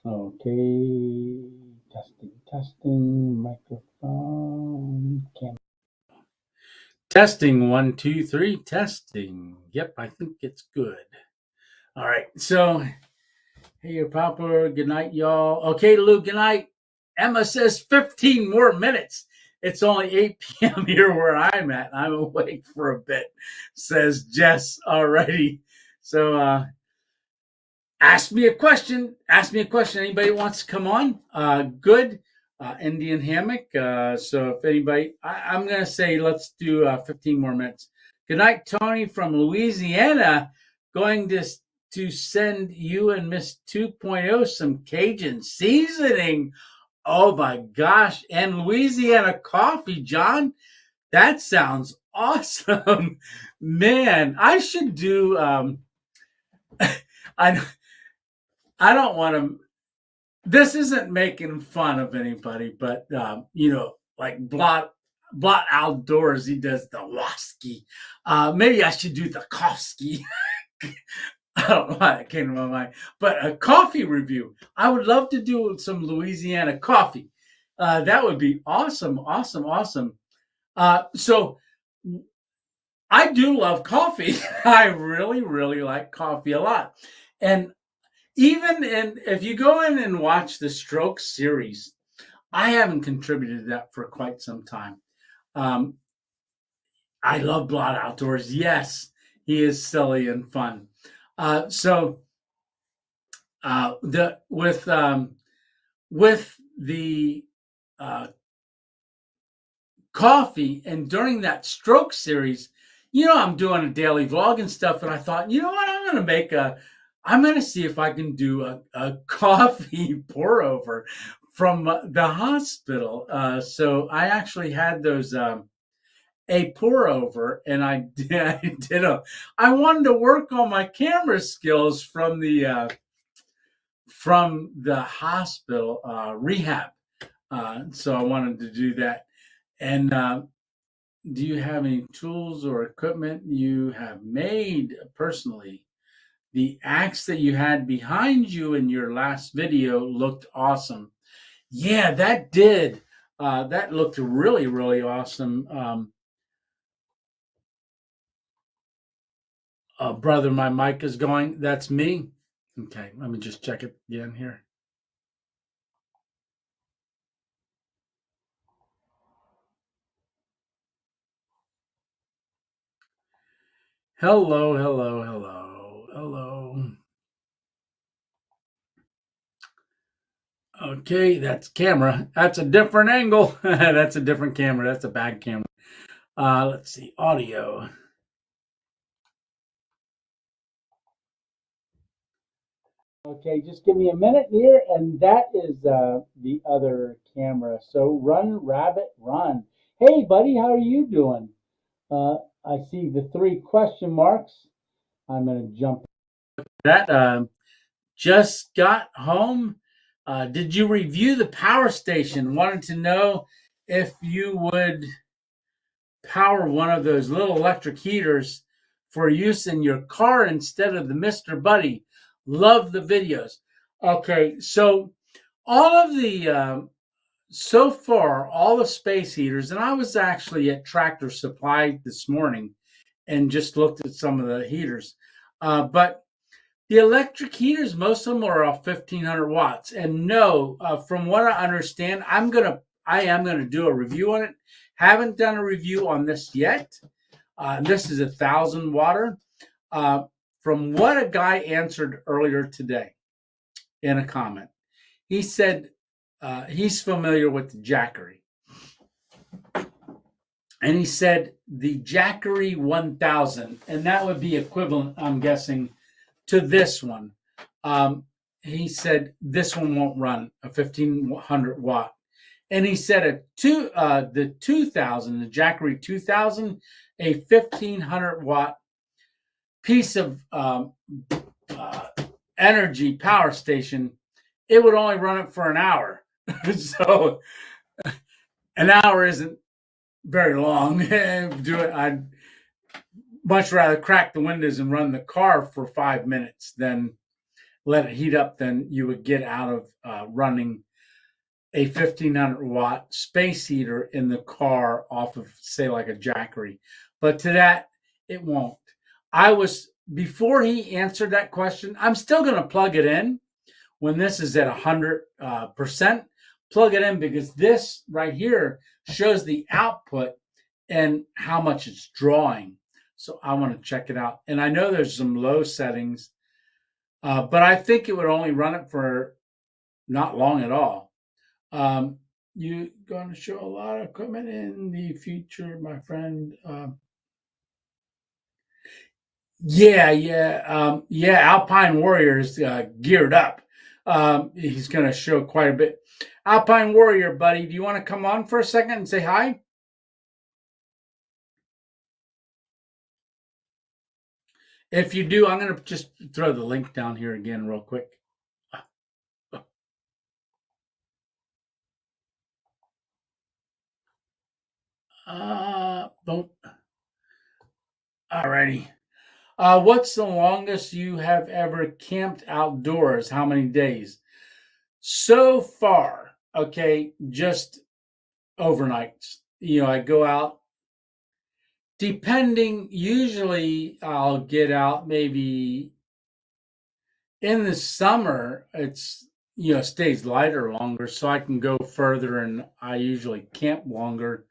Okay, testing, microphone, camera. Testing, 1, 2, 3, testing. Yep, I think it's good. All right. So, hey, your Papa. Good night, y'all. Okay, Lou. Good night. Emma says 15 more minutes. It's only 8 p.m. here where I'm at. I'm awake for a bit, says Jess. Alrighty. So, ask me a question. Ask me a question. Anybody wants to come on? Good. Indian hammock. So if anybody, I'm going to say let's do 15 more minutes. Good night, Tony from Louisiana. Going to send you and Miss 2.0 some Cajun seasoning. Oh my gosh. And Louisiana coffee, John. That sounds awesome. Man, I should do, I don't want to, this isn't making fun of anybody, but, like Blot Outdoors, he does the Wasky. Maybe I should do the Kofsky. I don't know why that came to my mind, but a coffee review. I would love to do some Louisiana coffee. That would be awesome, awesome, awesome. So I do love coffee. I really, really like coffee a lot. And if you go in and watch the Stroke series, I haven't contributed to that for quite some time. I love Blot Outdoors. Yes, he is silly and fun. With the coffee, and during that Stroke series, I'm doing a daily vlog and stuff, and I thought, you know what, I'm going to see if I can do a coffee pour over from the hospital. So I actually had those a pour over, and I wanted to work on my camera skills from the hospital rehab. So I wanted to do that. And do you have any tools or equipment you have made personally? The axe that you had behind you in your last video looked awesome. Yeah, that did. That looked really, really awesome. Brother, my mic is going. That's me. Okay, let me just check it again here. Hello, hello, hello, hello. Okay, that's camera. That's a different angle. That's a different camera. That's a bad camera. Let's see, audio. Okay, just give me a minute here, and that is the other camera. So run, rabbit, run. Hey, buddy, how are you doing? I see the 3 question marks. I'm going to jump. That just got home. Did you review the power station? Wanted to know if you would power one of those little electric heaters for use in your car instead of the Mr. Buddy. Love the videos. Okay, so all of the so far, all the space heaters, and I was actually at Tractor Supply this morning and just looked at some of the heaters. But the electric heaters, most of them are off 1,500 watts. And no, from what I understand, I am gonna do a review on it. Haven't done a review on this yet. This is 1,000 watt. From what a guy answered earlier today in a comment, he said he's familiar with the Jackery. And he said the Jackery 1000, and that would be equivalent, I'm guessing, to this one. He said this one won't run a 1,500 watt. And he said the 2000, the Jackery 2000, a 1,500 watt piece of energy power station, it would only run it for an hour. So an hour isn't very long. I'd much rather crack the windows and run the car for 5 minutes than let it heat up than you would get out of running a 1,500 watt space heater in the car off of, say, like a Jackery. But to that, it won't. I was before he answered that question, I'm still going to plug it in when this is at 100%. Plug it in because this right here shows the output and how much it's drawing. So I want to check it out. And I know there's some low settings, but I think it would only run it for not long at all. You're going to show a lot of equipment in the future, my friend. Alpine Warrior's geared up. He's going to show quite a bit. Alpine Warrior, buddy, do you want to come on for a second and say hi? If you do, I'm going to just throw the link down here again real quick. Boom. Alrighty. What's the longest you have ever camped outdoors? How many days? So far, okay, just overnights. I go out. Depending, usually I'll get out maybe in the summer. It's stays lighter longer, so I can go further, and I usually camp longer.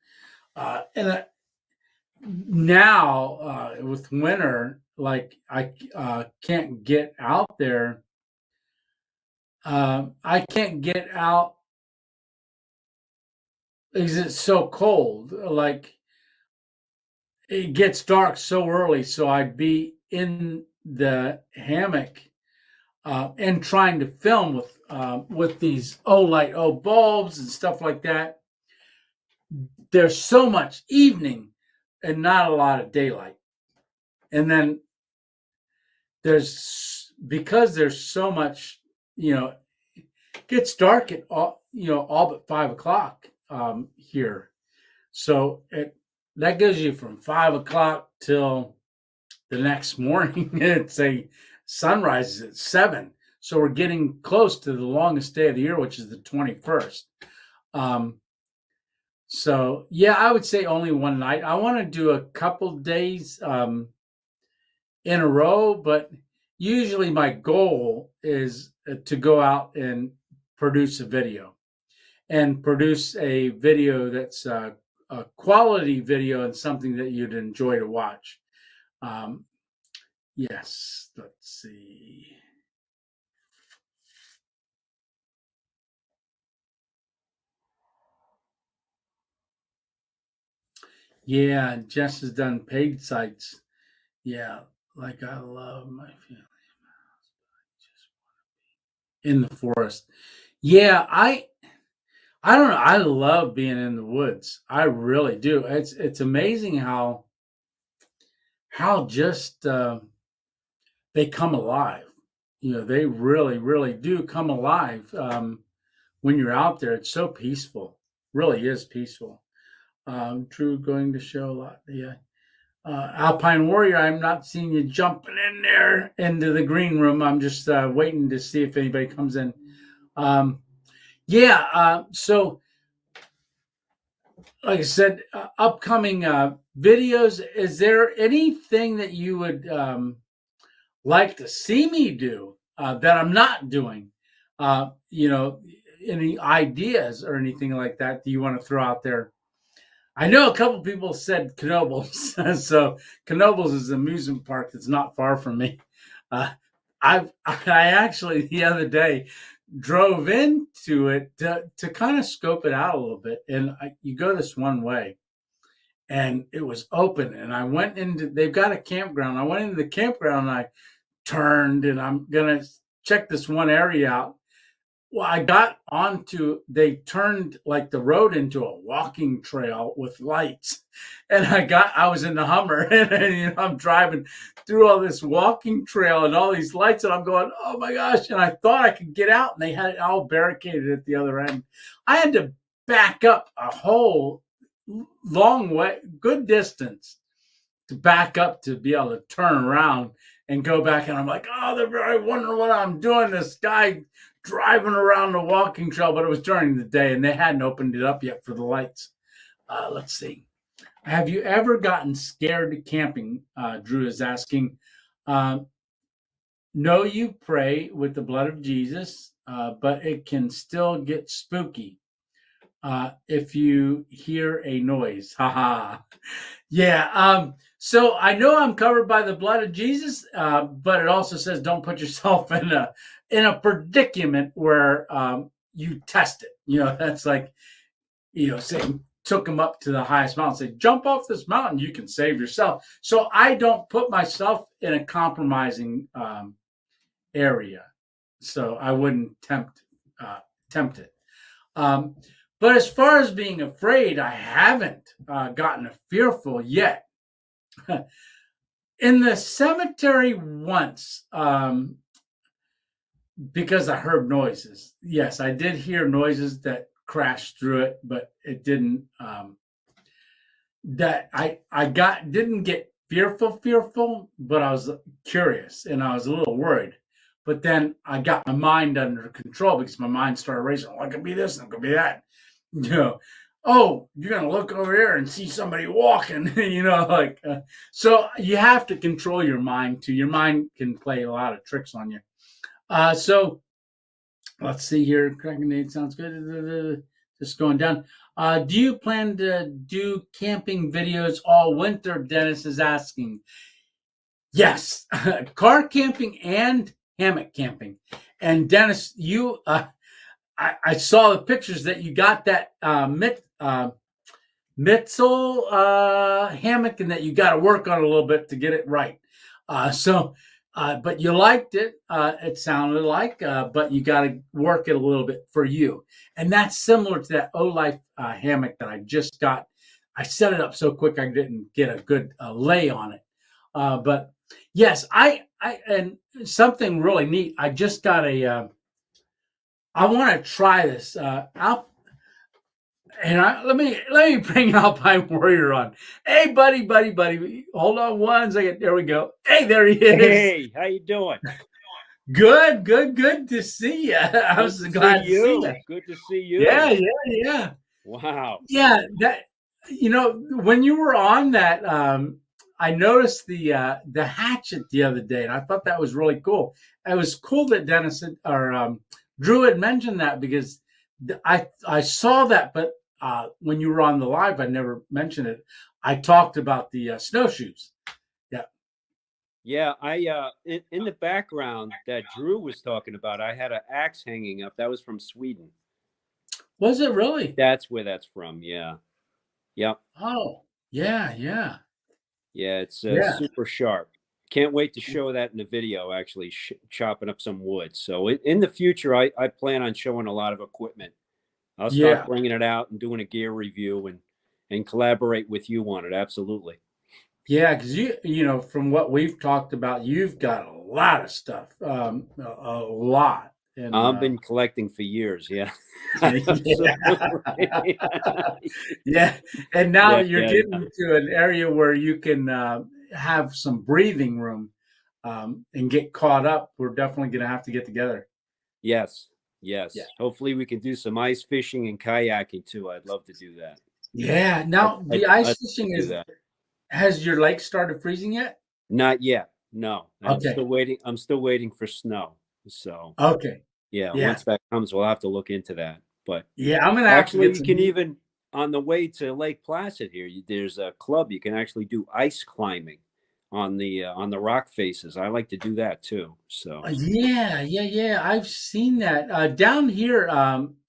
Now with winter, like I can't get out there. I can't get out because it's so cold. Like it gets dark so early, so I'd be in the hammock and trying to film with these light bulbs and stuff like that. There's so much evening and not a lot of daylight. And then there's so much, it gets dark at all but 5 o'clock here. So that gives you from 5 o'clock till the next morning. It's a sunrise is at 7. So we're getting close to the longest day of the year, which is the 21st. So yeah, I would say only one night. I want to do a couple days in a row, but usually my goal is to go out and produce a video that's a quality video and something that you'd enjoy to watch. Yes, let's see. Yeah, Jess has done paid sites. Yeah, like I love my family in the forest. Yeah, I don't know. I love being in the woods. I really do. It's amazing how just they come alive. They really, really do come alive when you're out there. It's so peaceful. Really is peaceful. True, going to show a lot. Yeah. Alpine Warrior, I'm not seeing you jumping in there into the green room. I'm just waiting to see if anybody comes in. So like I said, upcoming videos. Is there anything that you would like to see me do that I'm not doing? Any ideas or anything like that you want to throw out there? I know a couple people said Knoebels. So Knoebels is an amusement park that's not far from me. I actually the other day drove into it to kind of scope it out a little bit. And you go this one way and it was open. And I went they've got a campground. I went into the campground and I turned and I'm going to check this one area out. Well, they turned like the road into a walking trail with lights. And I was in the Hummer and I'm driving through all this walking trail and all these lights and I'm going, oh my gosh. And I thought I could get out and they had it all barricaded at the other end. I had to back up a whole long way, good distance to back up to be able to turn around and go back. And I'm like, I wonder what I'm doing. This guy driving around the walking trail, but it was during the day and they hadn't opened it up yet for the lights. Let's see. Have you ever gotten scared camping? Drew is asking. know you pray with the blood of Jesus, but it can still get spooky if you hear a noise. Haha. Yeah. So I know I'm covered by the blood of Jesus, but it also says don't put yourself in a predicament where you test it. That's like, saying took him up to the highest mountain, say, jump off this mountain, you can save yourself. So I don't put myself in a compromising area. So I wouldn't tempt it. But as far as being afraid, I haven't gotten fearful yet. In the cemetery once, because I heard noises. Yes, I did hear noises that crashed through it, but it didn't. That I didn't get fearful, but I was curious and I was a little worried. But then I got my mind under control because my mind started racing. Oh, it could be this and it could be that. Oh, you're going to look over here and see somebody walking, so you have to control your mind too. Your mind can play a lot of tricks on you. So let's see here. Cracking sounds good. Just going down. Do you plan to do camping videos all winter? Dennis is asking. Yes, car camping and hammock camping. And Dennis, you, I saw the pictures that you got that Mitzel hammock, and that you got to work on it a little bit to get it right. But you liked it. It sounded like, but you got to work it a little bit for you. And that's similar to that O-Life hammock that I just got. I set it up so quick I didn't get a good lay on it. But yes, and something really neat. I just got I want to try this out. And let me bring Alpine Warrior on. Hey, buddy. Hold on one second. There we go. Hey, there he is. Hey, how you doing? Good to see you. I was glad to see you. Good to see you. Yeah. Wow. Yeah, that when you were on that, I noticed the hatchet the other day, and I thought that was really cool. It was cool that Dennis or Drew had mentioned that, because I saw that, but when you were on the live, I never mentioned it. I talked about the snowshoes. Yeah, I in the background that Drew was talking about, I had an axe hanging up. That was from Sweden. Was it really? That's where that's from. Yeah. Yep. Oh, yeah. Yeah, it's super sharp. Can't wait to show that in the video, actually chopping up some wood. So in the future, I plan on showing a lot of equipment. I'll start bringing it out and doing a gear review and collaborate with you on it. Absolutely. Yeah, because you from what we've talked about, you've got a lot of stuff, a lot. And, I've been collecting for years. Yeah. Yeah. And now you're getting to an area where you can have some breathing room and get caught up. We're definitely going to have to get together. Yes. Yeah. Hopefully we can do some ice fishing and kayaking too. I'd love to do that. Yeah. Now the ice fishing has your lake started freezing yet? Not yet. No. I'm still waiting. I'm still waiting for snow. So okay. Yeah. Once that comes, we'll have to look into that. But yeah, I'm gonna actually you can even on the way to Lake Placid here, there's a club you can actually do ice climbing on the rock faces. I like to do that too. So yeah. I've seen that down here,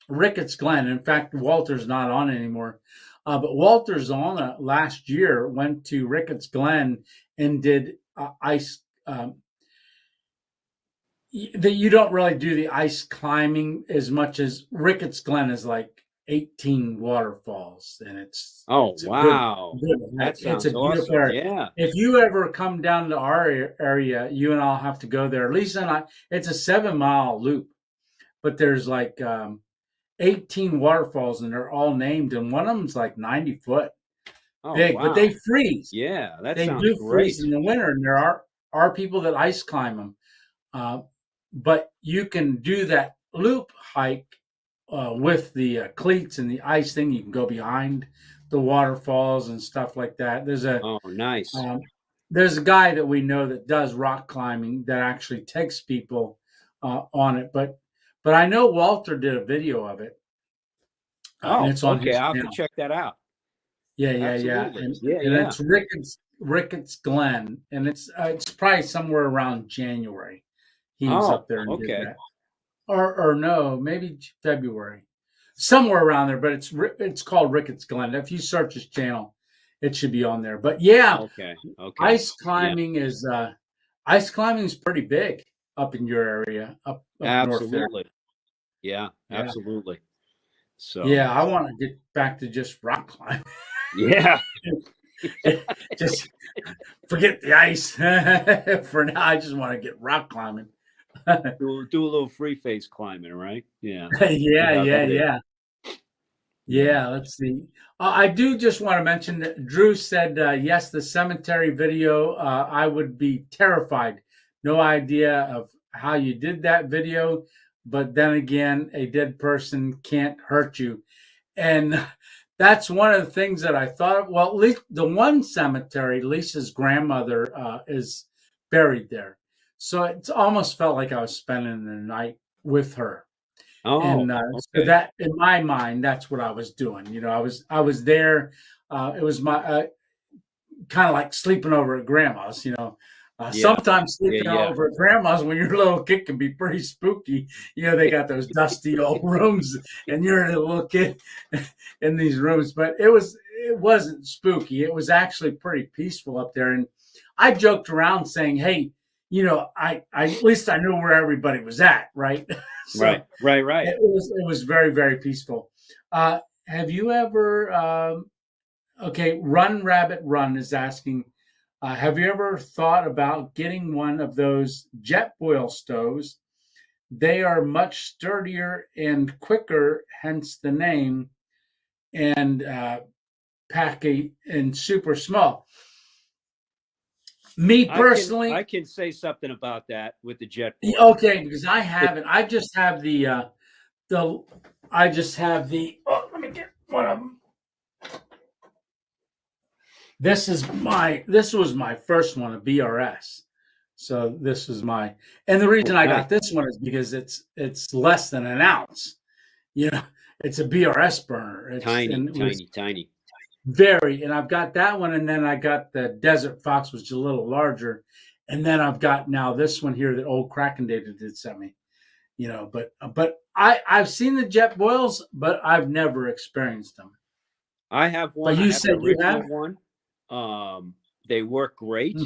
Ricketts Glen. In fact, Walter's not on anymore, but Walter's on last year. Went to Ricketts Glen and did ice. That you don't really do the ice climbing as much as Ricketts Glen is like 18 waterfalls, and it's wow, that sounds awesome. Area. Yeah, if you ever come down to our area, you and I'll have to go there. Lisa and I, it's a 7-mile loop, but there's like 18 waterfalls, and they're all named, and one of them's like 90 foot big, but they freeze. Yeah, they do freeze in the winter, and there are people that ice climb them. But you can do that loop hike with the cleats and the ice thing. You can go behind the waterfalls and stuff like that. There's a nice. there's a guy that we know that does rock climbing that actually takes people on it. But I know Walter did a video of it. And it's on okay. his I'll have channel. to check that out. Yeah. Absolutely. And Yeah. it's Ricketts Glen, and it's probably somewhere around January. He was up there and did that. Or no, maybe February, somewhere around there. But it's called Ricketts Glen. If you search his channel, it should be on there. But yeah, okay. Ice climbing is pretty big up in your area, up north there. Yeah, absolutely. So yeah, I want to get back to just rock climbing. Yeah. Just forget the ice for now. I just want to get rock climbing. do a little free face climbing, right? Yeah. Yeah, let's see. I do just want to mention that Drew said, yes, the cemetery video, I would be terrified. No idea of how you did that video. But then again, a dead person can't hurt you. And that's one of the things that I thought. Well, at least the one cemetery, Lisa's grandmother is buried there. So it almost felt like I was spending the night with her. So that, in my mind, that's what I was doing. You know, I was there. It was my kind of like sleeping over at grandma's. You know, sometimes sleeping over at grandma's when you're a little kid can be pretty spooky. You know, they got those dusty old rooms, and you're a little kid in these rooms. But it wasn't spooky. It was actually pretty peaceful up there. And I joked around saying, "Hey, you know, I at least I knew where everybody was at, right?" So right. It was very, very peaceful. Have you ever? Run Rabbit Run is asking, have you ever thought about getting one of those jet boil stoves? They are much sturdier and quicker, hence the name, and packy and super small. Me personally, I can say something about that with the jet boil. Okay, because I haven't. I just have the. Let me get one of them. This was my first one, a BRS. So this was and the reason I got this one is because it's less than an ounce. You know, it's a BRS burner. It's tiny. Very, and I've got that one, and then I got the Desert Fox, which is a little larger, and then I've got now this one here that old Kraken Data did send me. You know, but I've seen the jet boils, but I've never experienced them. I have one. But you said you have one. They work great,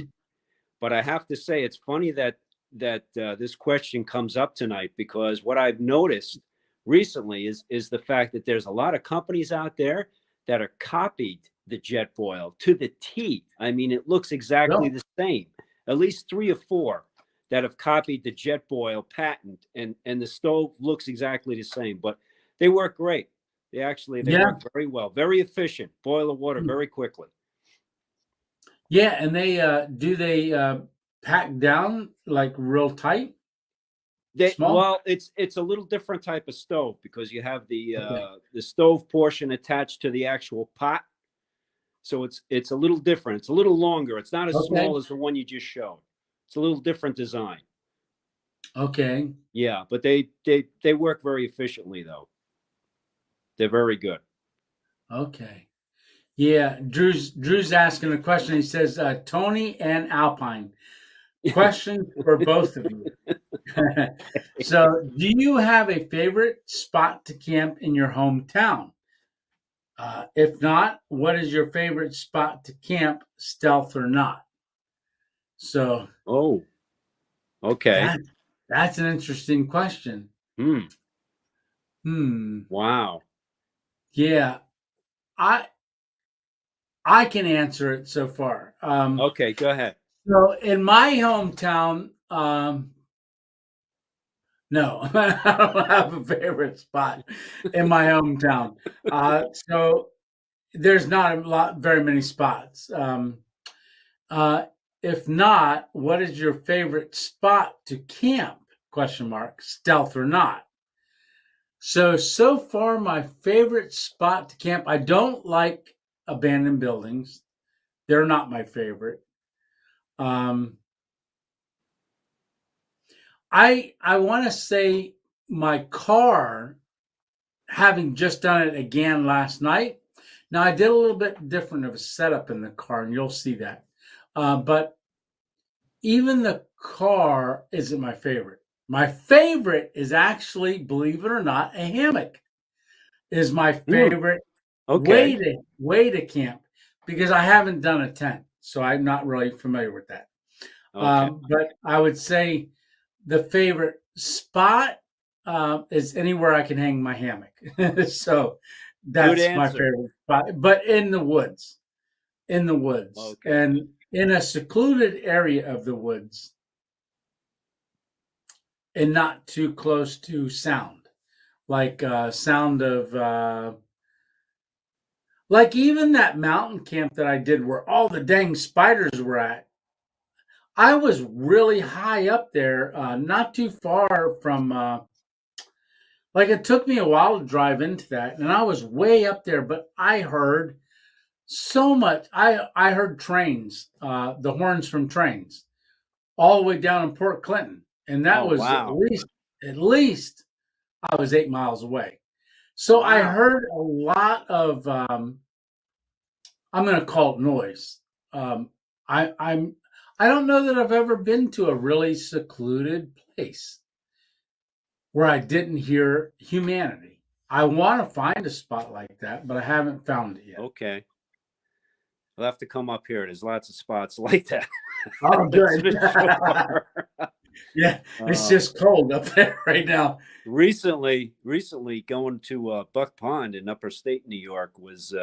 but I have to say it's funny that this question comes up tonight, because what I've noticed recently is the fact that there's a lot of companies out there that are copied the jet boil to the T. I mean, it looks exactly the same. At least 3 or 4 that have copied the jet boil patent, and the stove looks exactly the same, but they work great. They work very well, very efficient, boil the water very quickly. Yeah, and they pack down like real tight? Well, it's a little different type of stove, because you have the stove portion attached to the actual pot, so it's a little different. It's a little longer. It's not as small as the one you just showed. It's a little different design. Okay. Yeah, but they work very efficiently though. They're very good. Okay. Yeah, Drew's asking a question. He says, Tony and Alpine. Question for both of you. So, do you have a favorite spot to camp in your hometown? If not, what is your favorite spot to camp, stealth or not? So, okay. That's an interesting question. Wow. Yeah, I can answer it so far. Okay, go ahead. So in my hometown, no, I don't have a favorite spot in my hometown. So there's not very many spots. If not, what is your favorite spot to camp? ? Stealth or not? So far, my favorite spot to camp, I don't like abandoned buildings. They're not my favorite. Um, I want to say my car, having just done it again last night. Now I did a little bit different of a setup in the car, and you'll see that. But even the car isn't my favorite. My favorite is actually, believe it or not, a hammock. Is my favorite Okay. way to camp, because I haven't done a tent, so I'm not really familiar with that. Okay. But I would say the favorite spot is anywhere I can hang my hammock. So Good that's my answer. favorite spot. But in the woods, Okay. and in a secluded area of the woods, and not too close to sound, like sound of like even that mountain camp that I did where all the dang spiders were at. I was really high up there, not too far from like it took me a while to drive into that, and I was way up there, but I heard so much. I heard trains, the horns from trains, all the way down in Port Clinton, and that Oh, was wow. at least I was 8 miles away. So I Wow. heard a lot of I'm going to call it noise. I don't know that I've ever been to a really secluded place where I didn't hear humanity. I want to find a spot like that, but I haven't found it yet. Okay. I'll have to come up here. There's lots of spots like that. Oh, That's good. for sure. Yeah, it's just cold up there right now. Recently going to Buck Pond in upper state New York was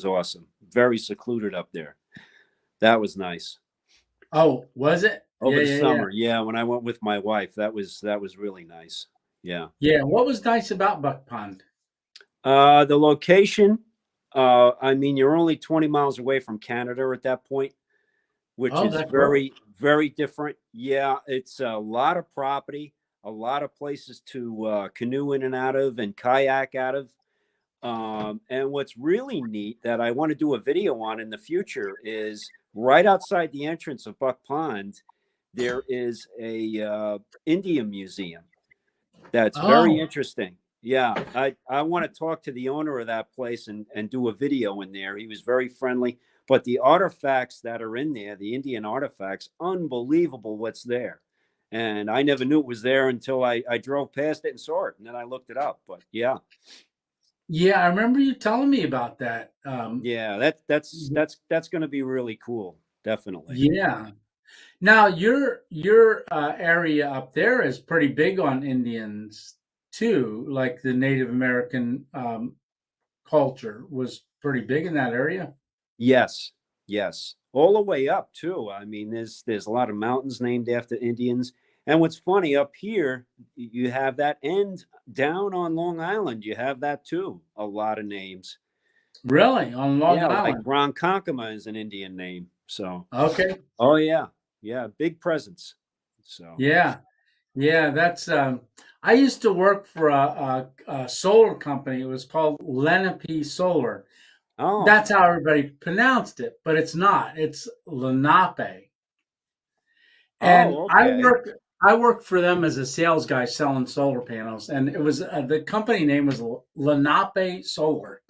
awesome. Very secluded up there. That was nice. Oh, was it? Over the summer. Yeah, when I went with my wife, that was really nice. Yeah. Yeah, what was nice about Buck Pond? The location, I mean, you're only 20 miles away from Canada at that point, which is very, very different. Yeah, it's a lot of property, a lot of places to canoe in and out of and kayak out of. And what's really neat that I want to do a video on in the future is right outside the entrance of Buck Pond, there is a Indian museum that's very interesting. Yeah, I want to talk to the owner of that place and do a video in there. He was very friendly, but the artifacts that are in there, the Indian artifacts, unbelievable what's there. And I never knew it was there until I drove past it and saw it, and then I looked it up. But yeah. Yeah, I remember you telling me about that. Yeah, that's going to be really cool. Definitely. Yeah. Now your area up there is pretty big on Indians too. Like the Native American culture was pretty big in that area. Yes, all the way up too. I mean, there's a lot of mountains named after Indians. And what's funny, up here, you have that, and down on Long Island, you have that too. A lot of names. Really? On Long Island? Like Ronkonkoma is an Indian name. So okay. Oh yeah, big presence. So yeah, that's. I used to work for a solar company. It was called Lenape Solar. Oh, that's how everybody pronounced it, but it's not. It's Lenape. And okay. I worked for them as a sales guy selling solar panels, and it was the company name was Lenape Solar.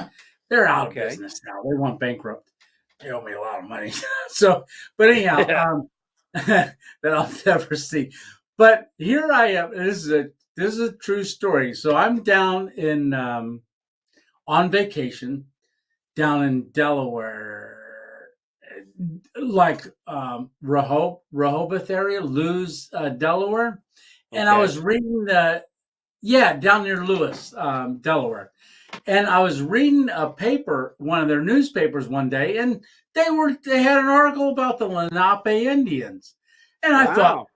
They're out of business now. They went bankrupt. They owe me a lot of money. So, but anyhow, that I'll never see. But here I am. This is a true story. So I'm down in on vacation down in Delaware, like Rehoboth area, Lewes, Delaware. And I was reading down near Lewes, Delaware. And I was reading a paper, one of their newspapers one day, and they had an article about the Lenape Indians. And I thought,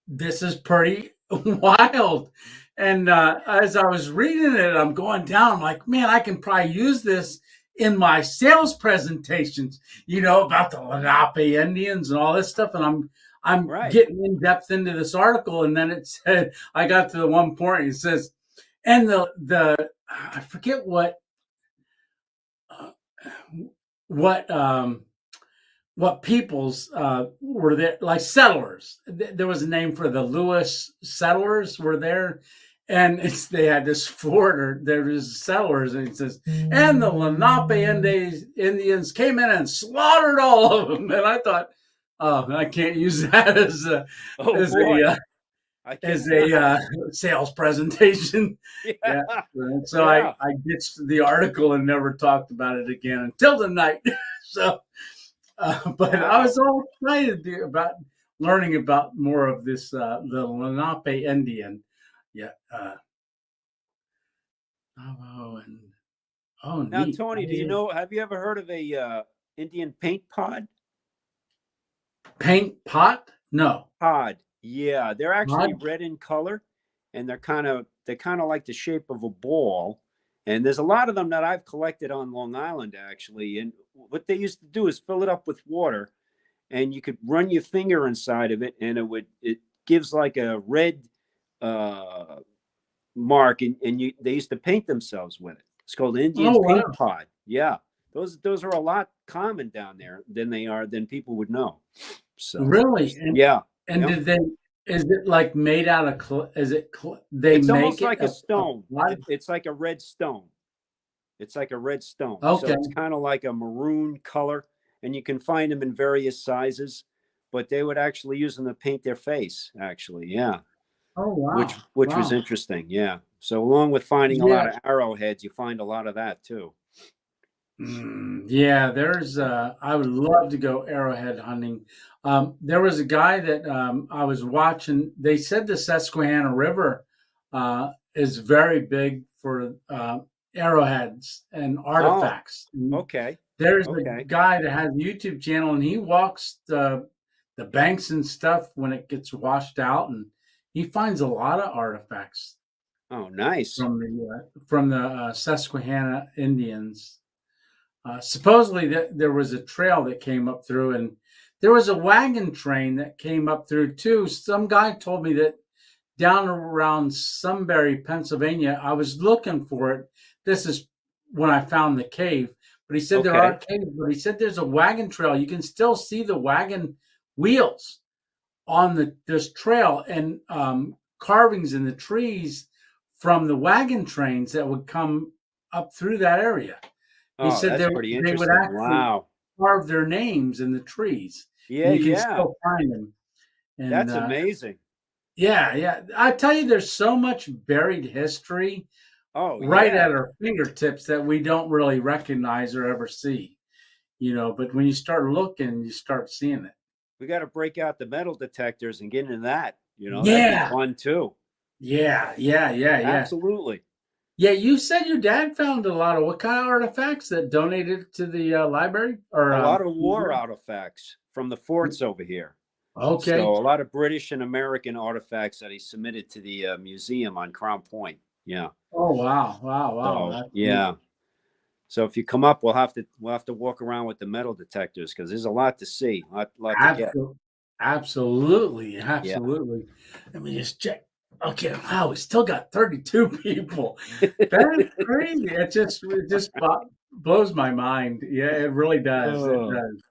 this is pretty wild. And as I was reading it, I'm going down, I'm like, man, I can probably use this in my sales presentations, about the Lenape Indians and all this stuff. And I'm getting in depth into this article. And then it said, I got to the one point, it says, and the I forget what what peoples were there, like settlers. There was a name for the Lewis settlers were there, and they had this fort, or there was settlers, and it says, and the Lenape Indians came in and slaughtered all of them. And I thought, oh, I can't use that as a sales presentation. Yeah. So I ditched the article and never talked about it again until tonight. So. But I was all excited about learning about more of this, the Lenape Indian. Yeah. Now, neat. Tony, have you ever heard of a Indian paint pod? Paint pot? No. Pod. Yeah, they're actually red in color, and they're kind of like the shape of a ball. And there's a lot of them that I've collected on Long Island, actually. And what they used to do is fill it up with water, and you could run your finger inside of it, and it gives like a red mark, and they used to paint themselves with it. It's called Indian paint pod. Yeah, those are a lot common down there than people would know. So really, yeah. And is it like made out of? It's almost like a stone. It's like a red stone. It's like a red stone. Okay. So it's kind of like a maroon color, and you can find them in various sizes. But they would actually use them to paint their face. Actually, yeah. Oh wow. Which was interesting. Yeah. So along with finding a lot of arrowheads, you find a lot of that too. Yeah, there's. I would love to go arrowhead hunting. There was a guy that I was watching. They said the Susquehanna River is very big for arrowheads and artifacts. Oh, okay. There's a guy that has a YouTube channel, and he walks the banks and stuff when it gets washed out, and he finds a lot of artifacts. Oh, nice. From the Susquehanna Indians. Supposedly there was a trail that came up through, and there was a wagon train that came up through too. Some guy told me that down around Sunbury, Pennsylvania, I was looking for it. This is when I found the cave, but he said there are caves, but he said there's a wagon trail. You can still see the wagon wheels on this trail, and carvings in the trees from the wagon trains that would come up through that area. He said they would actually carve their names in the trees. Yeah, and you can still find them. And, that's amazing. Yeah. I tell you, there's so much buried history right at our fingertips that we don't really recognize or ever see. But when you start looking, you start seeing it. We got to break out the metal detectors and get into that. That'd be fun too. Yeah. Absolutely. Yeah, you said your dad found a lot of what kind of artifacts that donated to the library? Or a lot of war artifacts from the forts over here. Okay. So a lot of British and American artifacts that he submitted to the museum on Crown Point. Yeah. Oh wow! So, yeah. So if you come up, we'll have to walk around with the metal detectors because there's a lot to see, a lot to get. Absolutely. Let me just check. Okay, wow, we still got 32 people. That's crazy. It just blows my mind. Yeah, it really does. It does.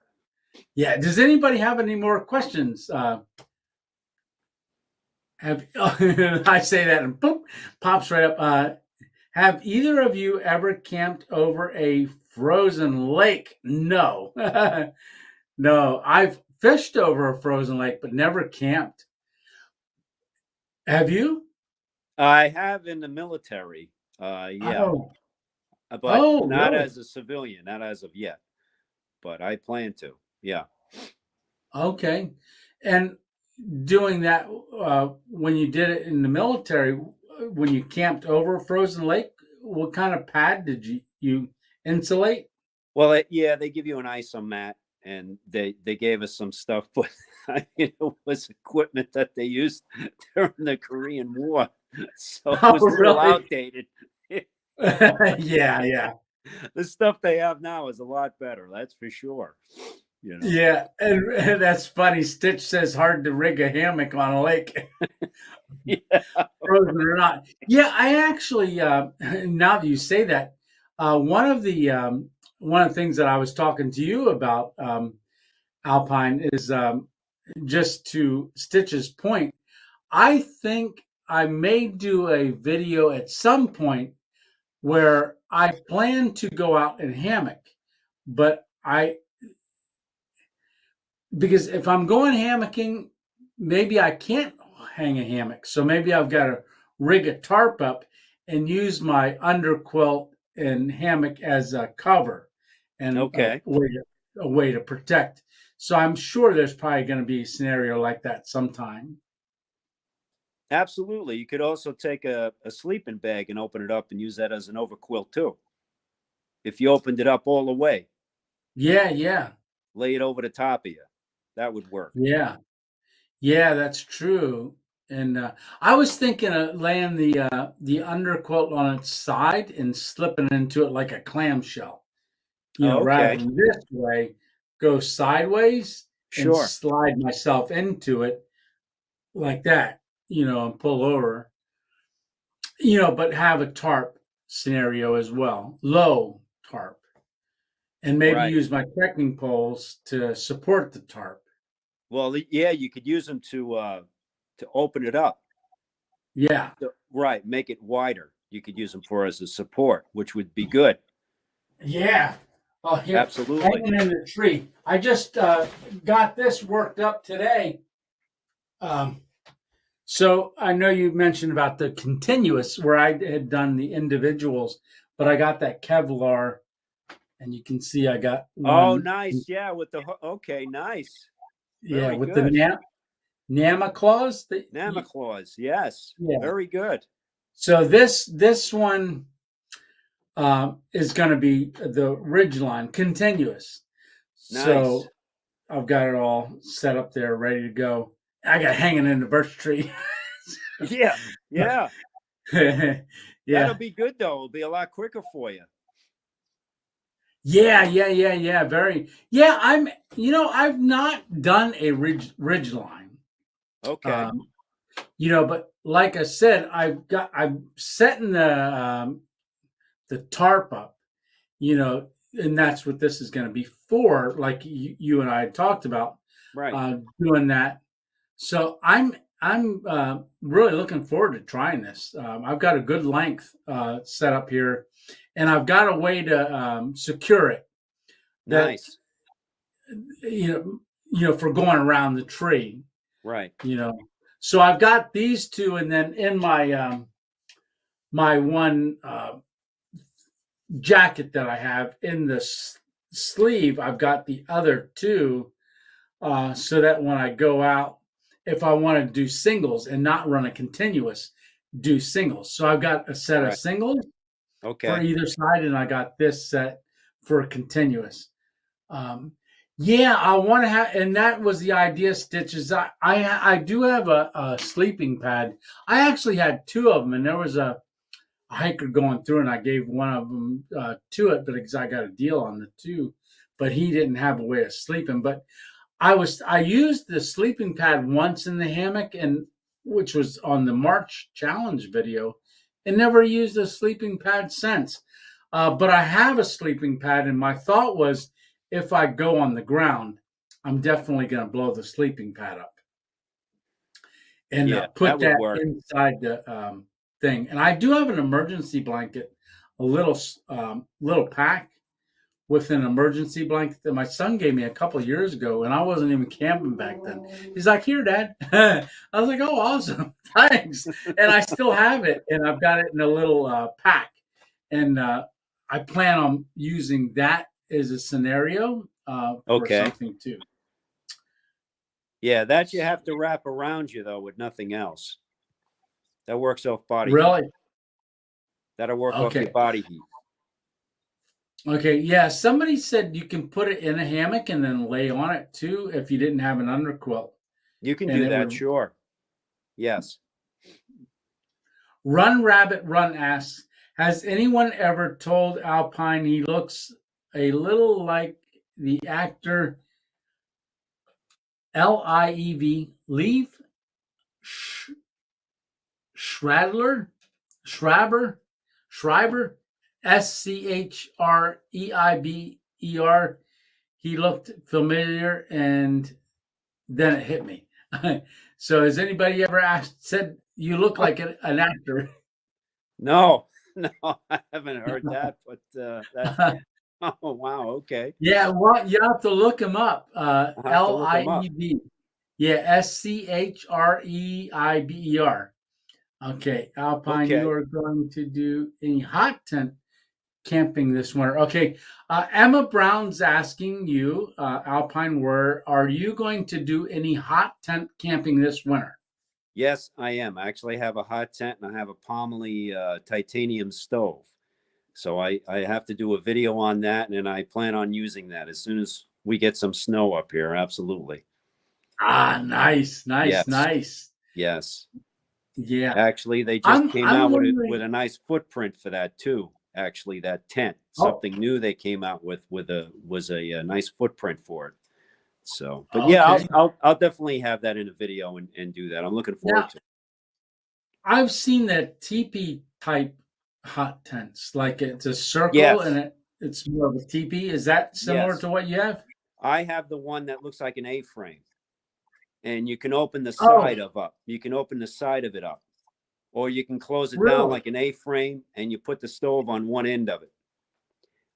Yeah. Does anybody have any more questions? I say that and boom, pops right up. Have either of you ever camped over a frozen lake? No. No, I've fished over a frozen lake, but never camped. Have you? I have in the military. Yeah. But not as a civilian, not as of yet. But I plan to. Yeah. Okay. And doing that when you did it in the military, when you camped over a frozen lake, what kind of pad did you insulate? Well, they give you an ISO mat, and they gave us some stuff, but it was equipment that they used during the Korean War, so it was real outdated. Yeah. The stuff they have now is a lot better, that's for sure. Yeah, and that's funny. Stitch says hard to rig a hammock on a lake. Yeah. Frozen or not. Yeah, I actually now that you say that, one of the things that I was talking to you about Alpine, is just to Stitch's point. I think I may do a video at some point where I plan to go out in hammock, but because if I'm going hammocking, maybe I can't hang a hammock. So maybe I've got to rig a tarp up and use my underquilt and hammock as a cover and Okay. a way to protect. So I'm sure there's probably going to be a scenario like that sometime. Absolutely. You could also take a sleeping bag and open it up and use that as an overquilt too. If you opened it up all the way. Yeah. Lay it over the top of you. That would work. Yeah, that's true. And I was thinking of laying the underquilt on its side and slipping into it like a clamshell. Rather than this way, go sideways and slide myself into it like that, and pull over. But have a tarp scenario as well, low tarp, and maybe use my trekking poles to support the tarp. Well, yeah, you could use them to open it up. Yeah. Right. Make it wider. You could use them for as a support, which would be good. Yeah. Oh, here. Absolutely. Hanging in the tree. I just got this worked up today. So I know you mentioned about the continuous where I had done the individuals, but I got that Kevlar, and you can see I got one. Oh, nice. Yeah, with the nice. Very with good. The NAMA claws. NAMA claws, yes. Yeah. Very good. So this one is going to be the Ridgeline continuous. Nice. So I've got it all set up there, ready to go. I got hanging in the birch tree. Yeah. Yeah. That'll be good though. It'll be a lot quicker for you. Yeah. Very. Yeah, I've not done a ridgeline. Okay. But like I said, I'm setting the tarp up, and that's what this is going to be for. Like you and I had talked about, right? Doing that. So I'm really looking forward to trying this. I've got a good length set up here, and I've got a way to secure it. Nice. For going around the tree. Right. So I've got these two, and then in my my one jacket that I have in the sleeve, I've got the other two, so that when I go out, if I want to do singles and not run a continuous, do singles. So I've got a set of singles for either side, and I got this set for a continuous. Yeah, I want to have, and that was the idea, Stitches. I do have a sleeping pad. I actually had two of them, and there was a hiker going through, and I gave one of them to it, but because I got a deal on the two, but he didn't have a way of sleeping. But I used the sleeping pad once in the hammock, and which was on the March challenge video, and never used a sleeping pad since. But I have a sleeping pad, and my thought was, if I go on the ground, I'm definitely going to blow the sleeping pad up and put that inside the thing. And I do have an emergency blanket, a little pack with an emergency blanket that my son gave me a couple of years ago, and I wasn't even camping back then. He's like, "Here, Dad." I was like, "Oh, awesome, thanks." And I still have it, and I've got it in a little pack, and I plan on using that as a scenario for something too. Yeah, that you have to wrap around you though with nothing else. That works off body really heat. That'll work off your body heat. Okay, yeah. Somebody said you can put it in a hammock and then lay on it too if you didn't have an underquilt. You can do that, sure. Yes. Run Rabbit Run asks, has anyone ever told Alpine he looks a little like the actor Leave Schreiber, Schreiber, Schreiber, he looked familiar, and then it hit me. So has anybody ever said you look like an actor? No, I haven't heard that, but that's oh wow, okay. Yeah, well, you have to look him up. I'll have to look him up. Lieb. Yeah, Schreiber. Okay, Alpine, Okay. you are going to do any hot tent camping this winter. Okay, Emma Brown's asking you, Alpine, are you going to do any hot tent camping this winter? Yes, I am. I actually have a hot tent and I have a Pomaly titanium stove. So I have to do a video on that, and I plan on using that as soon as we get some snow up here. Absolutely. Ah, nice. Yes. Yeah. Actually, they just came out with a nice footprint for that too. Actually, that tent, something new they came out with was a nice footprint for it. So, but yeah, I'll definitely have that in a video and do that. I'm looking forward to it. I've seen that teepee type hot tents, like it's a circle and it's more of a teepee. Is that similar to what you have? I have the one that looks like an A-frame, and you can open the side up. You can open the side of it up, or you can close it down like an A-frame, and you put the stove on one end of it.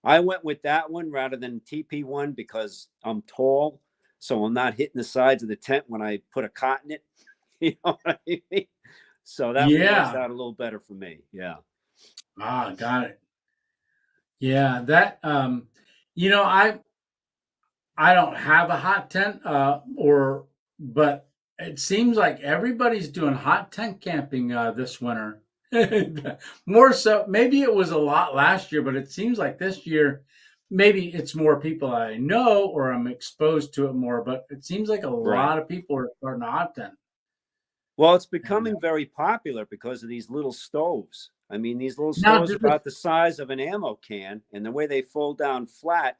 I went with that one rather than teepee one because I'm tall, so I'm not hitting the sides of the tent when I put a cot in it. You know what I mean? So that works out a little better for me. Yeah. Ah, got it. Yeah, that you know, I don't have a hot tent, but it seems like everybody's doing hot tent camping this winter. More so, maybe it was a lot last year, but it seems like this year, maybe it's more people I know or I'm exposed to it more. But it seems like a lot of people are starting a hot tent. Well, it's becoming very popular because of these little stoves. I mean, these little stoves are about the size of an ammo can, and the way they fold down flat,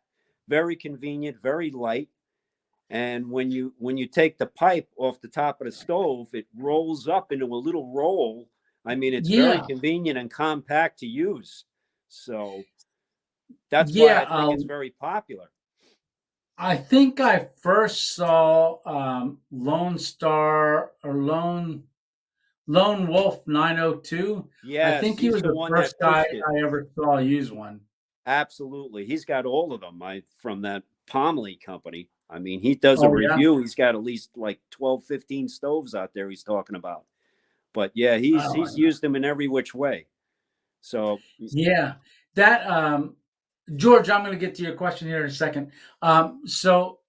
very convenient, very light. And when you take the pipe off the top of the stove, it rolls up into a little roll. I mean, it's very convenient and compact to use. So that's why I think it's very popular. I think I first saw Lone Star or Lone Wolf 902. Yeah, I think he was the first guy I ever saw use one. Absolutely. He's got all of them from that Pomaly company. I mean, he does a review. He's got at least like 12, 15 stoves out there he's talking about. But yeah, he's used them in every which way. So yeah, that George, I'm going to get to your question here in a second. So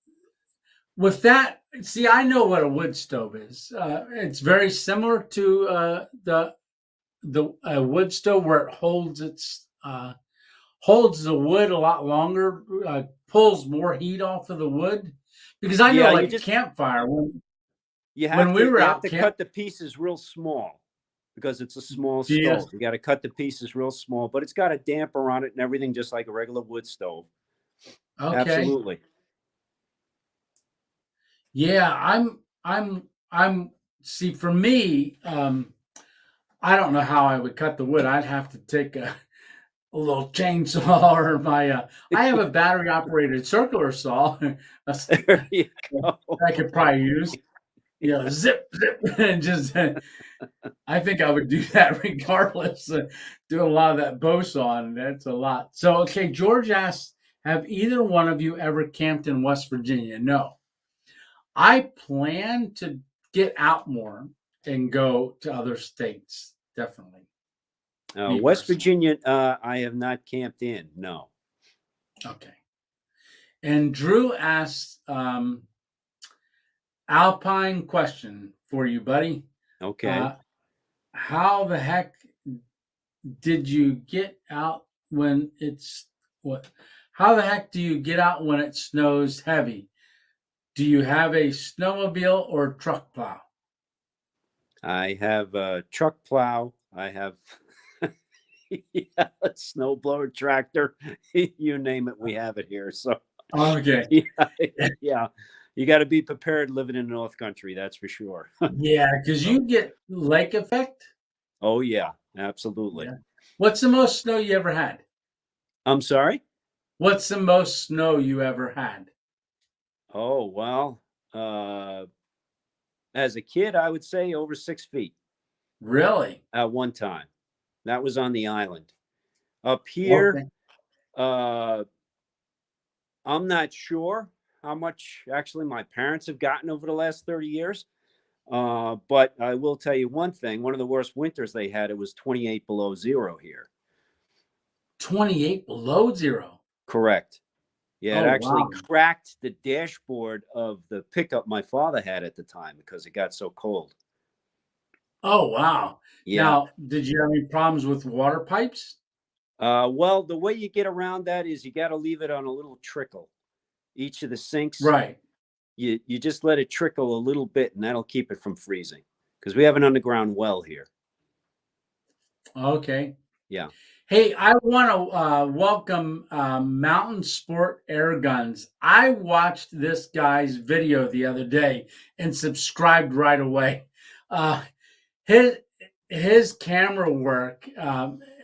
with that, see, I know what a wood stove is. It's very similar to the wood stove where it holds the wood a lot longer, pulls more heat off of the wood. Because I know, like a campfire, you have to cut the pieces real small because it's a small stove. You got to cut the pieces real small, but it's got a damper on it and everything, just like a regular wood stove. Okay. Absolutely. Yeah, I'm see, for me, I don't know how I would cut the wood. I'd have to take a little chainsaw or I have a battery operated circular saw. There you go. I could probably use. Zip, and just. I think I would do that regardless. Do a lot of that bow sawing. That's a lot. So, okay, George asks, have either one of you ever camped in West Virginia? No. I plan to get out more and go to other states. Definitely. West Virginia, I have not camped in. No. Okay. And Drew asks, Alpine question for you, buddy. Okay. How the heck did you get out when how the heck do you get out when it snows heavy? Do you have a snowmobile or truck plow? I have a truck plow. I have a snowblower, tractor. You name it, we have it here. So okay. Yeah. You got to be prepared living in the North Country, that's for sure. Yeah, because you get lake effect. Oh yeah, absolutely. Yeah. What's the most snow you ever had? I'm sorry? What's the most snow you ever had? Oh, well, as a kid, I would say over 6 feet. Really? At one time. That was on the island. Up here, I'm not sure how much actually my parents have gotten over the last 30 years. But I will tell you one thing. One of the worst winters they had, it was 28 below zero here. 28 below zero? Correct. Yeah, it Oh, actually wow. cracked the dashboard of the pickup my father had at the time because it got so cold. Oh, wow. Yeah. Now, did you have any problems with water pipes? Well, the way you get around that is you got to leave it on a little trickle. Each of the sinks, Right. You just let it trickle a little bit, and that'll keep it from freezing. Because we have an underground well here. Okay. Yeah. Hey, I want to welcome Mountain Sport Air Guns. I watched this guy's video the other day and subscribed right away. His camera work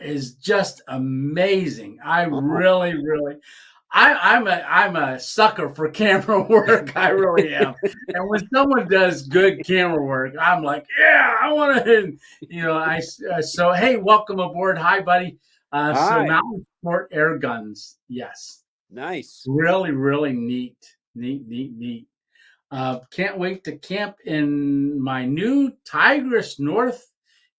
is just amazing. I'm a sucker for camera work. I really am. And when someone does good camera work, I'm like, yeah, I want to. So hey, welcome aboard. Hi, buddy. So Hi. Mountain Sport Air Guns. Yes. Nice. Really, really neat. Can't wait to camp in my new Tigris North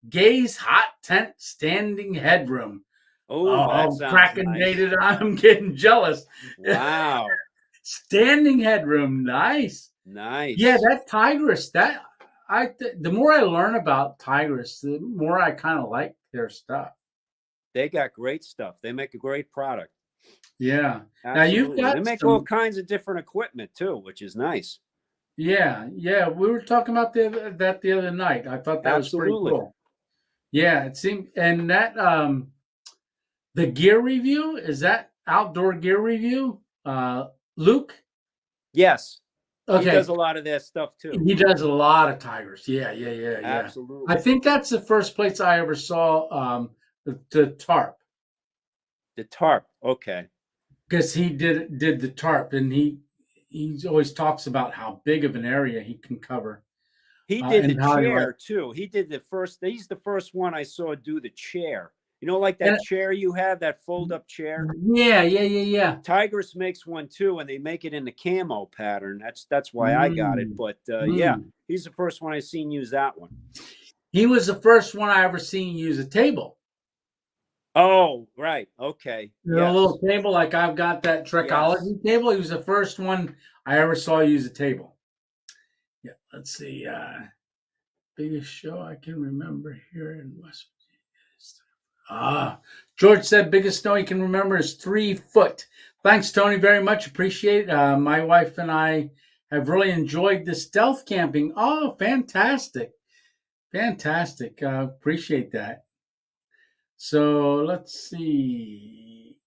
Gaze hot tent standing headroom. Oh, that's cracking nice. dated. I'm getting jealous. Wow. Standing headroom, nice. Yeah, that Tigris. The more I learn about Tigris, the more I kind of like their stuff. They got great stuff. They make a great product. Yeah. Absolutely. Now you've got they make all kinds of different equipment too, which is nice. Yeah. We were talking about that the other night. I thought that was pretty cool. Yeah, it seemed, and that the gear review, is that outdoor gear review? Luke? Yes. Okay. He does a lot of that stuff too. He does a lot of Tigers. Yeah. Absolutely. I think that's the first place I ever saw the tarp. The tarp, okay. Because he did the tarp, and he always talks about how big of an area he can cover. He did the chair too. He did the first. He's the first one I saw do the chair. You know, like that chair you have, that fold-up chair. Yeah. Tigris makes one too, and they make it in the camo pattern. That's why I got it. But yeah, he's the first one I seen use that one. He was the first one I ever seen use a table. Oh, right. Okay. A little table, like I've got that Trekology table. He was the first one I ever saw use a table. Yeah, let's see. Biggest show I can remember here in West Virginia. George said biggest snow he can remember is 3 foot. Thanks, Tony, very much. Appreciate it. My wife and I have really enjoyed the stealth camping. Oh, fantastic. Appreciate that. So let's see.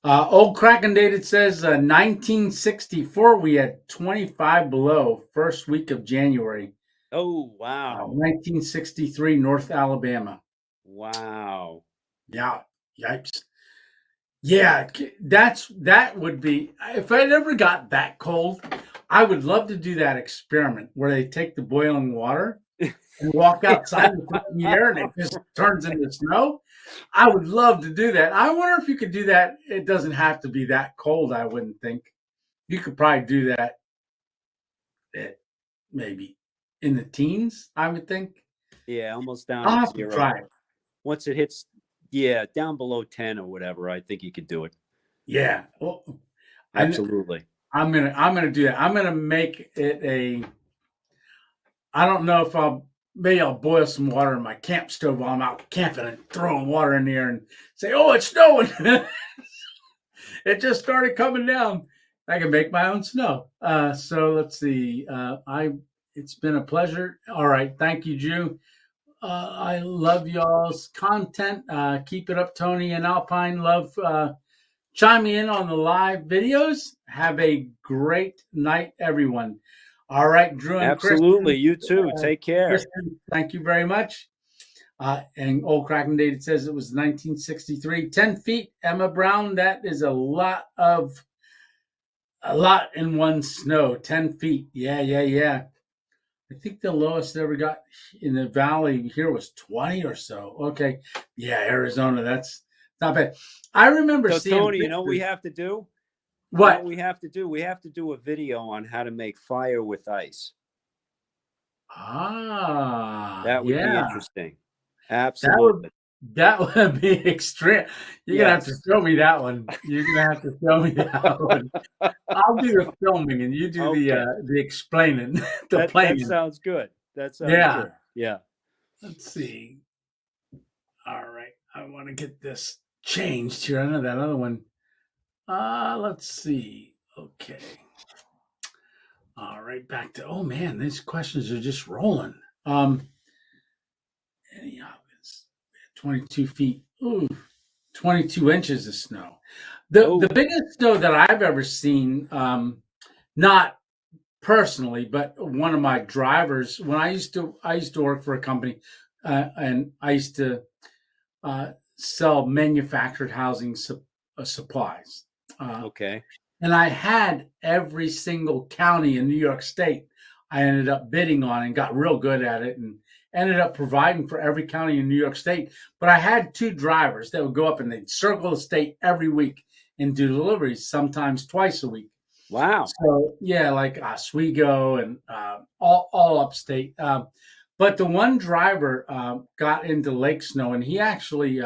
Old Kraken Dated says 1964, we had 25 below first week of January. Oh, wow. 1963, North Alabama. Wow. Yeah. Yipes. Yeah, that would be, if I'd ever got that cold, I would love to do that experiment where they take the boiling water and walk outside in the air and it just turns into snow. I would love to do that. I wonder if you could do that. It doesn't have to be that cold, I wouldn't think. You could probably do that maybe in the teens, I would think. Yeah, almost down I'll to have 0. to try it. Once it hits, down below 10 or whatever, I think you could do it. Yeah. Well, absolutely. I'm gonna do that. I'm gonna make it I don't know if maybe I'll boil some water in my camp stove while I'm out camping and throwing water in there and say, oh, it's snowing. It just started coming down. I can make my own snow. So let's see. It's been a pleasure. All right. Thank you, Jew. I love y'all's content. Keep it up, Tony and Alpine. Love chiming in on the live videos. Have a great night, everyone. All right, Drew and absolutely. Kristen, You too. Take care. Kristen, thank you very much. And Old Kraken Date says it was 1963. 10 feet, Emma Brown. That is a lot in one snow. 10 feet. Yeah. I think the lowest I ever got in the valley here was 20 or so. Okay. Yeah, Arizona. That's not bad. I remember seeing Tony, you know what we have to do? What? You know what we have to do? We have to do a video on how to make fire with ice. That would be interesting. Absolutely. That would be extreme. You're gonna have to show me that one. You're gonna have to show me that one. I'll do the filming and you do the explaining. That sounds good. That sounds good. Yeah. Let's see. All right. I want to get this changed here. I know that other one. Let's see. Okay. All right. Back to, oh man, these questions are just rolling. Any obvious 22 feet. Ooh, 22 inches of snow. The biggest snow that I've ever seen, not personally, but one of my drivers, when I used to work for a company, and I used to sell manufactured housing supplies. And I had every single county in New York State I ended up bidding on and got real good at it and ended up providing for every county in New York State. But I had 2 drivers that would go up and they'd circle the state every week and do deliveries, sometimes twice a week. Wow. So, yeah, like Oswego and all upstate. But the one driver got into lake snow, and he actually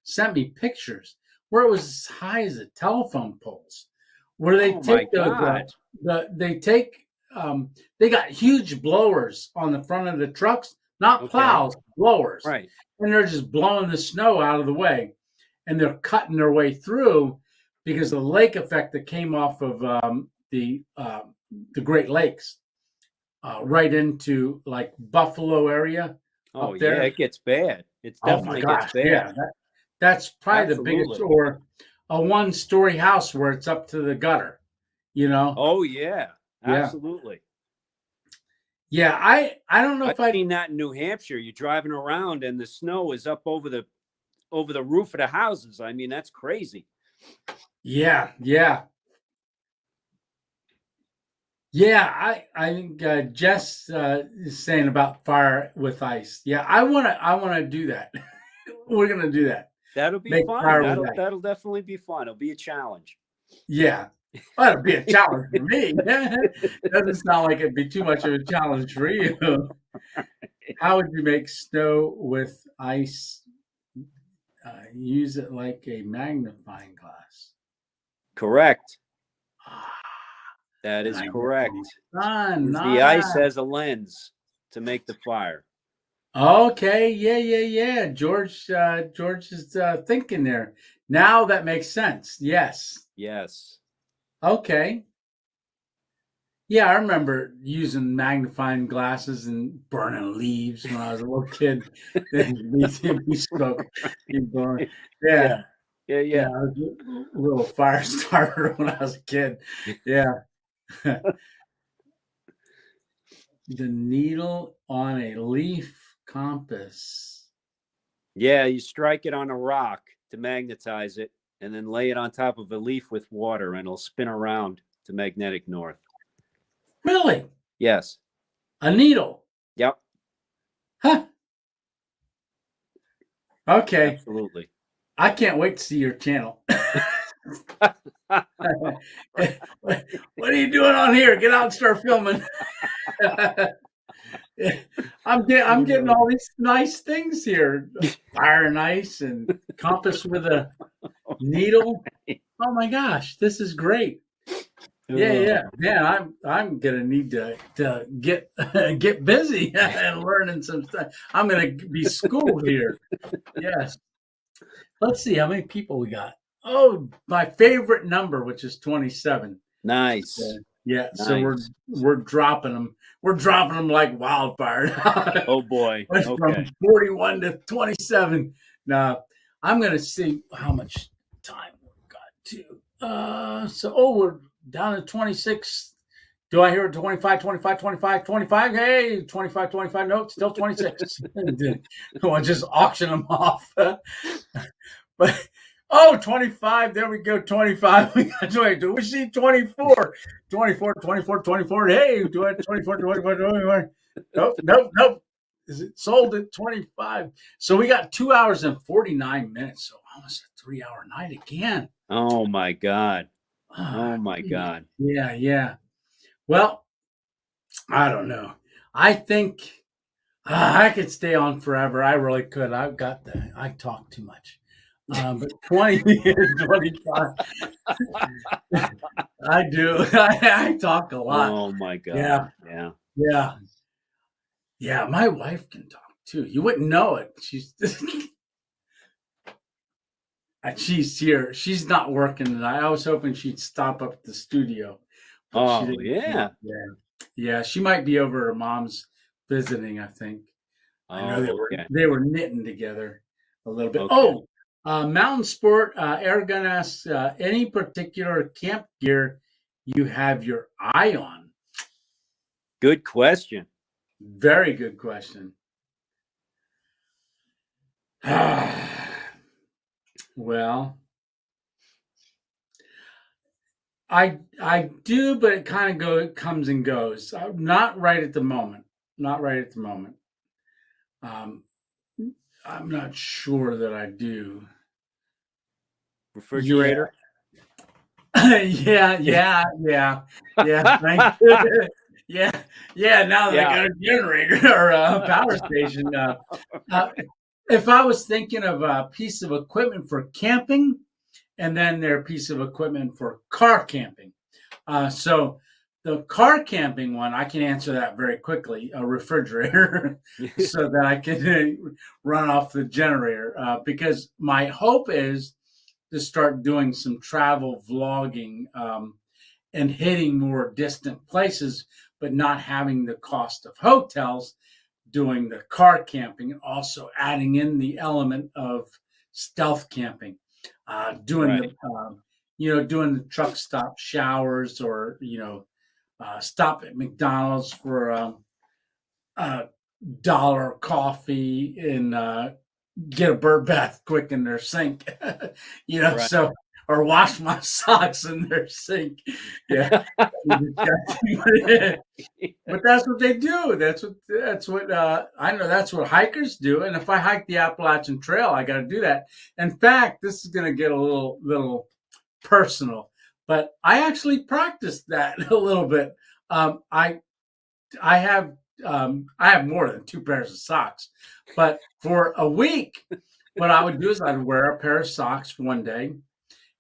sent me pictures where it was as high as the telephone poles, where they they got huge blowers on the front of the trucks, not plows, blowers. Right. And they're just blowing the snow out of the way, and they're cutting their way through because of the lake effect that came off of the Great Lakes. Right into like Buffalo area. Oh yeah, it gets bad. It definitely gets bad. Yeah, that's probably the biggest, or a 1-story house where it's up to the gutter. You know? Oh yeah, absolutely. Yeah, I don't know if I've seen that in New Hampshire. You're driving around and the snow is up over the roof of the houses. I mean, that's crazy. Yeah. Yeah, I think Jess is saying about fire with ice. Yeah, I wanna do that. We're gonna do that. That'll be fun. That'll definitely be fun. It'll be a challenge. Yeah, well, it'll be a challenge for me. It doesn't sound like it'd be too much of a challenge for you. How would you make snow with ice? Use it like a magnifying glass. Correct. That is correct. The ice has a lens to make the fire. Okay, yeah. George is thinking there. Now that makes sense. Yes. Okay. Yeah, I remember using magnifying glasses and burning leaves when I was a little kid. Yeah. I was a little fire starter when I was a kid. Yeah. The needle on a leaf compass. Yeah, you strike it on a rock to magnetize it and then lay it on top of a leaf with water and it'll spin around to magnetic north. Really? Yes. A needle? Yep. Huh. Okay. Absolutely. I can't wait to see your channel. What are you doing on here? Get out and start filming. I'm getting all these nice things here. Fire and ice and compass with a needle. Oh my gosh, this is great. Yeah. I'm gonna need to get busy and learning some stuff. I'm gonna be schooled here. Yes. Let's see how many people we got. Oh, my favorite number, which is 27. Nice. Yeah. Nice. So we're dropping them. We're dropping them like wildfire. Oh boy. Okay. From 41 to 27. Now I'm gonna see how much time we've got to. We're down to 26. Do I hear 25, 25, 25, 25? Hey, 25, 25. No, still 26. I'll just auction them off. But 25. There we go. 25. We got 20. Do we see 24? 24, 24, 24. Hey, do I 24, 24, 24? Nope. Is it sold at 25? So we got 2 hours and 49 minutes. So almost a 3-hour night again. Oh my God. Oh my God. Yeah. Well, I don't know. I think I could stay on forever. I really could. I talk too much. But 20 years, 25. I do. I talk a lot. Oh my God. Yeah. My wife can talk too. You wouldn't know it. She's here. She's not working tonight. I was hoping she'd stop up at the studio. Oh yeah. Yeah. She might be over her mom's visiting, I think. I know they were knitting together a little bit. Okay. Mountain Sport, Aragon asks, any particular camp gear you have your eye on? Good question. Very good question. Well, I do, but it kind of comes and goes. Not right at the moment. I'm not sure that I do. Refrigerator. Yeah. Thank you. Yeah. Now that I got a generator or a power station, if I was thinking of a piece of equipment for camping, and then their piece of equipment for car camping. So the car camping one, I can answer that very quickly. A refrigerator, so that I can run off the generator. Because my hope is to start doing some travel vlogging and hitting more distant places, but not having the cost of hotels, doing the car camping, and also adding in the element of stealth camping, doing the truck stop showers, or stop at McDonald's for $1 coffee and get a bird bath quick in their sink, so, or wash my socks in their sink. Yeah. But that's what they do. That's what I know. That's what hikers do. And if I hike the Appalachian Trail, I got to do that. In fact, this is going to get a little personal, but I actually practiced that a little bit. I have more than 2 pairs of socks, but for a week, what I would do is I'd wear a pair of socks one day,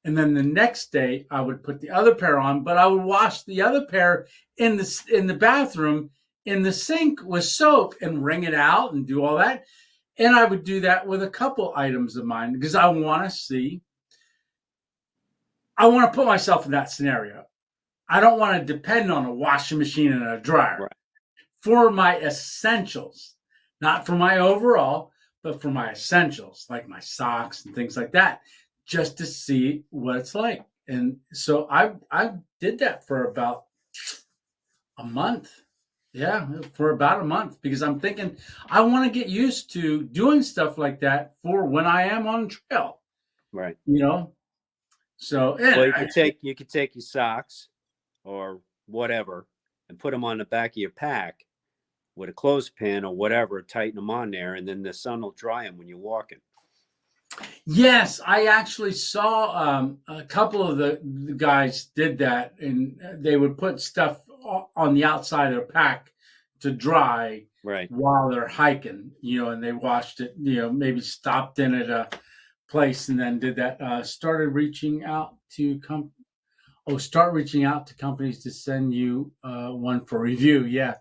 and then the next day I would put the other pair on, but I would wash the other pair in the bathroom in the sink with soap and wring it out and do all that. And I would do that with a couple items of mine because I want to put myself in that scenario. I don't want to depend on a washing machine and a dryer. Right. For my essentials, not for my overall, but for my essentials, like my socks and things like that, just to see what it's like. And so I did that for about a month. Yeah, for about a month, because I'm thinking I want to get used to doing stuff like that for when I am on trail. Right. So you could take your socks or whatever and put them on the back of your pack with a clothespin or whatever, tighten them on there, and then the sun will dry them when you're walking. Yes, I actually saw a couple of the guys did that, and they would put stuff on the outside of their pack to dry while they're hiking, and they washed it, maybe stopped in at a place and then did that. Start reaching out to companies to send you one for review. Yeah,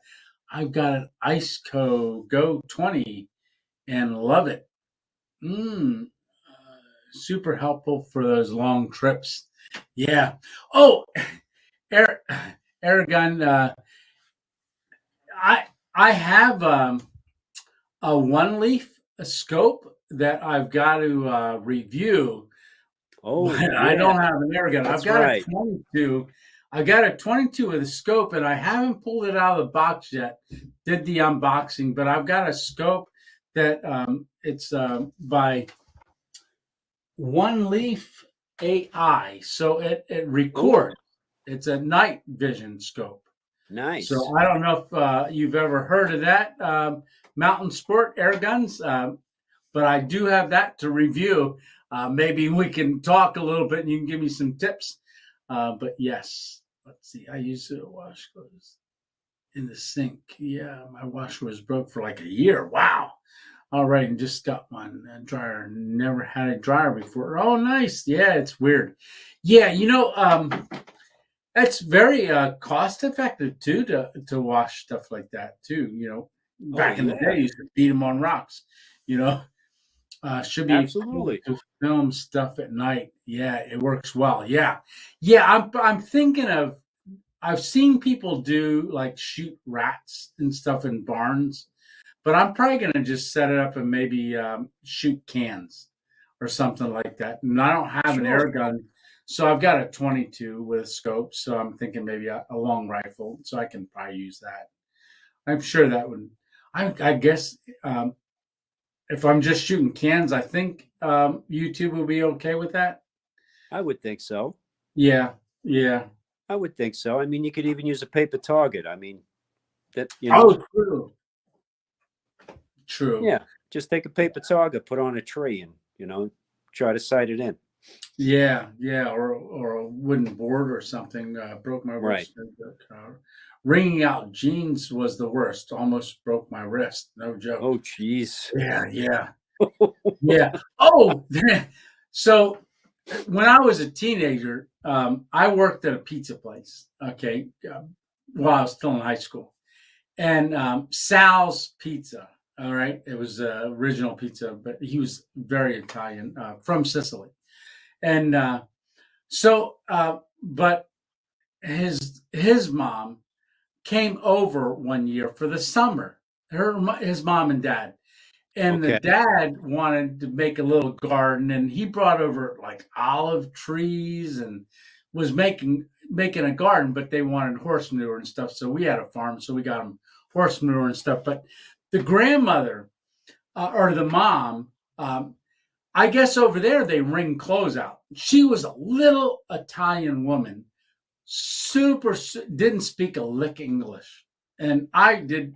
I've got an IceCo Go 20 and love it. Super helpful for those long trips. Yeah. Oh, Aragon, I have a one leaf scope that I've got to review. Oh, I don't have an Aragon. I've got a 22. I got a 22 with a scope, and I haven't pulled it out of the box yet. Did the unboxing, but I've got a scope that it's by One Leaf AI, so it records. It's a night vision scope. Nice. So I don't know if you've ever heard of that mountain sport air guns, but I do have that to review. Maybe we can talk a little bit and you can give me some tips. But yes, let's see. I used to wash clothes in the sink. Yeah, my washer was broke for like a year. Wow. All right, and just got one dryer. Never had a dryer before. Oh, nice. Yeah, it's weird. Yeah, that's very cost effective too to wash stuff like that too. Back in the day, you used to beat them on rocks. Should be absolutely to film stuff at night. Yeah, it works well. Yeah. I'm thinking of. I've seen people do like shoot rats and stuff in barns, but I'm probably gonna just set it up and maybe shoot cans or something like that. And I don't have an air gun. So I've got a 22 with a scope, so I'm thinking maybe a long rifle, so I can probably use that. I'm sure that would. I guess if I'm just shooting cans, I think YouTube will be okay with that. I would think so. Yeah. I would think so. I mean, you could even use a paper target. I mean, that True. Yeah, just take a paper target, put on a tree, and try to sight it in. Yeah, or a wooden board or something. Broke my wrist. Right. Wringing out jeans was the worst. Almost broke my wrist. No joke. Oh, jeez. Yeah. Yeah. Oh, so when I was a teenager, I worked at a pizza place. Okay, while I was still in high school, and Sal's Pizza. All right, it was original pizza, but he was very Italian, from Sicily. And but his mom came over one year for the summer. His mom and dad, and the dad wanted to make a little garden, and he brought over like olive trees and was making a garden. But they wanted horse manure and stuff, so we had a farm, so we got them horse manure and stuff. But the grandmother or the mom. I guess over there they wring clothes out. She was a little Italian woman, didn't speak a lick English. And I did,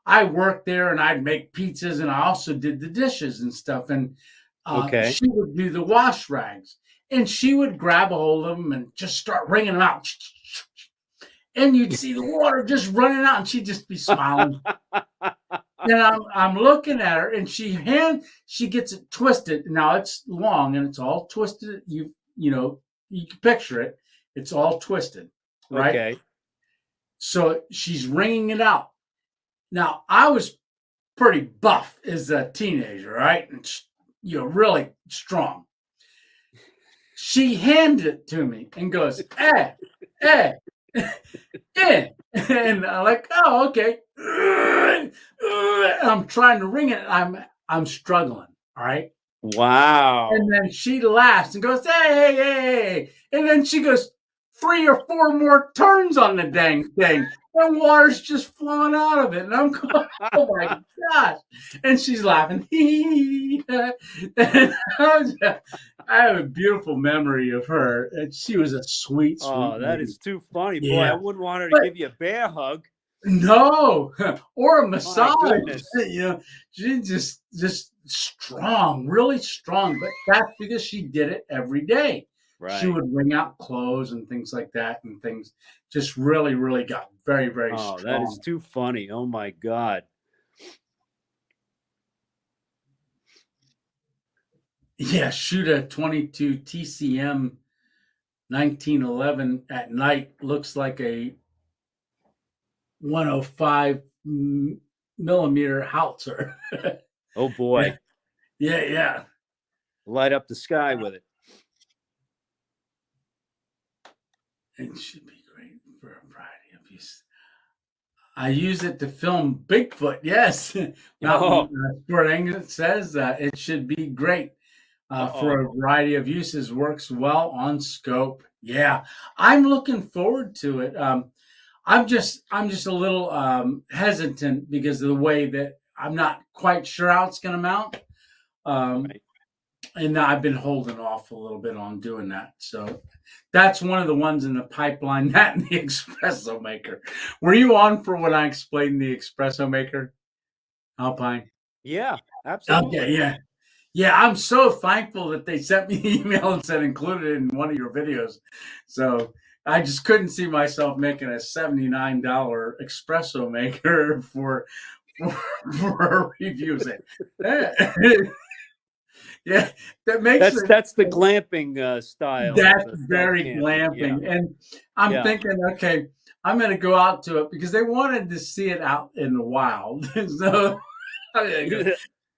I worked there and I'd make pizzas and I also did the dishes and stuff. And she would do the wash rags and she would grab a hold of them and just start wringing them out. And you'd see the water just running out and she'd just be smiling. And I'm looking at her, and she gets it twisted. Now it's long and it's all twisted. You can picture it. It's all twisted, right? Okay. So she's wringing it out. Now I was pretty buff as a teenager, right? And really strong. She handed it to me and goes, "Eh." And I'm like, oh, okay. I'm trying to wring it. I'm struggling. All right. Wow. And then she laughs and goes, hey. And then she goes 3 or 4 more turns on the dang thing. And water's just flowing out of it. And I'm going, oh my gosh. And she's laughing. And I have a beautiful memory of her. And she was a sweet that lady. is too funny. Boy, I wouldn't want her to give you a bear hug. No, or a massage. She's just strong, really strong. But that's because she did it every day. Right. She would wring out clothes and things like that, and things just really, really got very, very strong. Oh, that is too funny. Oh my God. Yeah, shoot a 22 TCM 1911 at night looks like a 105 millimeter howitzer. Oh boy. Yeah. Light up the sky with it. It should be great for a variety of use. I use it to film Bigfoot. Yes. Sport Angus says it should be great. for a variety of uses. Works well on scope. Yeah, I'm looking forward to it. I'm just a little hesitant because of the way that I'm not quite sure how it's going to mount. Right. And I've been holding off a little bit on doing that. So that's one of the ones in the pipeline, that and the espresso maker. Were you on for when I explained the espresso maker, Alpine? Yeah, absolutely. Okay, yeah. Yeah, I'm so thankful that they sent me an email and said included it in one of your videos. So I just couldn't see myself making a $79 espresso maker for reviews. Yeah, that's the glamping style. That's very glamping, yeah. And I'm thinking, okay, I'm going to go out to it because they wanted to see it out in the wild. So I'm going to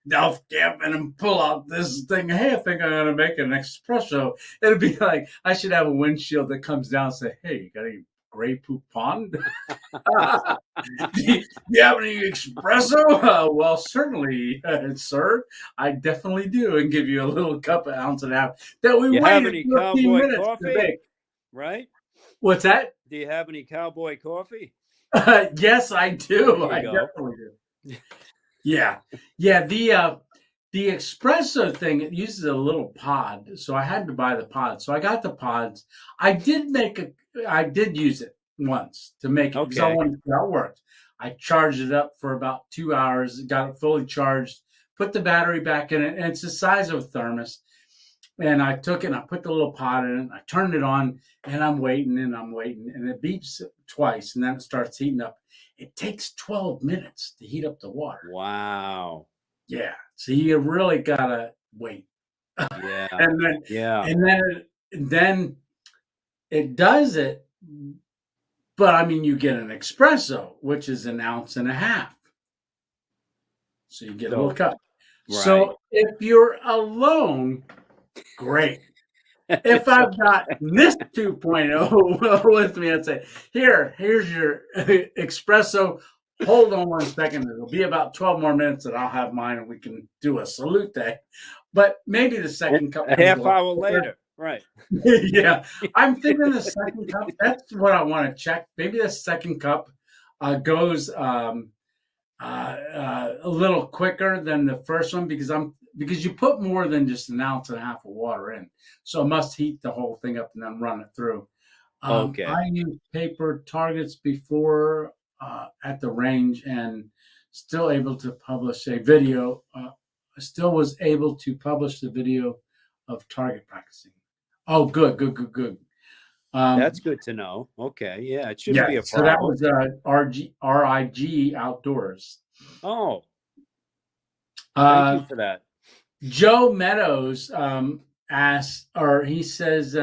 go camping and pull out this thing. Hey, I think I'm going to make an espresso. It'll be like I should have a windshield that comes down and say, "Hey, you got any Grey Poop Pond? Do you have any espresso?" Well, certainly, sir. I definitely do, and give you a little cup, of ounce and a half that we waited 15 minutes coffee? To make. Right? What's that? Do you have any cowboy coffee? Yes, I do. I definitely do. Yeah. The espresso thing, it uses a little pod, so I had to buy the pod. So I got the pods. I did use it once to make it because I wanted to see how it worked. I charged it up for about 2 hours, got it fully charged, put the battery back in it, and it's the size of a thermos. And I took it and I put the little pot in it, I turned it on, and I'm waiting, and it beeps twice, and then it starts heating up. It takes 12 minutes to heat up the water. Wow. Yeah. So you really gotta wait. Yeah. and then it does it, but I mean you get an espresso, which is an ounce and a half. So you get a little cup. Right. So if you're alone, great. If I've got this 2.0 with me, I'd say, here's your espresso. Hold on 1 second. It'll be about 12 more minutes and I'll have mine and we can do a salute day. But maybe the second cup. A half hour later. Right. Yeah. I'm thinking the second cup, that's what I want to check. Maybe the second cup goes a little quicker than the first one because you put more than just an ounce and a half of water in. So it must heat the whole thing up and then run it through. I used paper targets before at the range and still able to publish a video. Still was able to publish the video of target practicing. Oh, good. That's good to know. Okay. Yeah, it shouldn't be a problem. So that was RIG Outdoors. Oh. Thank you for that. Joe Meadows asked, or he says,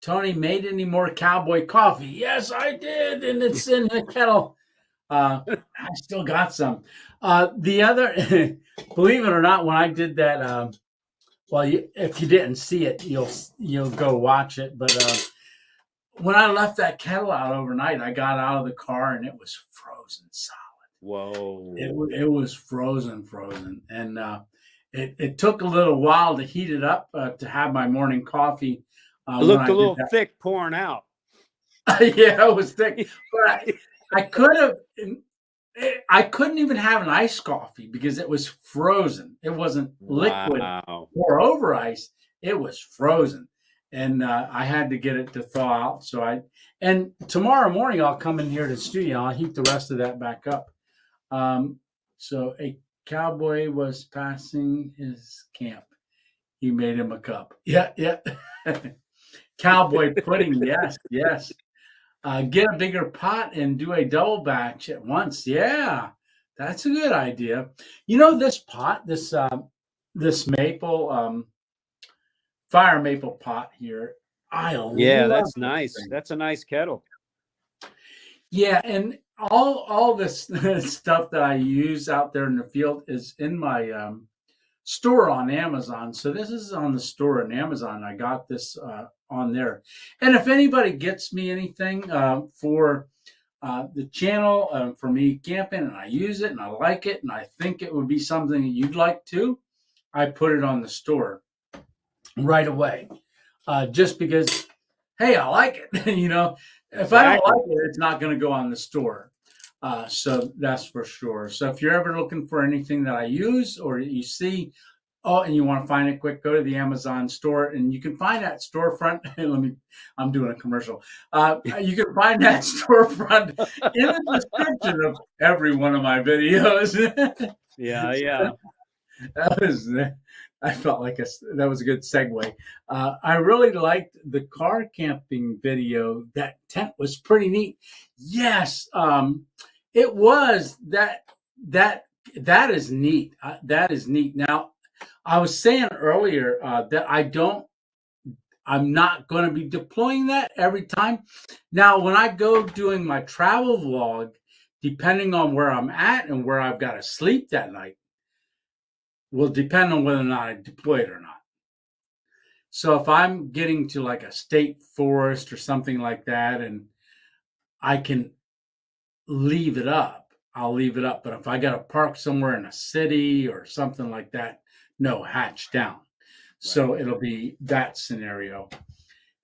Tony, made any more cowboy coffee? Yes, I did, and it's in the kettle. I still got some. The other, believe it or not, when I did that, if you didn't see it, you'll go watch it. But when I left that kettle out overnight, I got out of the car and it was frozen solid. Whoa! It was frozen, and it took a little while to heat it up to have my morning coffee. It looked a little thick pouring out. Yeah, it was thick. But I couldn't even have an iced coffee because it was frozen. It wasn't liquid or over ice. It was frozen. And I had to get it to thaw out. And tomorrow morning I'll come in here to the studio. I'll heat the rest of that back up. So a cowboy was passing his camp. He made him a cup. Yeah. Cowboy pudding. Yes. Get a bigger pot and do a double batch at once. Yeah, that's a good idea. You know, this pot, this maple, fire maple pot here. That's nice. That's a nice kettle. Yeah, and all this stuff that I use out there in the field is in my store on Amazon. So this is on the store on Amazon. I got this on there. And if anybody gets me anything for the channel, for me camping, and I use it and I like it and I think it would be something that you'd like to, I put it on the store. right away, just because, hey, I like it. If I don't like it, it's not going to go on the store. So that's for sure. So if you're ever looking for anything that I use or you see, and you want to find it quick, go to the Amazon store, and you can find that storefront. I'm doing a commercial. You can find that storefront in the description of every one of my videos. Yeah. I felt like that was a good segue. I really liked the car camping video. That tent was pretty neat. Yes, it was. That is neat. That is neat. Now, I was saying earlier that I'm not going to be deploying that every time. Now, when I go doing my travel vlog, depending on where I'm at and where I've got to sleep that night, will depend on whether or not I deploy it or not. So if I'm getting to like a state forest or something like that, and I can leave it up, I'll leave it up. But if I got to park somewhere in a city or something like that, no, hatch down. Right. So it'll be that scenario.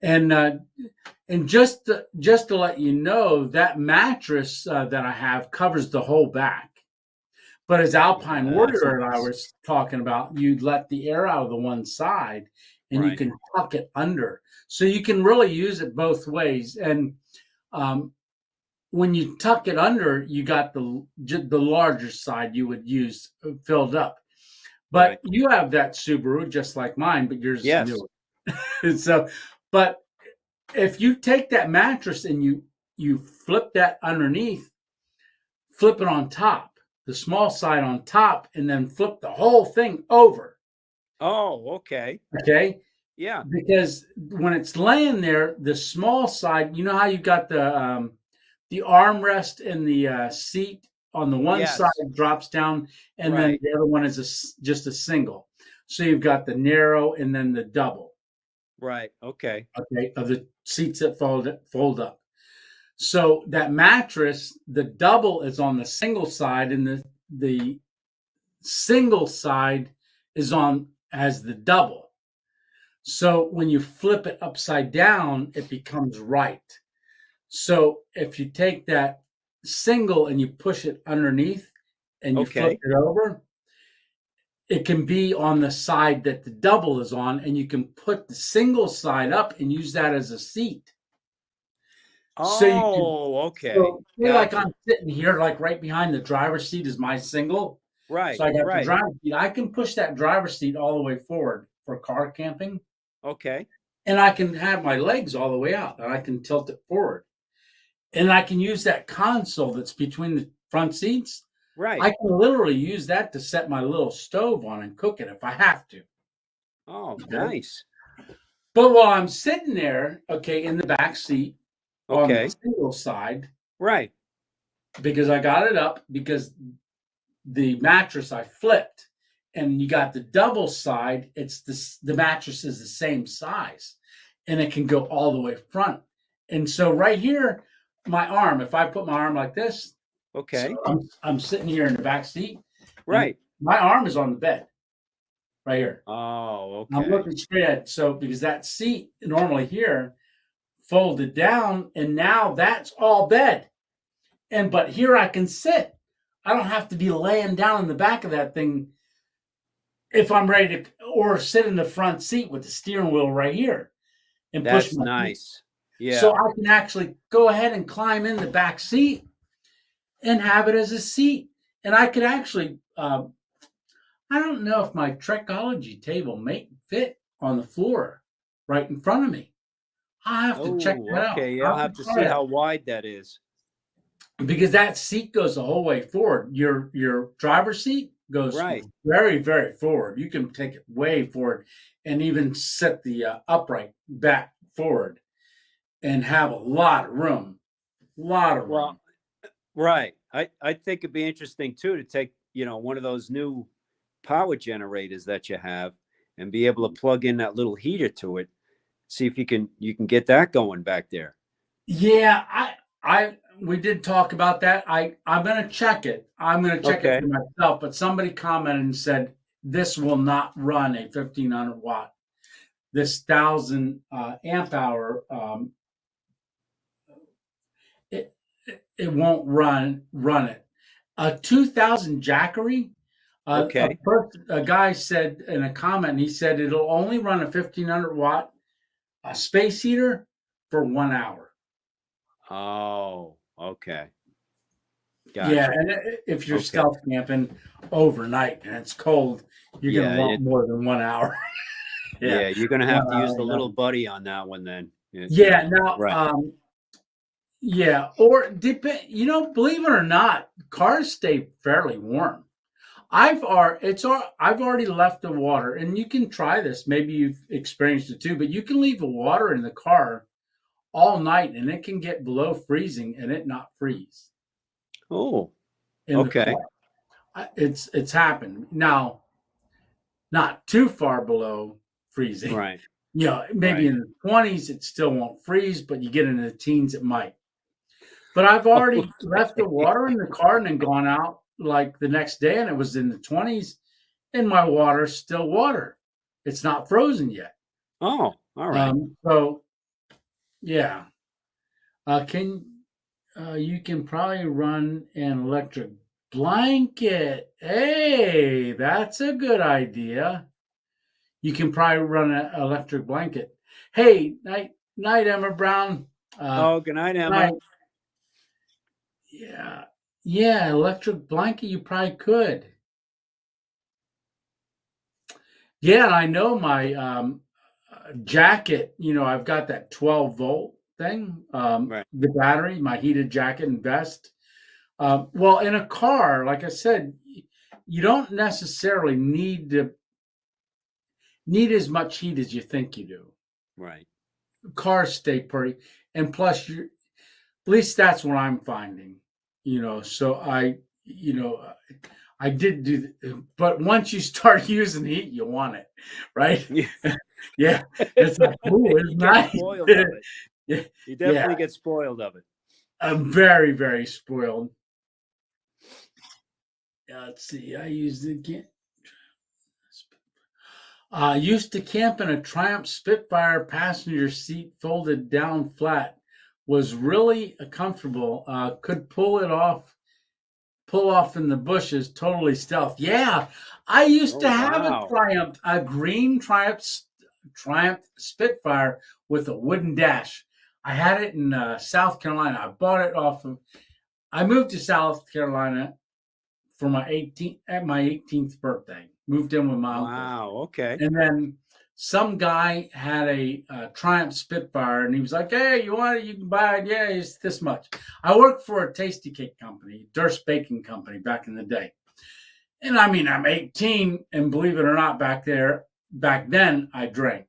And just to let you know, that mattress that I have covers the whole back. But as Alpine Warrior and I was talking about, you let the air out of the one side and you can tuck it under. So you can really use it both ways. And when you tuck it under, you got the larger side you would use filled up. But you have that Subaru just like mine, but yours is newer. So, but if you take that mattress and you flip that underneath, flip it on top, the small side on top, and then flip the whole thing over. Oh, okay. Okay. Yeah. Because when it's laying there, the small side, you know how you got the armrest and the seat on the one side drops down, and then the other one is just a single. So you've got the narrow and then the double. Right. Okay. Okay. Of the seats that fold up. So that mattress, the double is on the single side, and the single side is on as the double. So when you flip it upside down, it becomes right. So if you take that single and you push it underneath and you flip it over, it can be on the side that the double is on, and you can put the single side up and use that as a seat. Oh, So like I'm sitting here, like right behind the driver's seat is my single. Right. So I got the driver's seat. I can push that driver's seat all the way forward for car camping. Okay. And I can have my legs all the way out, and I can tilt it forward. And I can use that console that's between the front seats. Right. I can literally use that to set my little stove on and cook it if I have to. Oh, nice. But while I'm sitting there, in the back seat, on the single side, right? Because I got it up because the mattress I flipped, and you got the double side. It's the mattress is the same size, and it can go all the way front. And so right here, my arm. If I put my arm like this, so I'm sitting here in the back seat. Right. My arm is on the bed, right here. Oh, okay. I'm looking straight at because that seat normally here folded down, and now that's all bed. But here I can sit. I don't have to be laying down in the back of that thing if I'm ready to, or sit in the front seat with the steering wheel right here and push my nice. Feet. Yeah. So I can actually go ahead and climb in the back seat and have it as a seat. And I could actually, I don't know if my Trekology table may fit on the floor right in front of me. I'll have to check that out. Okay, I'll have to see how wide that is. Because that seat goes the whole way forward. Your driver's seat goes very, very forward. You can take it way forward and even set the upright back forward and have a lot of room. Well, right. I think it'd be interesting too to take, one of those new power generators that you have and be able to plug in that little heater to it. See if you can get that going back there. Yeah, we did talk about that. I'm going to check it. I'm going to check it for myself. But somebody commented and said this will not run a 1500 watt this 1,000 amp hour, it won't run it. A 2,000 Jackery. Okay. A guy said in a comment, he said it'll only run a 1,500 watt space heater for 1 hour. Oh, okay. Gotcha. Yeah, and if you're stealth camping overnight and it's cold, you're going to want more than 1 hour. Yeah, you're going to have to use the little buddy on that one then. Yeah, now, right. Yeah, or believe it or not, cars stay fairly warm. I've already left the water, and you can try this. Maybe you've experienced it too, but you can leave the water in the car all night, and it can get below freezing, and it not freeze. Oh, okay. It's happened now. Not too far below freezing, right? Maybe in the 20s it still won't freeze, but you get into the teens, it might. But I've already left the water in the car and then gone out like the next day, and it was in the 20s, and my water's still water. It's not frozen yet. Oh, all right. So, yeah. You can probably run an electric blanket. Hey, that's a good idea. You can probably run an electric blanket. Hey, night, Emma Brown. Good night, Emma. Night. Yeah, electric blanket, you probably could. Yeah, and I know my jacket, I've got that 12-volt thing, the battery, my heated jacket and vest. Well, in a car, like I said, you don't necessarily need as much heat as you think you do. Right. Cars stay pretty, and plus at least that's what I'm finding, so I did do, but once you start using heat, you want it, right? Yeah. It's like, ooh, it's nice. Spoiled of it. You definitely get spoiled of it. I'm very, very spoiled. Let's see. I used it again. Used to camp in a Triumph Spitfire passenger seat folded down flat. Was really comfortable. Could pull off in the bushes, totally stealth. Yeah, I used to have a green Triumph Spitfire with a wooden dash. I had it in South Carolina. I bought it I moved to South Carolina for my 18th birthday. Moved in with my uncle. Wow, okay. And then some guy had a Triumph Spitfire, and he was like, "Hey, you want it? You can buy it. Yeah, it's this much." I worked for a tasty cake company, Durst Baking Company, back in the day. And I mean, I'm 18, and believe it or not, back then, I drank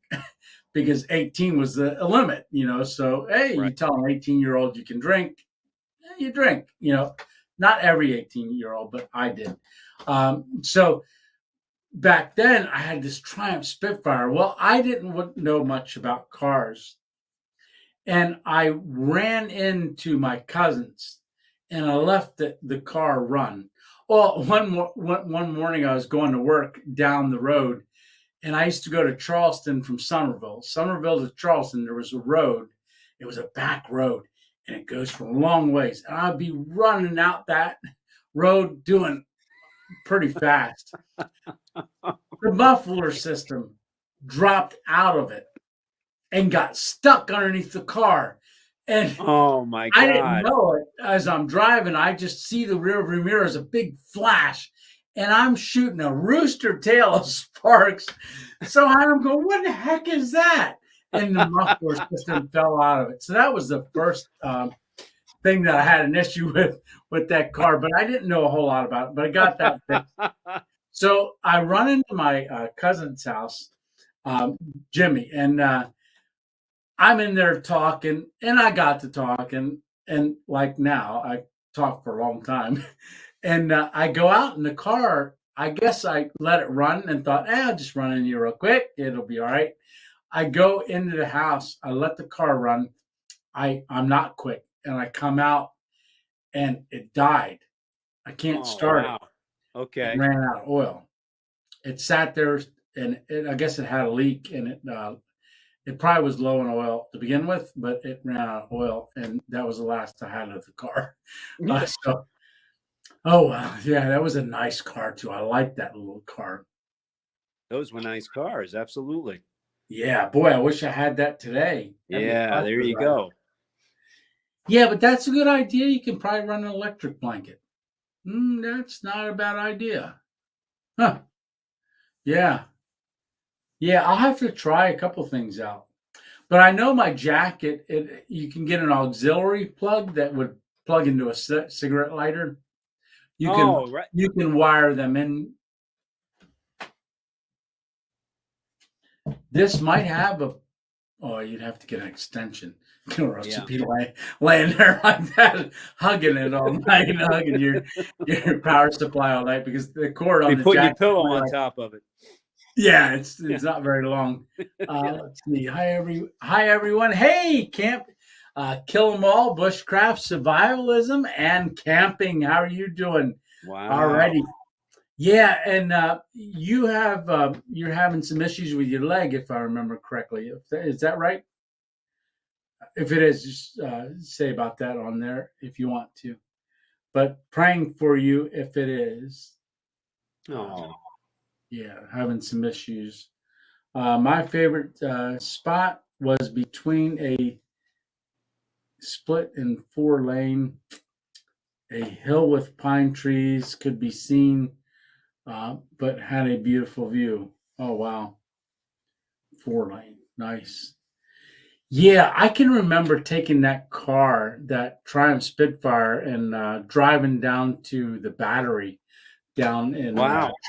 because 18 was the limit, So, hey, you tell an 18-year-old you can drink, you drink, Not every 18-year-old, but I did. So back then, I had this Triumph Spitfire. Well, I didn't know much about cars. And I ran into my cousins, and I left the car run. Well, one morning, I was going to work down the road, and I used to go to Charleston from Somerville. Somerville to Charleston, there was a road. It was a back road, and it goes for a long ways. And I'd be running out that road doing pretty fast. The muffler system dropped out of it and got stuck underneath the car. And oh my God, I didn't know it. As I'm driving, I just see the rearview mirror as a big flash, and I'm shooting a rooster tail of sparks. So I'm going, what the heck is that? And the muffler system fell out of it. So that was the first thing that I had an issue with that car, but I didn't know a whole lot about it, but I got that fixed. So I run into my cousin's house, Jimmy, and I'm in there talking, and I got to talking, and like now, I talk for a long time. And I go out in the car. I guess I let it run and thought, I'll just run in here real quick. It'll be all right. I go into the house. I let the car run. I'm not quick. And I come out, and it died. I can't start it. Okay. It ran out of oil. It sat there, and I guess it had a leak, and It probably was low in oil to begin with, but it ran out of oil, and that was the last I had of the car. Yeah, that was a nice car too. I like that little car. Those were nice cars, absolutely. Yeah, boy, I wish I had that today. Yeah, there you go. Yeah, but that's a good idea. You can probably run an electric blanket. That's not a bad idea. Huh. Yeah. Yeah, I'll have to try a couple things out. But I know my jacket, you can get an auxiliary plug that would plug into a cigarette lighter. You can wire them in. This might have you'd have to get an extension. Or else you'd be laying there like that, hugging it all night, hugging your power supply all night because the cord on the put jacket. Your pillow on top of it. Yeah, it's not very long. Let's see. Hi everyone. Hey, camp, kill 'em all, bushcraft, survivalism, and camping. How are you doing? Wow. Alrighty. Yeah, and you're having some issues with your leg, if I remember correctly. Is that right? If it is, just say about that on there if you want to. But praying for you if it is. Oh. Yeah, having some issues. My favorite spot was between a split and 4-lane. A hill with pine trees could be seen, but had a beautiful view. Oh, wow. 4-lane. Nice. Yeah, I can remember taking that car, that Triumph Spitfire, and driving down to the Battery down in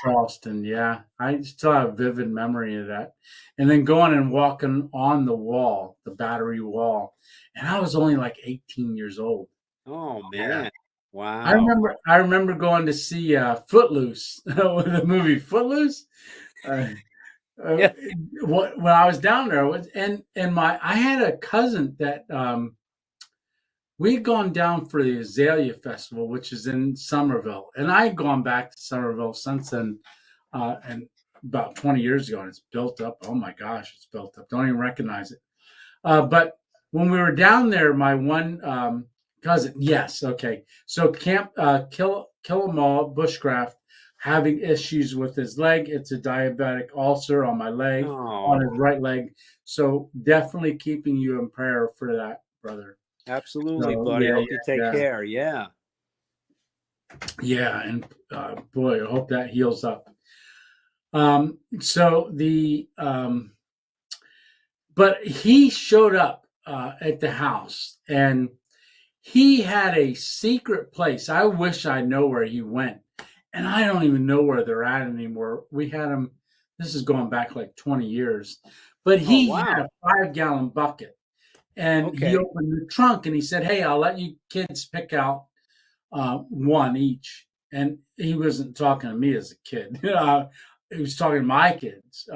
Charleston. Yeah, I still have a vivid memory of that. And then going and walking on the wall, the Battery wall. And I was only like 18 years old. Oh, man. Wow. I remember going to see Footloose, the movie Footloose. When I was down there, I had a cousin that we'd gone down for the Azalea Festival, which is in Somerville, and I had gone back to Somerville since then, and about 20 years ago, and it's built up. Oh my gosh, it's built up. Don't even recognize it. But when we were down there, my one cousin, yes, okay, so Camp Kill 'em all, Bushcraft, having issues with his leg. It's a diabetic ulcer on my leg, on his right leg. So definitely keeping you in prayer for that, brother. Absolutely, buddy. I hope you take care. Yeah. Yeah, and boy, I hope that heals up. But he showed up at the house, and he had a secret place. I wish I know where he went. And I don't even know where they're at anymore. We had him, this is going back like 20 years, but he had a 5-gallon bucket, and he opened the trunk and he said, "Hey, I'll let you kids pick out one each." And he wasn't talking to me as a kid. He was talking to my kids.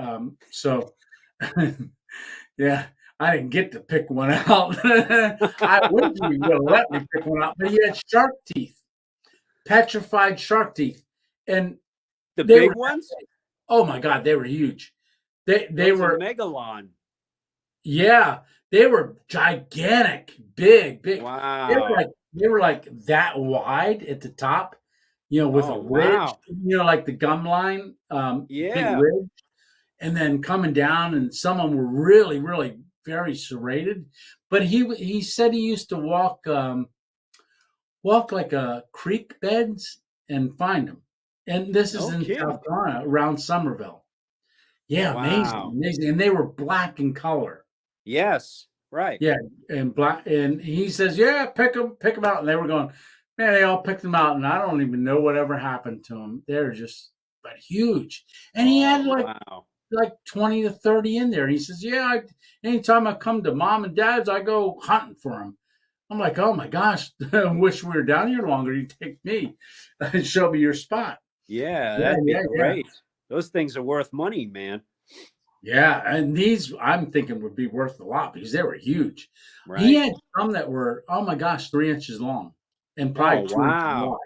Yeah, I didn't get to pick one out. I wish he would have let me pick one out, but he had shark teeth, petrified shark teeth. And the big ones? Oh my God, they were huge. They were megalon. Yeah, they were gigantic, big. Wow. They were like that wide at the top, with a ridge, like the gum line, big ridge, and then coming down, and some of them were really, really very serrated. But he said he used to walk like a creek beds and find them. And this is in South Carolina, around Somerville. Yeah, amazing. And they were black in color. Yes, right. Yeah, and black. And he says, "Yeah, pick them out." And they were going, man, they all picked them out, and I don't even know whatever happened to them. They're just huge. And he had like 20 to 30 in there. And he says, "Yeah, anytime I come to mom and dad's, I go hunting for them." I'm like, "Oh my gosh, I wish we were down here longer. You take me and show me your spot." Yeah, that'd be great. Those things are worth money, man. Yeah, and these I'm thinking would be worth a lot because they were huge. Right. He had some that were, oh my gosh, 3 inches long and probably 2 inches wide.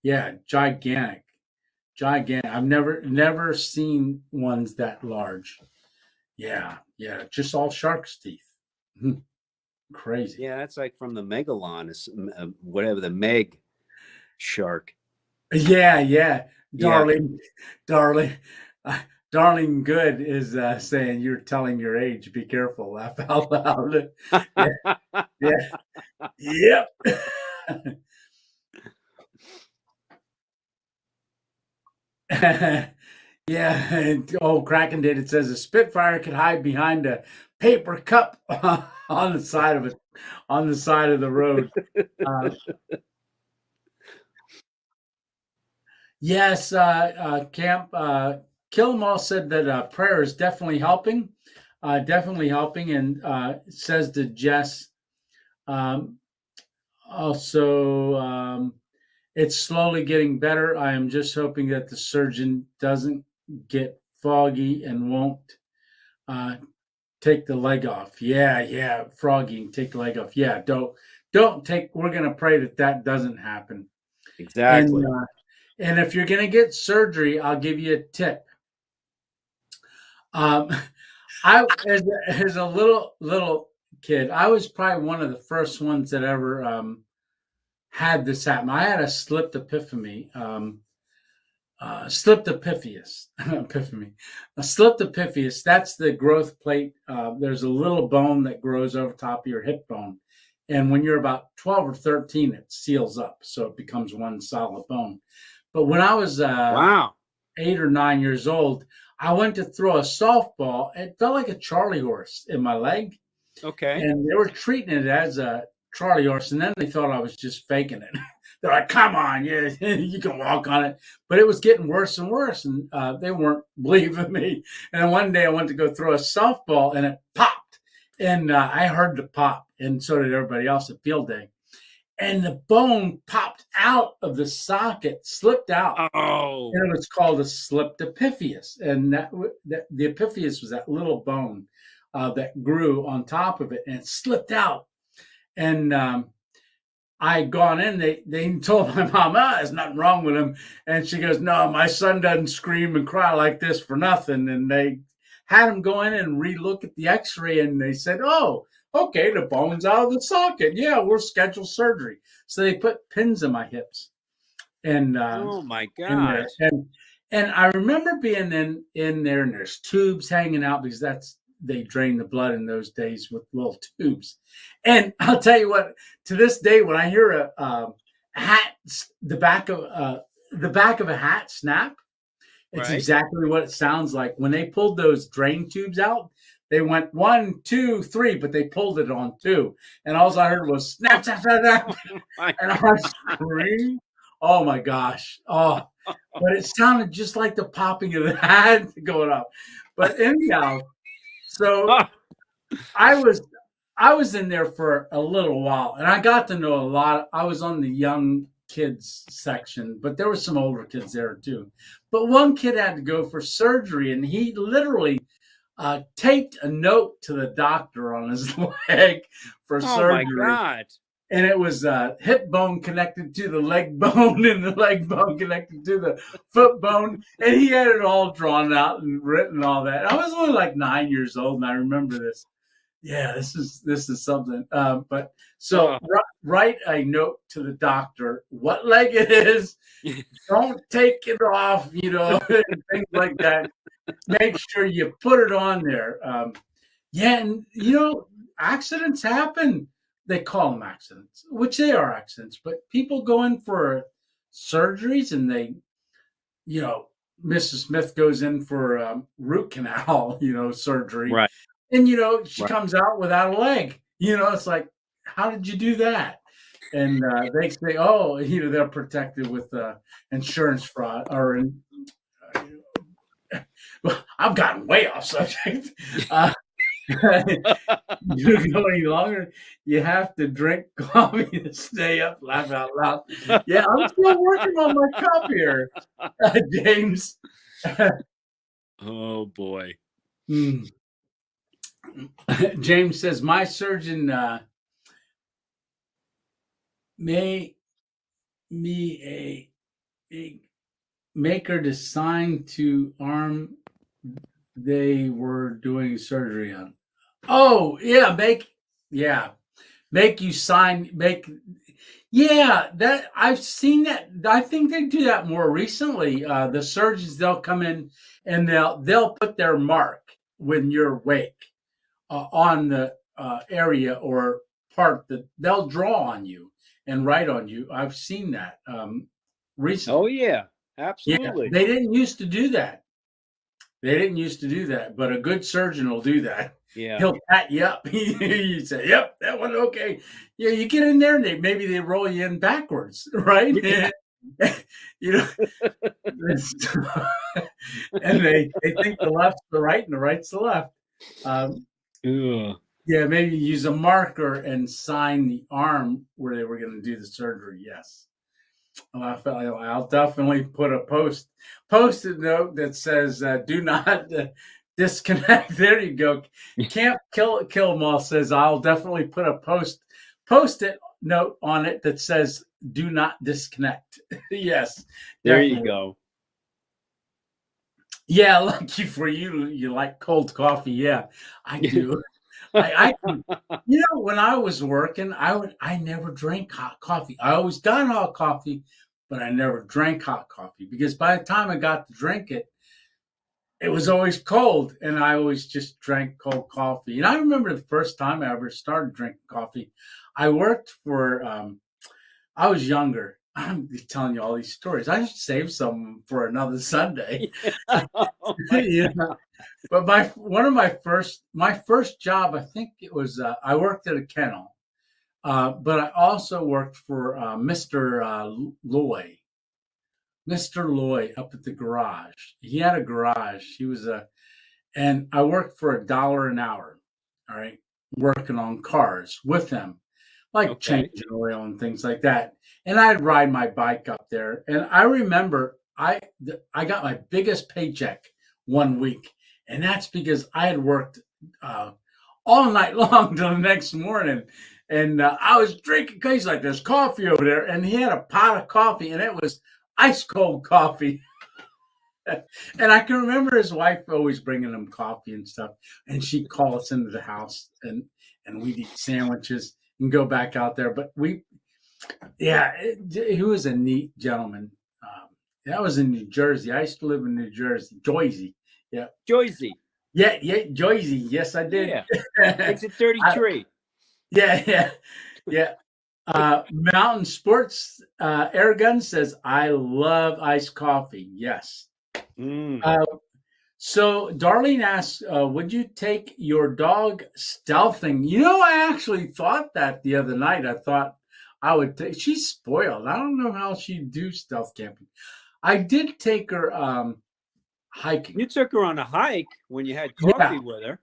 Yeah, gigantic. I've never seen ones that large. Yeah, yeah, just all shark's teeth. Crazy. Yeah, that's like from the megalon, whatever the meg shark. Yeah, yeah, Yeah. darling, uh, darling. Good is saying you're telling your age. Be careful. Laugh out loud. Yeah, yeah, yep. Yeah, and Kraken did. It says a Spitfire could hide behind a paper cup on the side of the road. Yes, Camp Kill 'em all said that prayer is definitely helping, and says to Jess um, also. It's slowly getting better. I am just hoping that the surgeon doesn't get foggy and won't take the leg off. Yeah, Froggy, take the leg off. Yeah, don't take. We're gonna pray that doesn't happen. Exactly. And if you're gonna get surgery, I'll give you a tip. I as a little kid, I was probably one of the first ones that ever had this happen. I had a slipped epiphany. Slipped epiphysis. Epiphany. A slipped epiphysis, that's the growth plate. There's a little bone that grows over top of your hip bone. And when you're about 12 or 13, it seals up. So it becomes one solid bone. But when I was Wow. 8 or 9 years old, I went to throw a softball. It felt like a Charlie horse in my leg. Okay. And they were treating it as a Charlie horse. And then they thought I was just faking it. They're like, come on, yeah, you can walk on it. But it was getting worse and worse, and they weren't believing me. And then one day I went to go throw a softball, and it popped. And I heard the pop, and so did everybody else at field day. And the bone popped out of the socket, slipped out. Oh. And it was called a slipped epiphysis. And the epiphysis was that little bone that grew on top of it, and it slipped out. And I had gone in, they told my mom, there's nothing wrong with him. And she goes, no, my son doesn't scream and cry like this for nothing. And they had him go in and relook at the x-ray, and they said, oh, okay, the bone's out of the socket. Yeah, we'll schedule surgery. So they put pins in my hips. And oh my gosh. And I remember being in there, and there's tubes hanging out because they drain the blood in those days with little tubes. And I'll tell you what, to this day, when I hear a hat, the back of a hat snap, it's exactly what it sounds like. When they pulled those drain tubes out, they went 1, 2, 3, but they pulled it on 2. And all I heard was snap, snap, snap, snap. And I screamed. Oh my gosh. Oh, but it sounded just like the popping of the hat going up. But anyhow, so I was in there for a little while, and I got to know a lot. I was on the young kids section, but there were some older kids there too. But one kid had to go for surgery, and he literally taped a note to the doctor on his leg for surgery. Oh my God. And it was hip bone connected to the leg bone, and the leg bone connected to the foot bone. And he had it all drawn out and written all that. I was only like 9 years old, and I remember this. Yeah, this is something. But so write a note to the doctor what leg it is. Don't take it off, and things like that. Make sure you put it on there. And accidents happen. They call them accidents, which they are accidents, but people go in for surgeries, and Mrs. Smith goes in for root canal, surgery. Right. And, she comes out without a leg. It's like, how did you do that? And they say, oh, they're protected with insurance fraud or well, I've gotten way off subject. You go any longer, you have to drink coffee to stay up. Laugh out loud. Yeah, I'm still working on my cup here, James. Oh boy. James says my surgeon may me a maker to sign to arm they were doing surgery on. Oh, yeah, make you sign, that I've seen that. I think they do that more recently. The surgeons, they'll come in and they'll put their mark when you're awake on the area or part that they'll draw on you and write on you. I've seen that recently. Oh yeah, absolutely. Yeah, they didn't used to do that. But a good surgeon will do that. Yeah, He'll pat you up. You say, "Yep, that one okay." Yeah, you get in there and maybe they roll you in backwards, right? Yeah. You know, and they think the left's the right and the right's the left. Yeah, maybe use a marker and sign the arm where they were going to do the surgery. Yes. I'll definitely put a post-it note that says do not disconnect. There you go. Camp Kill Them All says I'll definitely put a post-it note on it that says do not disconnect. Yes. There definitely. You go. Yeah, lucky for you, you like cold coffee. Yeah, I do. I when I was working, I never drank hot coffee. I always got hot coffee, but I never drank hot coffee because by the time I got to drink it, it was always cold, and I always just drank cold coffee. And I remember the first time I ever started drinking coffee. I worked for. I was younger. I'm telling you all these stories. I should save some for another Sunday. Yeah. But my first job, I think it was I worked at a kennel, but I also worked for Mr. Loy up at the garage. He had a garage. And I worked for $1 an hour. All right, working on cars with him, like changing oil and things like that. And I'd ride my bike up there. And I remember I got my biggest paycheck one week. And that's because I had worked all night long till the next morning. And I was drinking, because he's like, there's coffee over there. And he had a pot of coffee, and it was ice cold coffee. And I can remember his wife always bringing him coffee and stuff. And she'd call us into the house, and we'd eat sandwiches and go back out there. But he was a neat gentleman. That was in New Jersey. I used to live in New Jersey, Jersey. Yeah. Jersey. Yeah, Jersey. Yes, I did. Yeah. Exit 33. Yeah. Mountain Sports Airgun says, I love iced coffee. Yes. So Darlene asks, would you take your dog stealthing? I actually thought that the other night. I thought I would take. She's spoiled. I don't know how she'd do stealth camping. I did take her hiking. You took her on a hike when you had coffee with her.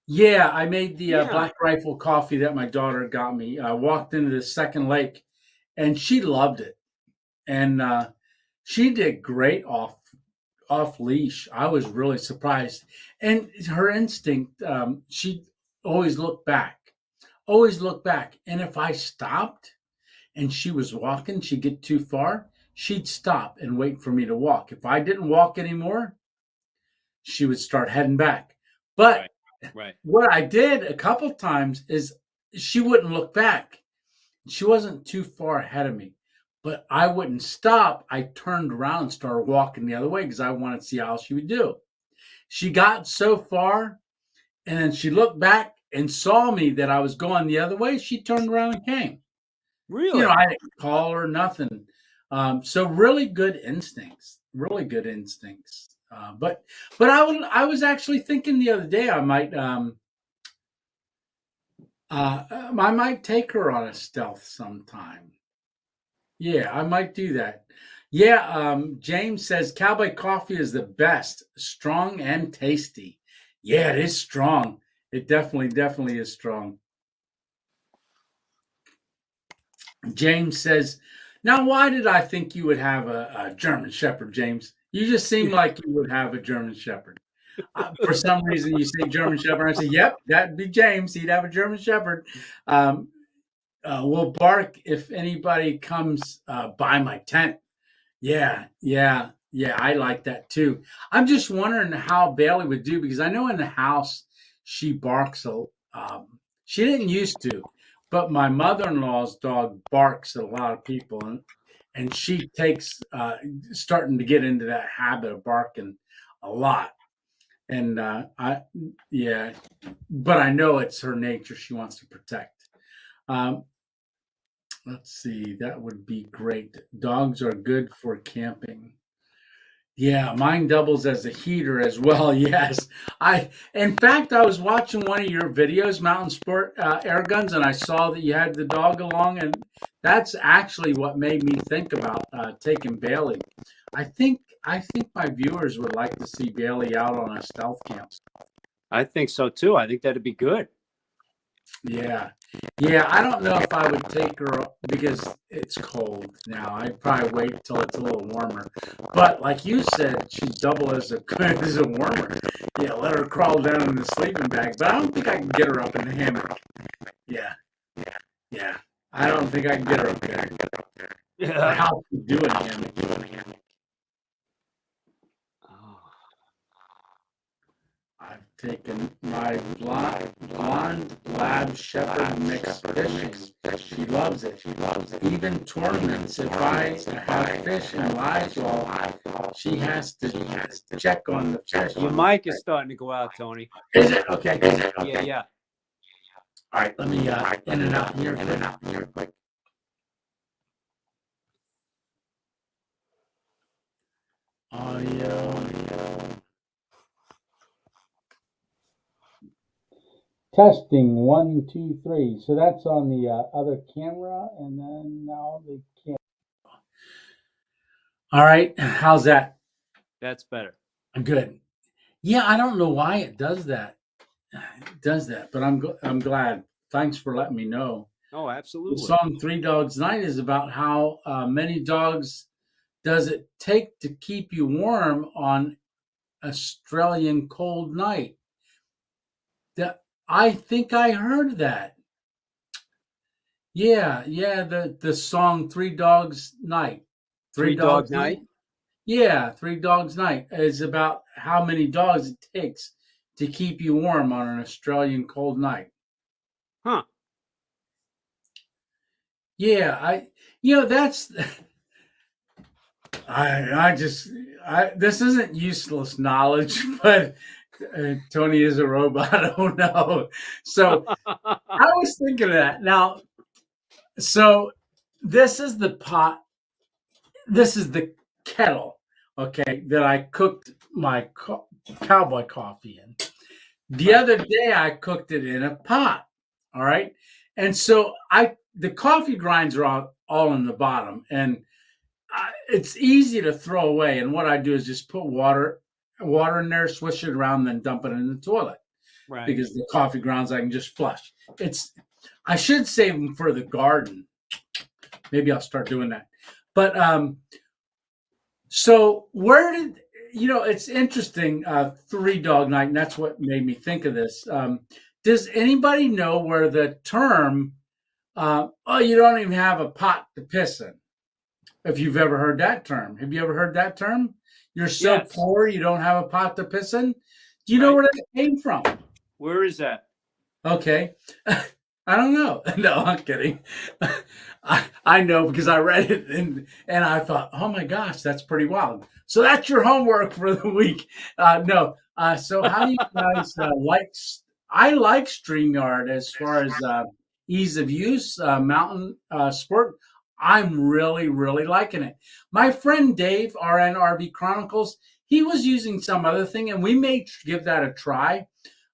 Yeah, I made the Black Rifle coffee that my daughter got me. I walked into the second lake, and she loved it. And she did great off leash. I was really surprised. And her instinct, she'd always look back. And if I stopped and she was walking, she'd get too far, she'd stop and wait for me to walk. If I didn't walk anymore, she would start heading back. But right. What I did a couple times is she wouldn't look back. She wasn't too far ahead of me, but I wouldn't stop. I turned around and started walking the other way because I wanted to see how she would do. She got so far, and then she looked back and saw me that I was going the other way. She turned around and came. Really? I didn't call her, nothing. So really good instincts. But I was actually thinking the other day I might take her on a stealth sometime. Yeah, I might do that. Yeah, James says Cowboy coffee is the best, strong and tasty. Yeah, it is strong. It definitely is strong. James says, now why did I think you would have a German Shepherd, James? You just seem like you would have a German Shepherd. For some reason, you say German Shepherd. I say, yep, that'd be James. He'd have a German Shepherd. Will bark if anybody comes by my tent. Yeah. Yeah, I like that too. I'm just wondering how Bailey would do because I know in the house she barks she didn't used to, but my mother-in-law's dog barks at a lot of people, and she takes starting to get into that habit of barking a lot. And yeah, but I know it's her nature. She wants to protect. Um, let's see, that would be great. Dogs are good for camping. Yeah, mine doubles as a heater as well. Yes, in fact, I was watching one of your videos, Mountain Sport Air Guns, and I saw that you had the dog along, and that's actually what made me think about taking Bailey. I think my viewers would like to see Bailey out on a stealth camp. I think so too. I think that'd be good. Yeah. Yeah, I don't know if I would take her because it's cold now. I'd probably wait till it's a little warmer. But like you said, she'd double as a warmer. Yeah, let her crawl down in the sleeping bag. But I don't think I can get her up in the hammock. Yeah. Yeah. I don't think I can get her up there. Yeah. How to do a hammock. I've taken my blonde lab shepherd mix fishing. She loves it. Even tournaments. If I have fish in live well, she has to check on the fish. Your mic is starting to go out, Tony. Is it? Okay. Yeah. All right, let me in and out here quick. Audio. Testing 1, 2, 3. So that's on the other camera, and then now the camera. All right, how's that? That's better. Good. Yeah, I don't know why it does that. But I'm glad. Thanks for letting me know. Oh, absolutely. The song 3 Dogs Night is about how many dogs does it take to keep you warm on Australian cold night. I think I heard that. Yeah, the song 3 Dogs Night. 3 Dog Night? Yeah, 3 Dogs Night is about how many dogs it takes to keep you warm on an Australian cold night. Huh. Yeah, that's this isn't useless knowledge, but Tony is a robot. Oh no. So I was thinking of that. Now, so this is the pot. This is the kettle, okay, that I cooked my cowboy coffee in. The other day I cooked it in a pot. All right. And so the coffee grinds are all in the bottom, and it's easy to throw away. And what I do is just put water in there, swish it around, then dump it in the toilet. Right. Because the coffee grounds I can just flush. I should save them for the garden. Maybe I'll start doing that. But so where did it's interesting, 3 Dog Night, and that's what made me think of this. Does anybody know where the term you don't even have a pot to piss in? If you've ever heard that term. Have you ever heard that term? You're so poor you don't have a pot to piss in? Do you know where that came from? Where is that? Okay. I don't know. No, I'm kidding. I know because I read it and I thought, oh my gosh, that's pretty wild. So that's your homework for the week. No. So how do you guys like? I like StreamYard as far as ease of use, Mountain Sport. I'm really, really liking it. My friend Dave, RNRV Chronicles, he was using some other thing, and we may give that a try.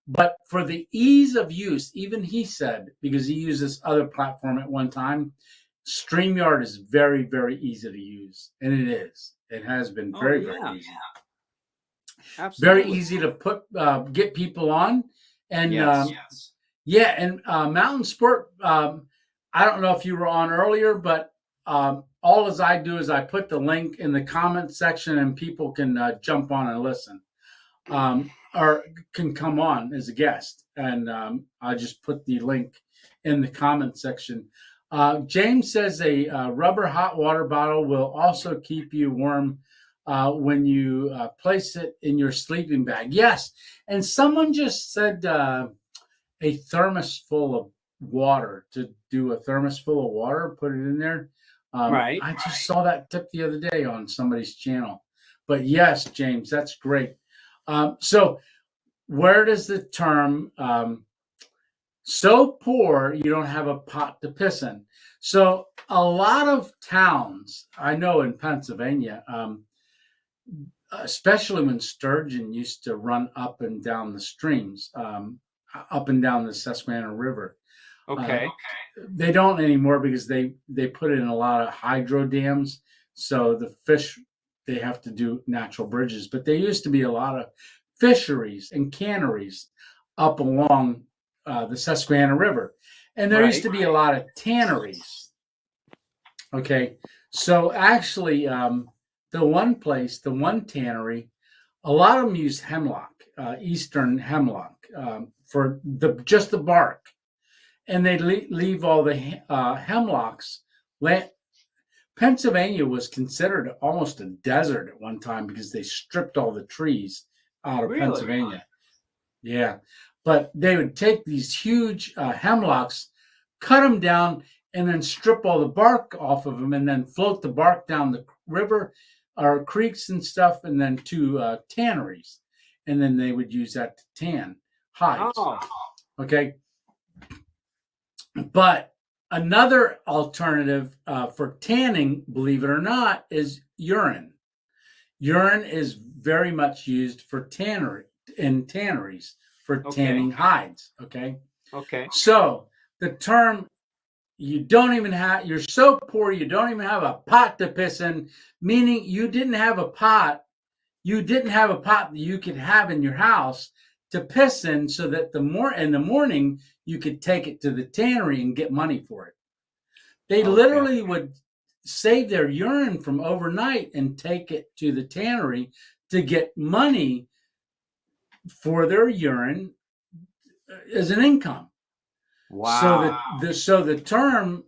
But for the ease of use, even he said, because he used this other platform at one time, StreamYard is very, very easy to use. And it is. It has been very, very easy. Absolutely. Very easy to get people on. And and Mountain Sport, I don't know if you were on earlier, but all as I do is I put the link in the comment section and people can jump on and listen. Or can come on as a guest. And I just put the link in the comment section. James says a rubber hot water bottle will also keep you warm when you place it in your sleeping bag. Yes, and someone just said a thermos full of water, to do a thermos full of water, put it in there. Right. I just saw that tip the other day on somebody's channel. But yes, James, that's great. So where does the term so poor you don't have a pot to piss in? So a lot of towns, I know in Pennsylvania, especially when sturgeon used to run up and down the streams, up and down the Susquehanna River. Okay. They don't anymore because they put in a lot of hydro dams. So the fish, they have to do natural bridges. But there used to be a lot of fisheries and canneries up along the Susquehanna River. And there used to be a lot of tanneries. Okay. So actually, the one tannery, a lot of them use hemlock, eastern hemlock, for just the bark. And they leave all the hemlocks. Pennsylvania was considered almost a desert at one time because they stripped all the trees out of Pennsylvania. Yeah. But they would take these huge hemlocks, cut them down, and then strip all the bark off of them, and then float the bark down the river or creeks and stuff, and then to tanneries. And then they would use that to tan hides. Oh. Okay. But another alternative for tanning, believe it or not, is urine. Urine is very much used for tanneries for tanning hides. Okay. Okay. So the term, you're so poor you don't even have a pot to piss in, meaning you didn't have a pot that you could have in your house to piss in, so that in the morning you could take it to the tannery and get money for it. They literally would save their urine from overnight and take it to the tannery to get money for their urine as an income. Wow. So the term,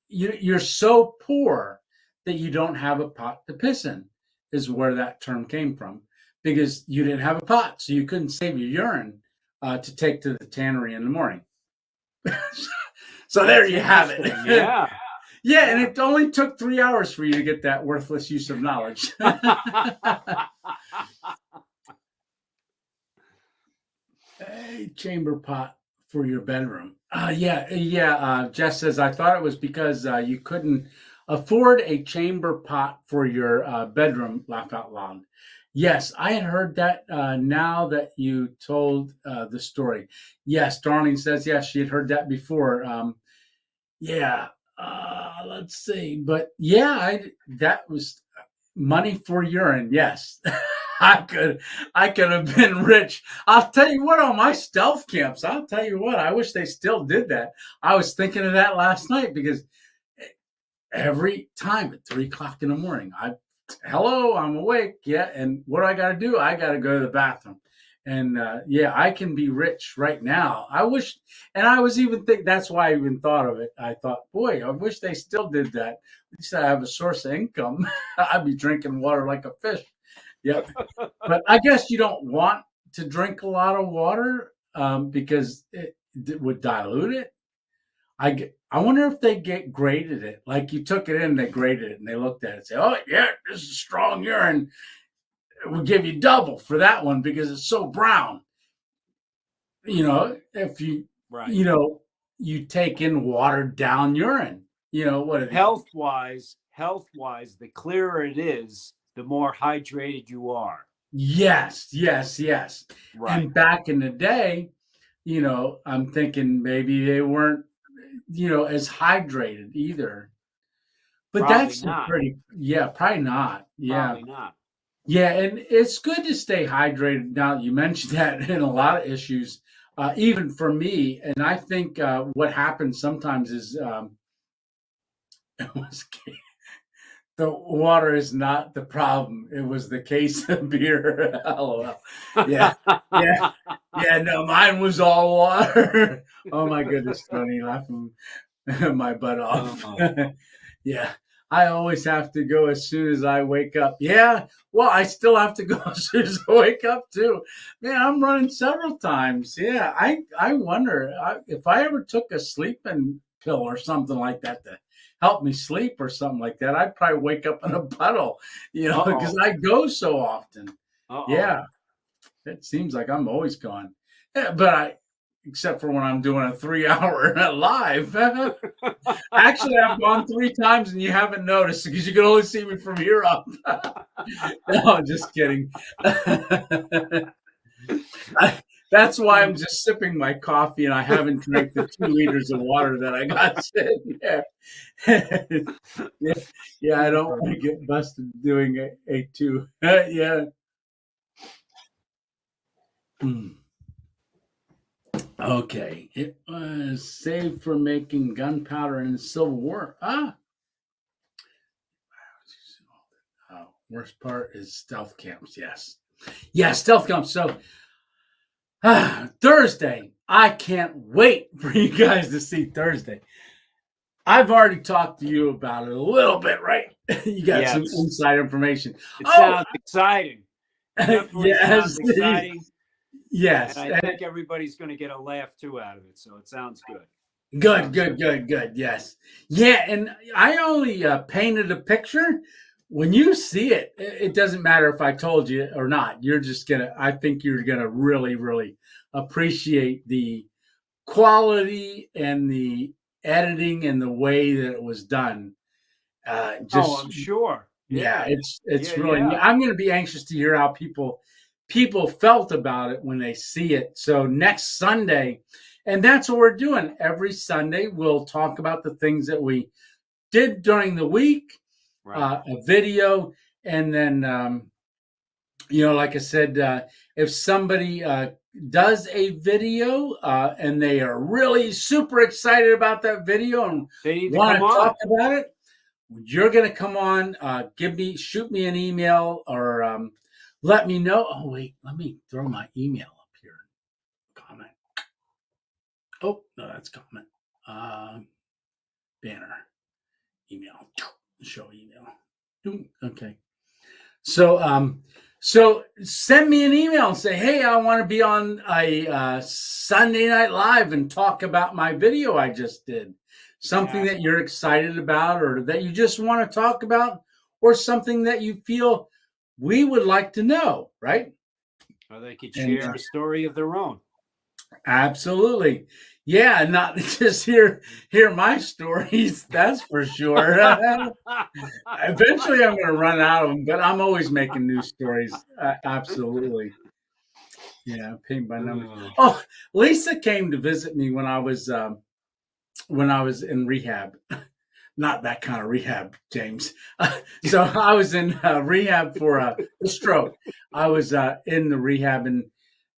you're so poor that you don't have a pot to piss in, is where that term came from, because you didn't have a pot, so you couldn't save your urine to take to the tannery in the morning. So there you have it. Yeah. Yeah, and it only took 3 hours for you to get that worthless use of knowledge. A chamber pot for your bedroom. Jess says, I thought it was because you couldn't afford a chamber pot for your bedroom. Laugh out loud. Yes, I had heard that now that you told the story. Yes, Darlene says, yes, she had heard that before. Let's see. But yeah, that was money for urine. Yes, I could have been rich. I'll tell you what, on my stealth camps, I wish they still did that. I was thinking of that last night, because every time at 3:00 in the morning, I'm awake. Yeah. And what do I got to do? I got to go to the bathroom. And I can be rich right now. I wish, and I was even thinking, that's why I even thought of it. I thought, boy, I wish they still did that. At least I have a source of income. I'd be drinking water like a fish. Yep. But I guess you don't want to drink a lot of water because it would dilute it. I wonder if they graded it. Like you took it in, they graded it, and they looked at it and say, oh, yeah, this is strong urine. We'll give you double for that one because it's so brown. If you, you take in watered down urine, what health-wise, the clearer it is, the more hydrated you are. Yes. Right. And back in the day, I'm thinking maybe they weren't, as hydrated either. But probably that's not. Probably not. Yeah. Probably not. Yeah, and it's good to stay hydrated. Now that you mentioned that, in a lot of issues, even for me. And I think what happens sometimes is the water is not the problem. It was the case of beer. LOL. Yeah. No, mine was all water. Oh my goodness, Tony, laughing my butt off. Yeah. I always have to go as soon as I wake up. Yeah, well, I still have to go as soon as I wake up too. Man, I'm running several times. Yeah, I wonder if I ever took a sleeping pill or something like that to help me sleep or something like that, I'd probably wake up in a puddle, because I go so often. Yeah, it seems like I'm always gone. Yeah, but except for when I'm doing a 3-hour live. Actually, I've gone 3 times and you haven't noticed because you can only see me from here up. No, just kidding. That's why I'm just sipping my coffee and I haven't drank the 2 liters of water that I got sitting there. Yeah, I don't want to get busted doing a 2. Yeah. Okay. It was saved for making gunpowder in the Civil War. Worst part is stealth camps. Yes. Yeah, stealth camps. So Thursday. I can't wait for you guys to see Thursday. I've already talked to you about it a little bit, right? You got some inside information. It sounds exciting. Yes. Sounds exciting. Yes. And I think everybody's going to get a laugh too out of it. So it sounds good. Good. Yes. Yeah. And I only painted a picture. When you see it, it doesn't matter if I told you or not. I think you're going to really, really appreciate the quality and the editing and the way that it was done. I'm sure. Yeah, it's really neat. I'm going to be anxious to hear how people felt about it when they see it. So next Sunday, and that's what we're doing. Every Sunday, we'll talk about the things that we did during the week, a video, and then, like I said, if somebody does a video and they are really super excited about that video and want to talk about it, you're going to come on, shoot me an email or let me know. Oh, wait, let me throw my email up here. Comment. Oh, no, that's comment. Banner. Email. Show email. Okay. So send me an email and say, hey, I want to be on a Sunday Night Live and talk about my video I just did. Something that you're excited about or that you just want to talk about or something that you feel we would like to know, right? Or they could share a story of their own. Absolutely. Yeah, not just hear my stories, that's for sure. Eventually I'm going to run out of them, but I'm always making new stories. Absolutely. Yeah, paint by numbers. Oh, Lisa came to visit me when I was in rehab. Not that kind of rehab, James. So I was in rehab for a stroke. I was in the rehab, and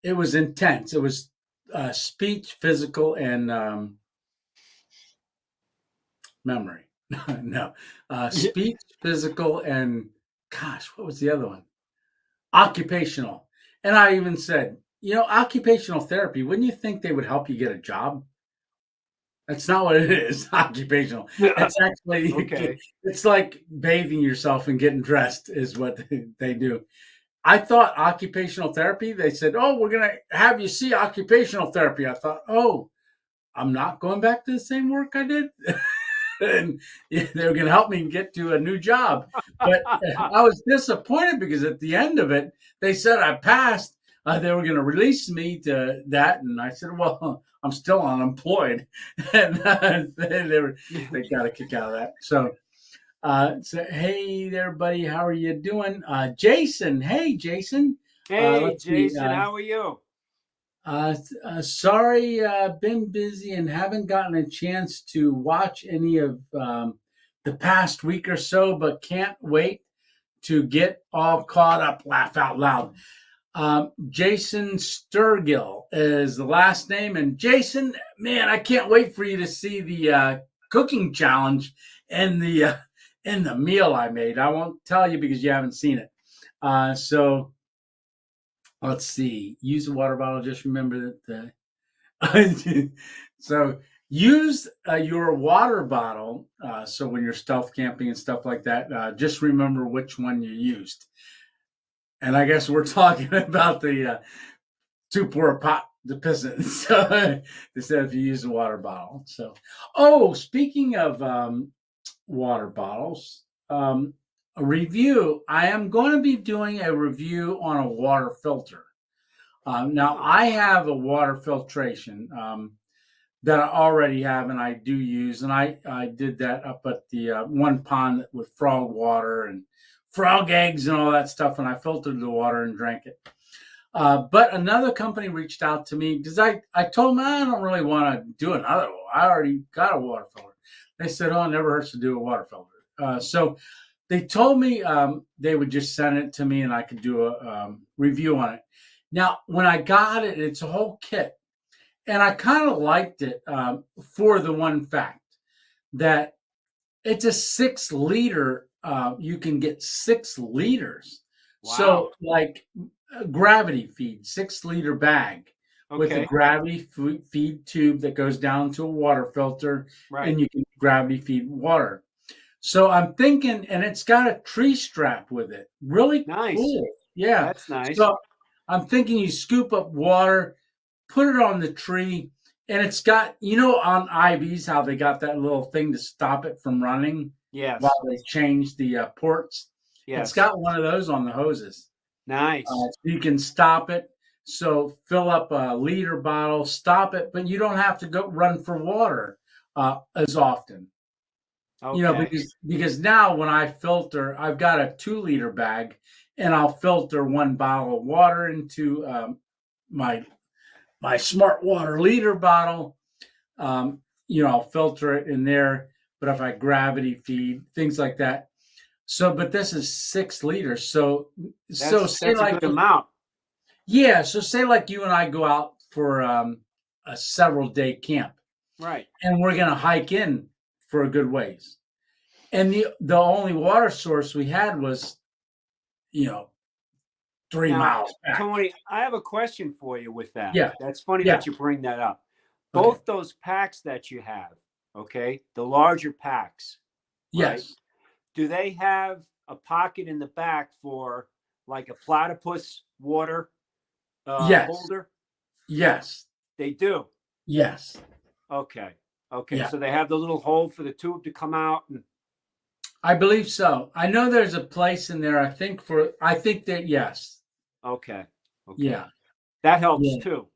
it was intense. It was speech, physical, and memory. No, speech, physical, and what was the other one? Occupational. And I even said, occupational therapy, wouldn't you think they would help you get a job? That's not what it is, occupational. It's actually, it's like bathing yourself and getting dressed is what they do. I thought occupational therapy, they said, oh, we're going to have you see occupational therapy. I thought, oh, I'm not going back to the same work I did. And they were going to help me get to a new job. But I was disappointed because at the end of it, they said I passed. They were going to release me to that. And I said, well, I'm still unemployed. And they got a kick out of that. So, hey there, buddy. How are you doing? Jason. Hey, Jason. Hey, Jason. How are you? Sorry, been busy and haven't gotten a chance to watch any of the past week or so, but can't wait to get all caught up. Laugh out loud. Jason Sturgill is the last name. And Jason, man, I can't wait for you to see the cooking challenge and the meal I made. I won't tell you because you haven't seen it. So let's see. Use a water bottle. Just remember that. So use your water bottle. So when you're stealth camping and stuff like that, just remember which one you used. And I guess we're talking about the to pour a pot to piss in. So instead if you use a water bottle. So, speaking of water bottles, a review. I am going to be doing a review on a water filter. Now I have a water filtration that I already have and I do use, and I did that up at the one pond with frog water and frog eggs and all that stuff, and I filtered the water and drank it. But another company reached out to me because I told them I don't really want to do another one. I already got a water filter. They said, it never hurts to do a water filter. So they told me they would just send it to me and I could do a review on it. Now, when I got it, it's a whole kit. And I kind of liked it for the one fact that it's a 6 liter. You can get 6 liters. Wow. So like gravity feed, 6 liter bag with a gravity feed tube that goes down to a water filter, and you can gravity feed water. So I'm thinking, and it's got a tree strap with it. Really nice. Cool. Yeah. That's nice. So I'm thinking you scoop up water, put it on the tree, and it's got, on IVs, how they got that little thing to stop it from running. Yes. While they change the ports. Yes. It's got one of those on the hoses. Nice. So you can stop it. So fill up a liter bottle, stop it, but you don't have to go run for water as often. Okay. Because now when I filter, I've got a 2 liter bag, and I'll filter 1 bottle of water into my smart water liter bottle. I'll filter it in there, but if I gravity feed, things like that. So, but this is 6 liters. So say like a good amount. Yeah. So say like you and I go out for a several day camp. Right. And we're going to hike in for a good ways. And the only water source we had was, 3 miles back. Tony, I have a question for you with that. Yeah. That's funny that you bring that up. Both those packs that you have, the larger packs. Right? Yes. Do they have a pocket in the back for like a platypus water holder? Yes. They do? Yes. Okay. Yeah. So they have the little hole for the tube to come out? I believe so. I know there's a place in there, I think that, yes. Okay. Yeah. That helps too.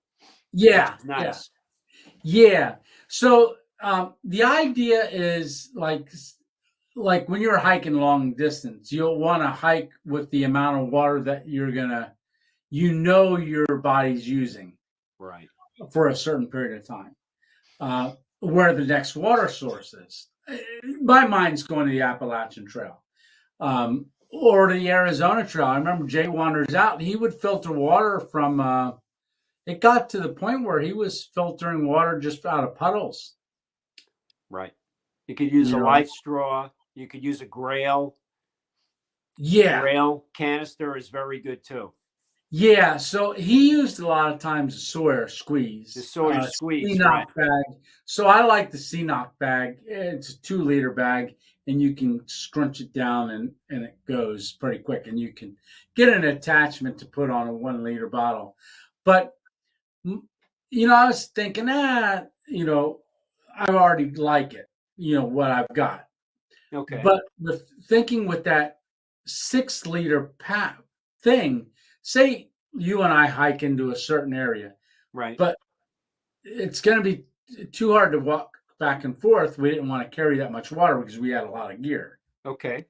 Yeah. Nice. Yeah. So the idea is like when you're hiking long distance, you'll want to hike with the amount of water that you're gonna, your body's using, right, for a certain period of time. Where the next water source is. My mind's going to the Appalachian Trail, or the Arizona Trail. I remember Jay wanders out, and he would filter water from. It got to the point where he was filtering water just out of puddles. Right. You could use a life straw. You could use a Grail. Yeah. Grail canister is very good too. Yeah. So he used a lot of times the Sawyer squeeze. The Sawyer squeeze. CNOC bag. So I like the CNOC bag. It's a 2 liter bag, and you can scrunch it down and it goes pretty quick. And you can get an attachment to put on a 1 liter bottle. But, I was thinking, I already like it, what I've got. Okay. But thinking with that 6 liter pack thing, say you and I hike into a certain area, right? But it's going to be too hard to walk back and forth. We didn't want to carry that much water because we had a lot of gear. Okay.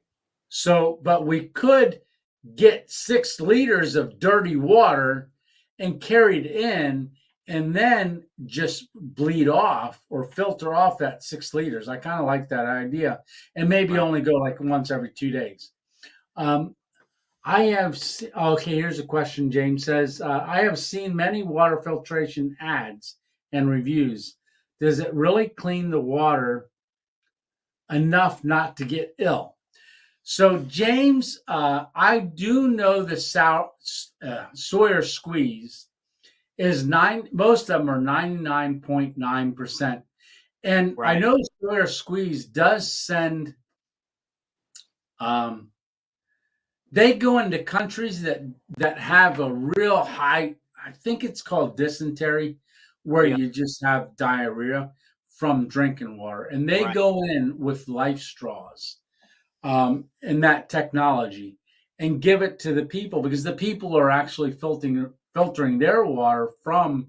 So, but we could get 6 liters of dirty water and carry it in, and then just bleed off or filter off that 6 liters. I kind of like that idea, and maybe only go like once every 2 days. I have, here's a question. James says, I have seen many water filtration ads and reviews. Does it really clean the water enough not to get ill? So James, I do know the Sawyer squeeze is most of them are 99.9%. And I know Sawyer Squeeze does send, they go into countries that have a real high, I think it's called dysentery, where you just have diarrhea from drinking water. And they go in with life straws and that technology and give it to the people, because the people are actually filtering their water from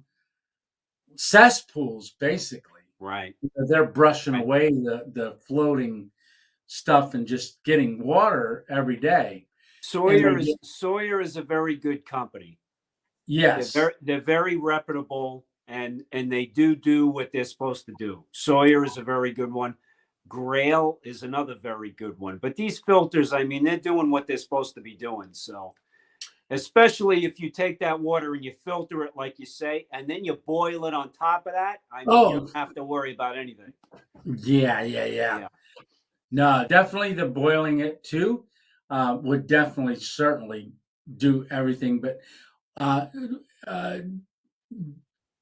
cesspools, basically. Right. They're brushing away the floating stuff and just getting water every day. Sawyer is a very good company. Yes. They're very reputable, and they do what they're supposed to do. Sawyer is a very good one. Grail is another very good one. But these filters, I mean, they're doing what they're supposed to be doing. So, especially if you take that water and you filter it, like you say, and then you boil it on top of that, I mean, you don't have to worry about anything. Yeah. No, definitely the boiling it too would definitely certainly do everything. But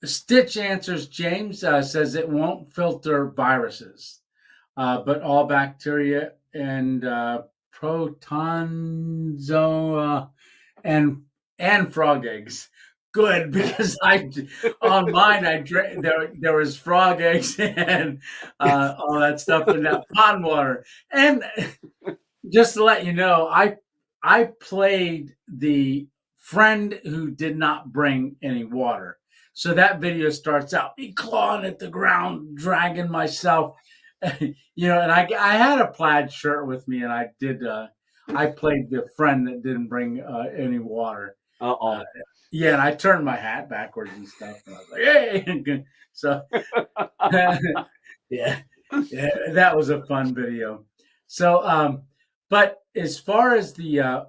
Stitch Answers James says it won't filter viruses. But all bacteria and protozoa and frog eggs. Good, because on mine I drank there was frog eggs and all that stuff in that pond water. And just to let you know, I played the friend who did not bring any water. So that video starts out me clawing at the ground, dragging myself. And I had a plaid shirt with me, and I played the friend that didn't bring any water. And I turned my hat backwards and stuff, and I was like, "Hey!" So, yeah, that was a fun video. So, but as far as the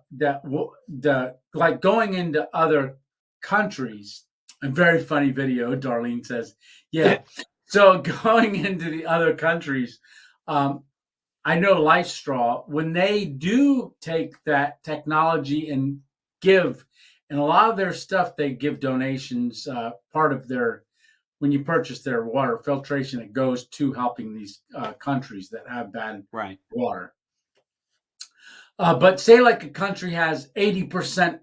like going into other countries, a very funny video. Darlene says, "Yeah." So going into the other countries, I know LifeStraw, when they do take that technology and give, and a lot of their stuff, they give donations, part of when you purchase their water filtration, it goes to helping these countries that have bad water. But say like a country has 80%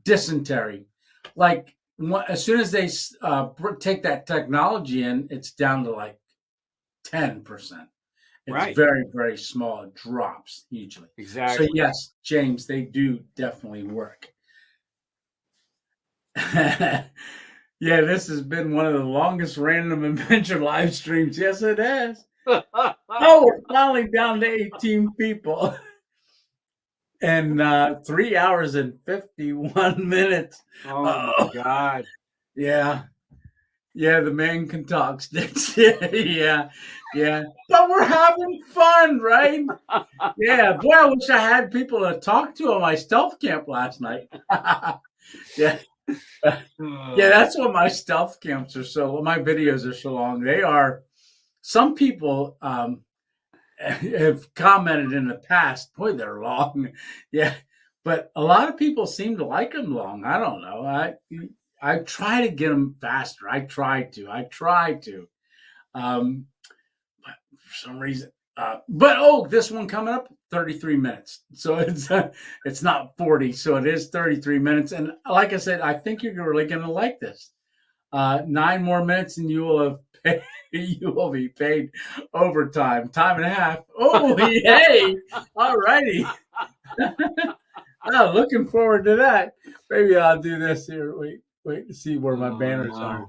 dysentery, like, as soon as they take that technology in, it's down to like 10%. It's very, very small. It drops hugely. Exactly. So yes, James, they do definitely work. Yeah, this has been one of the longest random adventure live streams. Yes, it has. We're finally down to 18 people. And 3 hours and 51 minutes. Oh my God. Yeah, the man can talk, Sticks. yeah. But we're having fun, right? Yeah, boy, I wish I had people to talk to on my stealth camp last night. Yeah, that's what my stealth camps are. My videos are so long. They are. Some people have commented in the past, boy, they're long. Yeah, but a lot of people seem to like them long. I don't know. I try to get them faster. I try to. But for some reason, this one coming up 33 minutes. So it's not 40. So it is 33 minutes. And like I said, I think you're really going to like this. 9 more minutes and you will have paid. You will be paid overtime, time and a half. Oh, yay! All righty. Looking forward to that. Maybe I'll do this here. Wait to see where my banners are.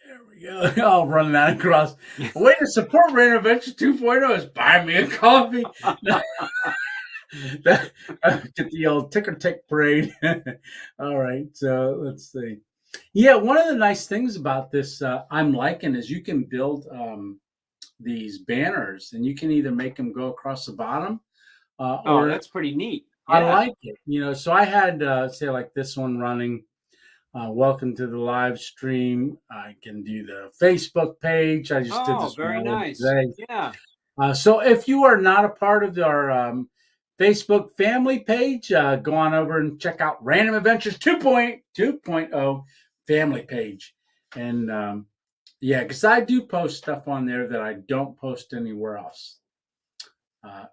There we go. I'll run that across. Way to support Random Adventure 2.0 is buy me a coffee. Get the old ticker tick parade. All right, so let's see. Yeah, one of the nice things about this I'm liking is you can build these banners, and you can either make them go across the bottom. Or that's pretty neat. Yeah. I like it. So I had say like this one running. Welcome to the live stream. I can do the Facebook page. I just did this. Very nice. Today. Yeah. So if you are not a part of our Facebook family page, go on over and check out Random Adventures 2.0 family page. And because I do post stuff on there that I don't post anywhere else.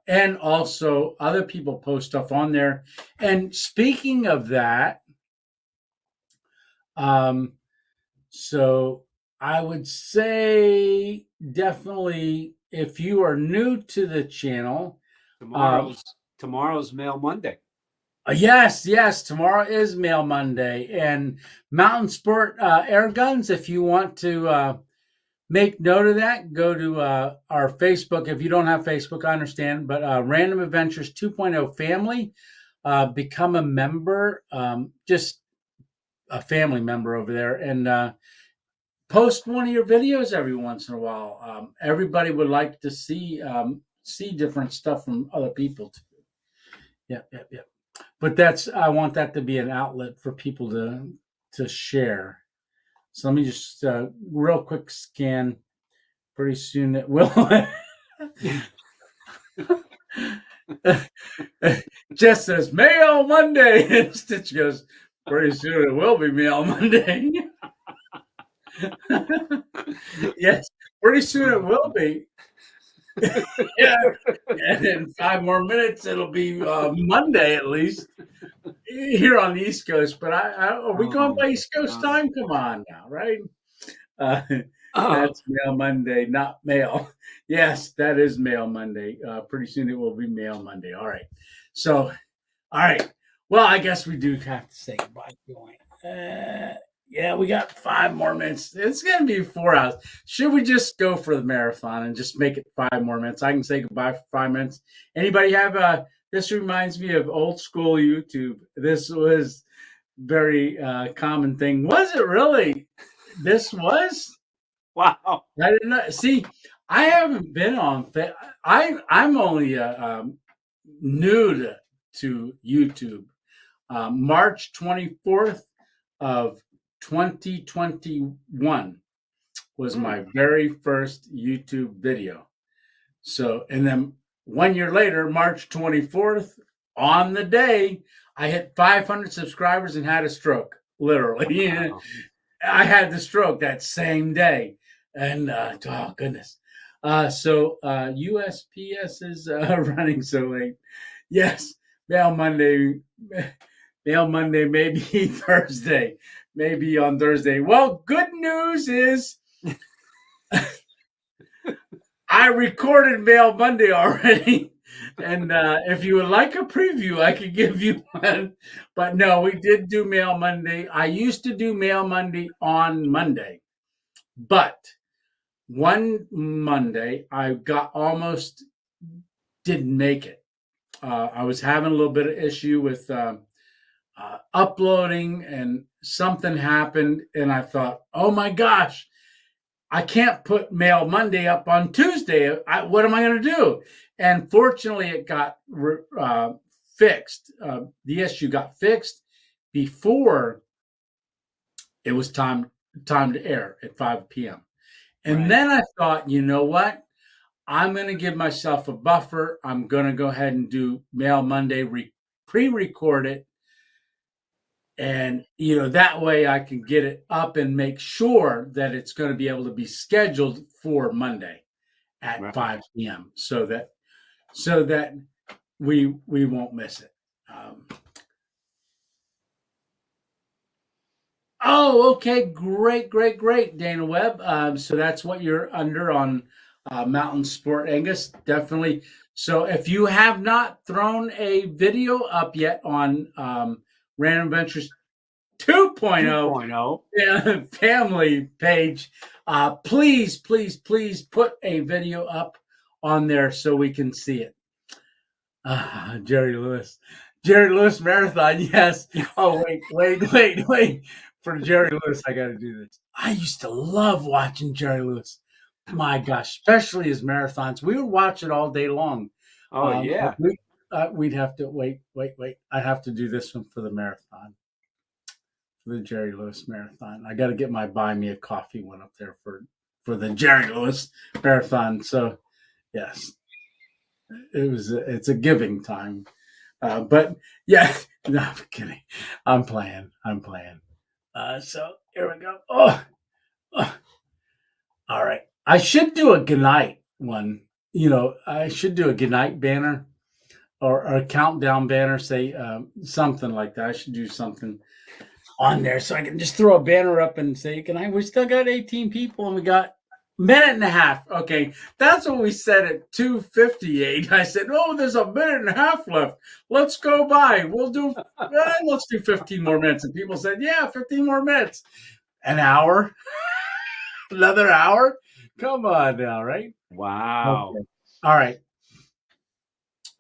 And also other people post stuff on there. And speaking of that, so I would say definitely if you are new to the channel, tomorrow's Mail Monday. Yes, tomorrow is Mail Monday. And Mountain Sport Air Guns, if you want to make note of that, go to our Facebook. If you don't have Facebook, I understand, but Random Adventures 2.0 family, become a member, just a family member over there, and post one of your videos every once in a while. Everybody would like to see different stuff from other people too. Yep. But I want that to be an outlet for people to share. So let me just real quick scan. Pretty soon it will. Jess says Mail Monday, and Stitch goes, pretty soon it will be Mail Monday. Yes, pretty soon it will be. Yeah, and in 5 more minutes it'll be Monday at least here on the East Coast. But are we going by East Coast time? Come on now, right? That's Mail Monday, not mail. Yes, that is Mail Monday. Pretty soon it will be Mail Monday. All right. So, all right. Well, I guess we do have to say goodbye. Yeah, we got 5 more minutes. It's going to be 4 hours. Should we just go for the marathon and just make it 5 more minutes? I can say goodbye for 5 minutes. Anybody have this reminds me of old school YouTube. This was very common thing. Was it really? This was? Wow. I didn't know. See, I haven't been on. I'm only new to YouTube. March 24th of 2021 was my very first YouTube video. So, and then 1 year later, March 24th, on the day, I hit 500 subscribers and had a stroke. Literally. Wow. I had the stroke that same day. And, oh, goodness. So USPS is running so late. Yes, Mail Monday, maybe Thursday. Maybe on Thursday. Well, good news is I recorded Mail Monday already. And if you would like a preview, I could give you one. But no, we did do Mail Monday. I used to do Mail Monday on Monday. But one Monday, I almost didn't make it. I was having a little bit of issue with uploading, and something happened, and I thought, oh my gosh, I can't put Mail Monday up on Tuesday. What am I going to do? And fortunately, it got fixed. The issue got fixed before it was time to air at 5 p.m. And then I thought, you know what? I'm going to give myself a buffer. I'm going to go ahead and do Mail Monday, pre-record it. And, that way I can get it up and make sure that it's going to be able to be scheduled for Monday at 5 p.m. so that we won't miss it. Oh, okay. Great, Dana Webb. So that's what you're under on Mountain Sport Angus. Definitely. So if you have not thrown a video up yet on Random Adventures 2.0 family page, please put a video up on there so we can see it. Jerry Lewis Marathon. Yes. Oh, wait. For Jerry Lewis, I got to do this. I used to love watching Jerry Lewis. My gosh, especially his marathons. We would watch it all day long. Oh, yeah. We'd have to wait. I have to do this one for the marathon, for the Jerry Lewis Marathon. I got to get my Buy Me a Coffee one up there for the Jerry Lewis Marathon. So, yes, it's a giving time. But yeah, no, I'm kidding. I'm playing. So, Here we go. Oh. All right. I should do a goodnight one. I should do a goodnight banner or a countdown banner, say something like that. I should do something on there so I can just throw a banner up and say, "Good night." We still got 18 people and we got a minute and a half. Okay. That's what we said at 2:58. I said, "Oh, there's a minute and a half left. Let's go by. Let's do 15 more minutes." And people said, "Yeah, 15 more minutes." An hour. Another hour? Come on now, right? Wow. Okay. All right.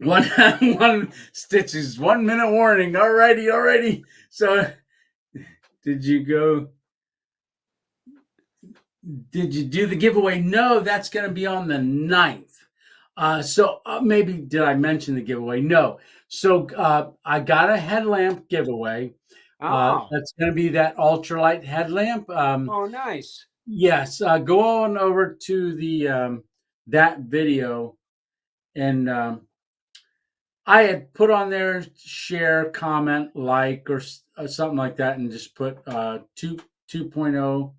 One stitches, 1 minute warning. Alrighty. So did you do the giveaway? No, that's going to be on the 9th. So maybe did I mention the giveaway? No. So I got a headlamp giveaway. That's going to be that ultralight headlamp. Oh, nice. Yes, go on over to the that video, and I had put on there share, comment, like, or something like that, and just put 2.0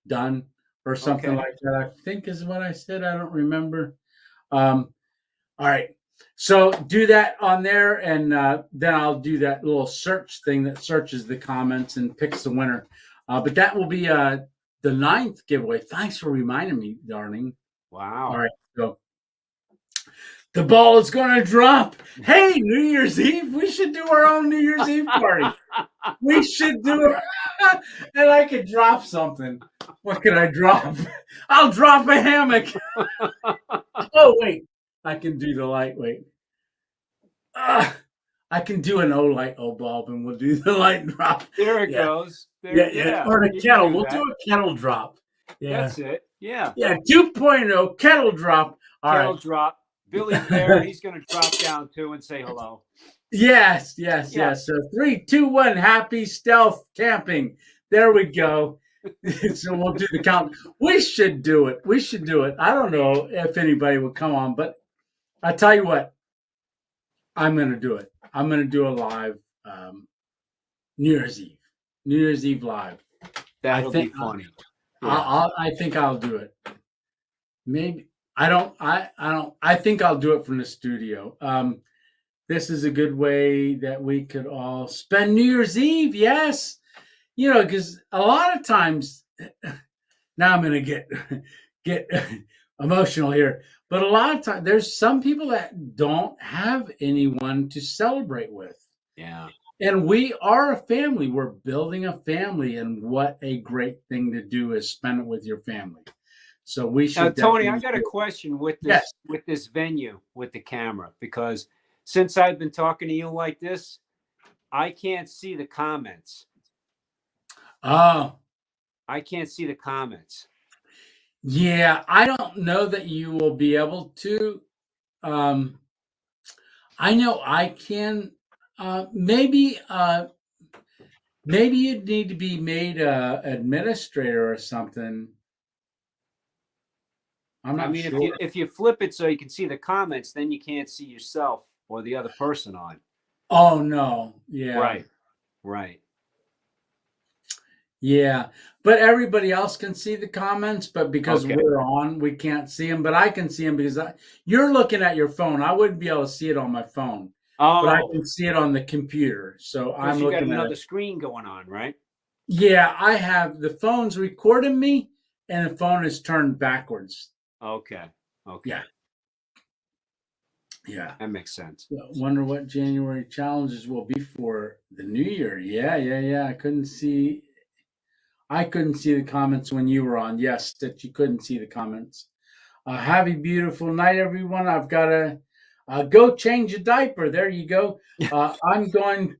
done or something like that. I think is what I said. I don't remember. All right, so do that on there, and then I'll do that little search thing that searches the comments and picks the winner. But that will be the 9th giveaway. Thanks for reminding me, darling. Wow. All right, so the ball is going to drop. Hey, New Year's Eve. We should do our own New Year's Eve party. We should do it. And I could drop something. What can I drop? I'll drop a hammock. Oh, wait. I can do the lightweight. I can do an light bulb, and we'll do the light drop. There it goes. Yeah. Or the kettle. We'll do a kettle drop. Yeah. That's it. Yeah. Yeah, 2.0 kettle drop. Kettle drop. Billy Bear, he's going to drop down too and say hello. Yes. So 3, 2, 1, happy stealth camping. There we go. So we'll do the count. We should do it. I don't know if anybody will come on, but I tell you what, I'm going to do it. I'm going to do a live New Year's Eve live. That'll be funny. I think I'll do it. Maybe I think I'll do it from the studio. This is a good way that we could all spend New Year's Eve. Yes. Because a lot of times now I'm going to get emotional here, but a lot of times there's some people that don't have anyone to celebrate with. Yeah. And we are a family. We're building a family, and what a great thing to do is spend it with your family. So we should. Now, Tony, I got a question with this with this venue with the camera, because since I've been talking to you like this, I can't see the comments. Oh. I can't see the comments. Yeah, I don't know that you will be able to. I know I can. Maybe you'd need to be made administrator or something. I'm not sure. If you flip it so you can see the comments, then you can't see yourself or the other person on. Oh no! Yeah. Right. Yeah, but everybody else can see the comments, but because we're on, we can't see them. But I can see them because you're looking at your phone. I wouldn't be able to see it on my phone. Oh, but I can see it on the computer. So I'm looking at another screen going on, right? Yeah, I have the phone's recording me, and the phone is turned backwards. Okay. Yeah, that makes sense. Wonder what January challenges will be for the new year. Yeah. I couldn't see the comments when you were on. Yes, that you couldn't see the comments. Have a beautiful night, everyone. I've got to go change a diaper. There you go. I'm going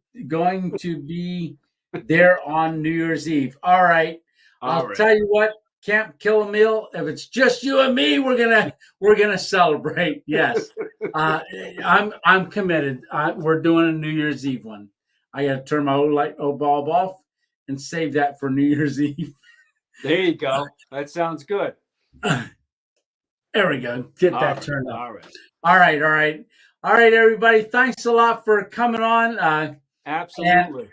to be there on New Year's Eve. All right. I'll tell you what. Camp Kill a Meal. If it's just you and me, we're gonna celebrate. Yes, I'm committed. We're doing a New Year's Eve one. I got to turn my old bulb off and save that for New Year's Eve. There you go. That sounds good. There we go. Get that turned off. All right, everybody. Thanks a lot for coming on. Absolutely.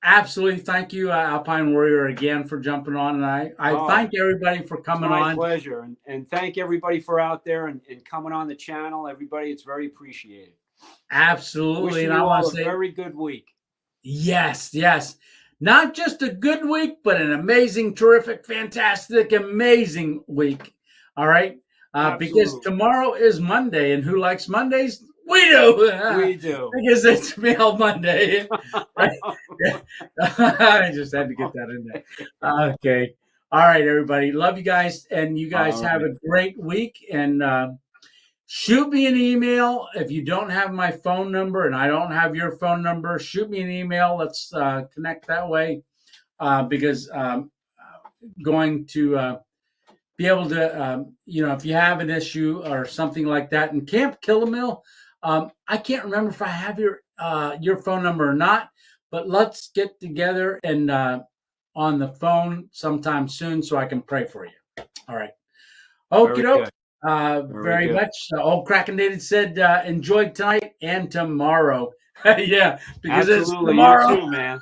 Absolutely. Thank you, Alpine Warrior, again for jumping on. And I thank everybody for coming on. My pleasure. And thank everybody for out there and coming on the channel. Everybody, it's very appreciated. Absolutely. Wishing and you I want all to a say, very good week. Yes. Not just a good week, but an amazing, terrific, fantastic, amazing week. All right. Because tomorrow is Monday, and who likes Mondays? We do. We do. Because it's Mail Monday. Right? I just had to get that in there. Okay. All right, everybody. Love you guys. And you guys have a great week. And shoot me an email. If you don't have my phone number and I don't have your phone number, shoot me an email. Let's connect that way. Because going to be able to, if you have an issue or something like that in Camp Killamille, I can't remember if I have your phone number or not, but let's get together and on the phone sometime soon so I can pray for you. All right. Okie doke. Very much. Old Kraken Dated said, enjoy tonight and tomorrow. Yeah, because it's tomorrow. You too, man.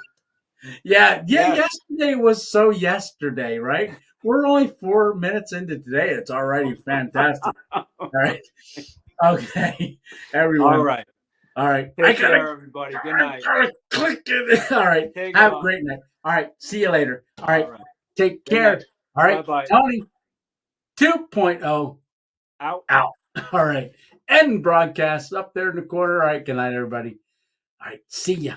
Yeah. Yesterday was so yesterday, right? We're only 4 minutes into today. It's already fantastic. All right. Okay, everyone. All right. Take care, everybody. Good night. Click it. All right. Have a great night. All right. See you later. All right. Take care. All right. Bye-bye. Tony 2.0 out. All right. End broadcast up there in the corner. All right. Good night, everybody. All right. See ya.